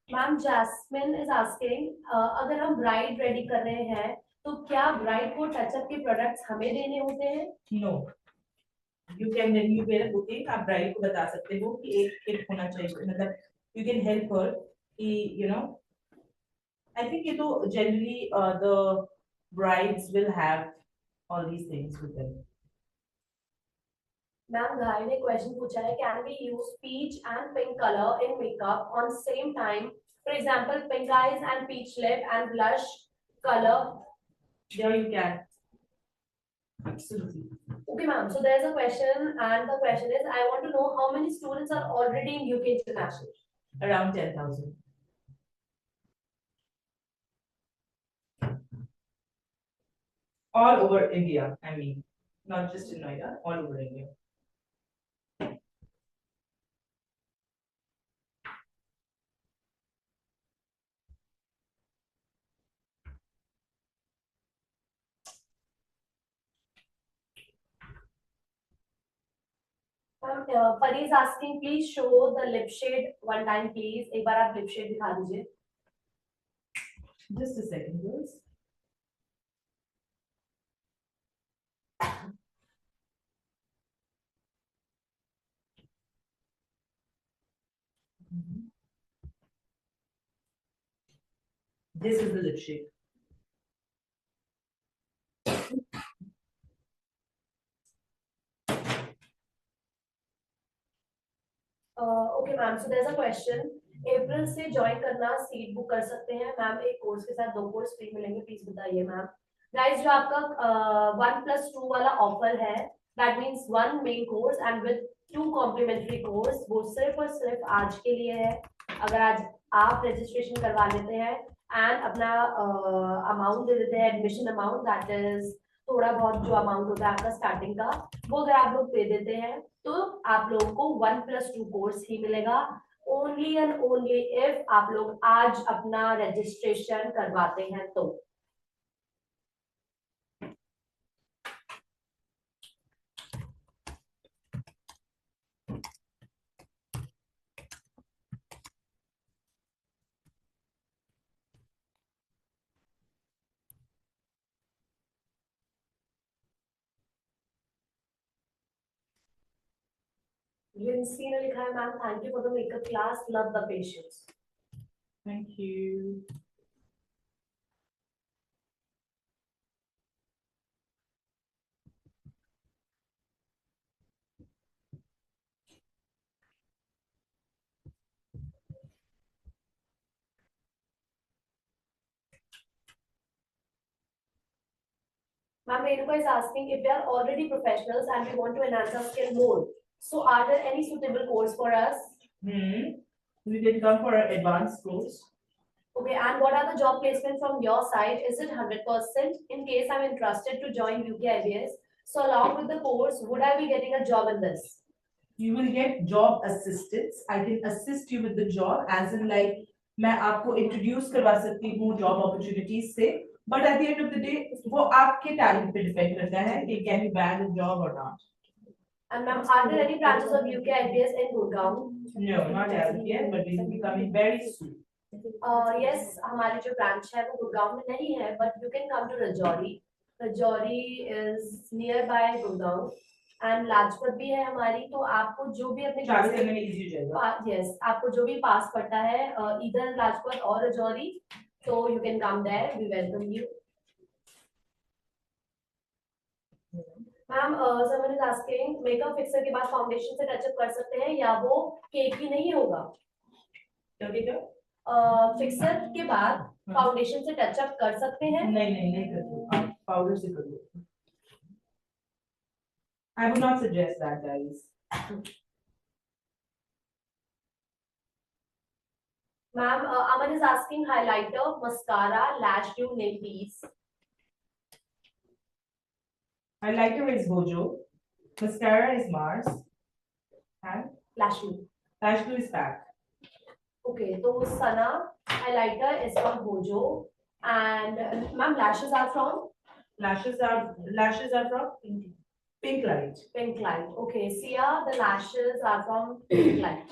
Ma'am Jasmine is asking, अगर हम bride ready कर रहे हैं तो क्या bride को touch-up के products हमें देने होते हैं? No. You can, when you wear a bouquet, आप bride को बता सकते हो कि एक gift होना चाहिए, मतलब you can help her कि you know, I think ये तो generally the brides will have all these things with them. Ma'am Ghai ने क्वेश्चन पूछा है, can we use peach and pink colour in makeup on same time, for example pink eyes and peach lip and blush colour? Yeah, you can. Absolutely. Okay ma'am, so there's a question and the question is, I want to know how many students are already in UK International? Around 10,000. All over India, I mean, not just in Noida, all over India. Pari is asking, please show the lip shade one time please. एक बार आप lip shade दिखा दीजिए. Just a second, girls. This is the lip shade. Okay ma'am, so there's a question. अप्रैल से join करना, seat book कर सकते हैं ma'am? एक कोर्स के साथ 2 कोर्स फ्री मिलेंगे, प्लीज बताइए मैम. गाइस, जो आपका 1+2 वाला ऑफर है, that means 1 main course and with 2 complimentary course, वो सिर्फ और सिर्फ आज के लिए है. अगर आज आप रजिस्ट्रेशन करवा लेते हैं एंड अपना अमाउंट दे देते हैं, एडमिशन अमाउंट, दैट इज थोड़ा बहुत जो अमाउंट होता है आपका स्टार्टिंग का, वो अगर आप लोग दे देते हैं तो आप लोगों को 1+2 कोर्स ही मिलेगा. ओनली एंड ओनली इफ आप लोग आज अपना रजिस्ट्रेशन करवाते हैं तो. Lindsay ने लिखा है, ma'am thank you for the makeup class, love the patience. Thank you. Ma'am, Renuka is asking, if we are already professionals and we want to enhance our skill more, so are there any suitable course for us? We can come for an advanced course. Okay, and what are the job placements from your side? Is it 100%? In case I'm interested to join UK IBS, so along with the course, would I be getting a job in this? You will get job assistance. I can assist you with the job, as in like मैं आपको introduce करवा सकती हूँ job opportunities से. But at the end of the day, वो आपके talent पे depend करता है कि can you bag a job or not. And ma'am, are there any branches of UK IBS in Gurgaon? No, not as of yet, but we will be coming very soon. Yes, हमारी जो branch है वो गुड़गांव में नहीं है, but you can come to Rajouri. Rajouri is nearby Gurgaon. And Lajpat भी है हमारी, तो आपको जो भी अपने ट्रैवल करने में इजी हो जाएगा. Yes, आपको जो भी पास पड़ता है इधर लाजपत और Rajouri, so you can come there, we welcome you. Ma'am, someone is asking, makeup fixer के बाद फाउंडेशन से टचअप कर सकते हैं या वो केक ही नहीं होगा? क्या? फिक्सर के बाद फाउंडेशन से टचअप कर सकते हैं? नहीं कर दो, आप पाउडर से कर दो. I would not suggest that, guys. Ma'am, Aman is asking, highlighter, mascara, lash glue, nail piece. Highlighter is Bojo, mascara is Mars, and Lash glue. lash glue is Pack. Okay, so Sana, highlighter is from Bojo, and ma'am, lashes are from? Lashes are from Pink Light. Pink Light. Okay, Sia, the lashes are from Pink Light.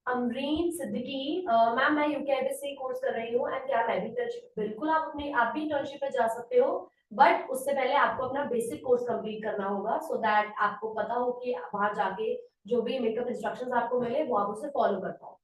Amreen Siddiqui, ma'am मैं यूकेबीसी course कर रही हूँ and क्या मैं भी internship, बिल्कुल आप भी इंटर्नशिप पे जा सकते हो, बट उससे पहले आपको अपना बेसिक कोर्स कंप्लीट करना होगा सो दैट आपको पता हो कि वहां जाके जो भी मेकअप इंस्ट्रक्शंस आपको मिले वो आप उसे फॉलो कर पाओ।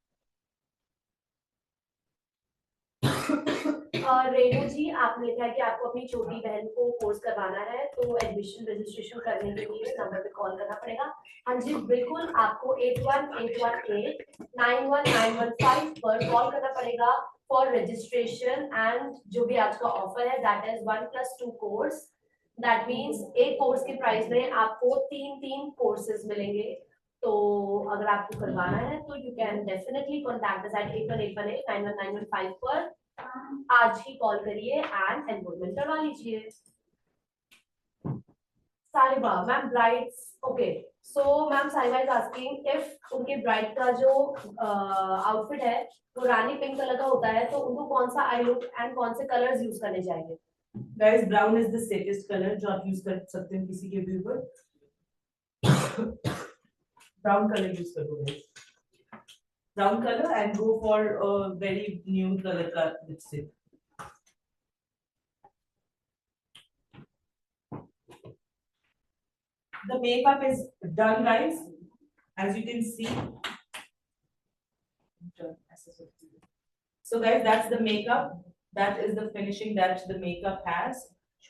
रेणु जी, आपने लिखा है कि आपको अपनी छोटी बहन को कोर्स करवाना है, तो एडमिशन रजिस्ट्रेशन करने के लिए नंबर पे कॉल करना पड़ेगा। हाँ जी बिल्कुल, आपको 8181891915 पर कॉल करना पड़ेगा फॉर रजिस्ट्रेशन। एंड जो भी आज का ऑफर है that is 1+2 course, that means एक कोर्स के प्राइस में आपको तीन कोर्सेज मिलेंगे। तो अगर आपको करवाना है तो you can definitely contact us at 8181919115 पर आज ही कॉल करिए एंड एनरोलमेंट करवा लीजिए। Sariba ma'am, brides, okay, so ma'am Sariba is asking if उनके ब्राइड का जो आउटफिट है वो रानी पिंक कलर का होता है, तो उनको कौन सा आई लुक एंड कौन से कलर्स यूज करने चाहिए? Guys, brown is the safest colour जो आप यूज कर सकते हैं किसी के भी ऊपर। ब्राउन कलर यूज करो guys, brown colour and go for very new colour का lipstick. The makeup is done, guys, as you can see. So guys, that's the makeup. That is the finishing that the makeup has,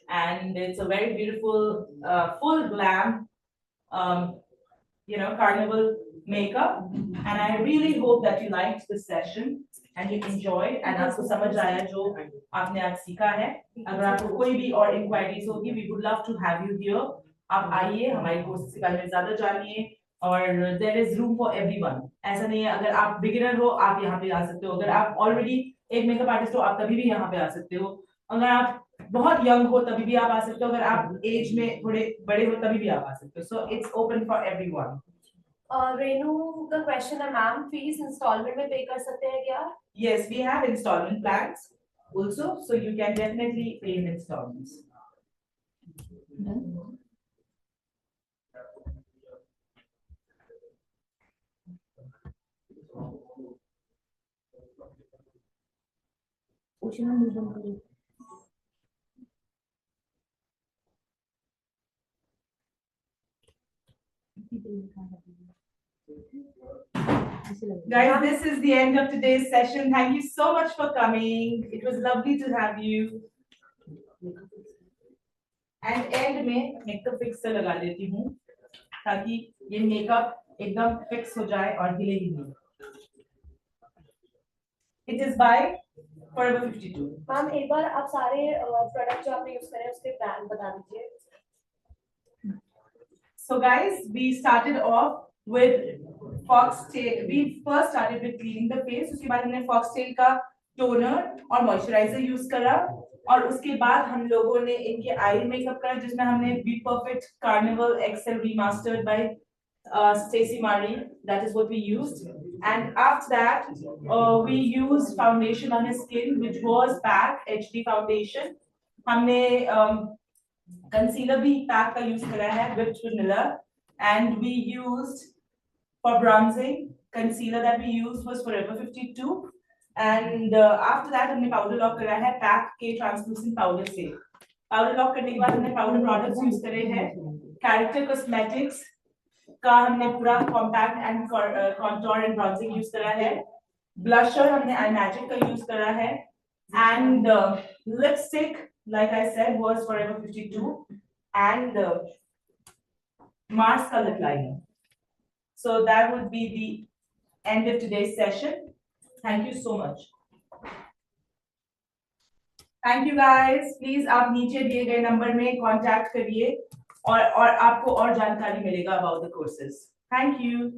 and it's a very beautiful, full glam, carnival makeup. And I really hope that you liked the session and you enjoyed, and आपको समझ आया जो आपने आज सीखा है। अगर आपको कोई भी और inquiries होगी, we would love to have you here. आप आइए, हमारी कोर्स के बारे में ज्यादा जानिए, और there is room for everyone. ऐसा नहीं है, अगर आप बिगिनर हो आप यहाँ पे आ सकते हो, अगर आप ऑलरेडी एक मेकअप आर्टिस्ट हो आप तभी भी यहाँ पे आ सकते हो, अगर आप बहुत यंग हो तभी भी आप आ सकते हो, अगर आप एज में थोड़े बड़े हो तभी भी आप आ सकते हो। So it's open for everyone. Renu का क्वेश्चन है, मैम फीस इंस्टॉलमेंट में पे कर सकते हैं क्या? Yes, we have installment plans also, so you can definitely pay in installments. Guys, this is the end of today's session. Thank you so much for coming. It was lovely to have you. And end में makeup fixer लगा देती हूँ ताकि ये makeup एकदम fix हो जाए और हिले ही नहीं। It is by Forever 52. Ma'am एक बार आप सारे प्रोडक्ट जो आपने यूज करे उसके ब्रांड बता दीजिए। So guys, we started off with Foxtail. We first started with cleaning the face. उसके बाद हमने Foxtail का टोनर और मॉइस्चराइजर यूज करा, और उसके बाद हम लोगों ने इनके आई मेकअप करा जिसमें हमने B perfect carnival excel remastered by Stacey Marie. That is what we used. And after that, we used foundation on his skin, which was PAC HD foundation. हमने concealer भी PAC का use करा है, whipped vanilla, and we used for bronzing concealer that we used was Forever 52. And after that हमने powder lock करा है PAC के translucent powder से। powder lock करने के बाद हमने powder products यूज करे हैं, Character Cosmetics का हमने पूरा compact and contour and bronzing use करा है, ब्लशर हमने आई मैजिक का यूज करा है, and lipstick like I said was forever 52 and Mars का lip liner. So that would be the end of today's session. Thank you so much. Thank you guys. Please आप नीचे दिए गए number में contact करिए और आपको और जानकारी मिलेगा about the courses. Thank you.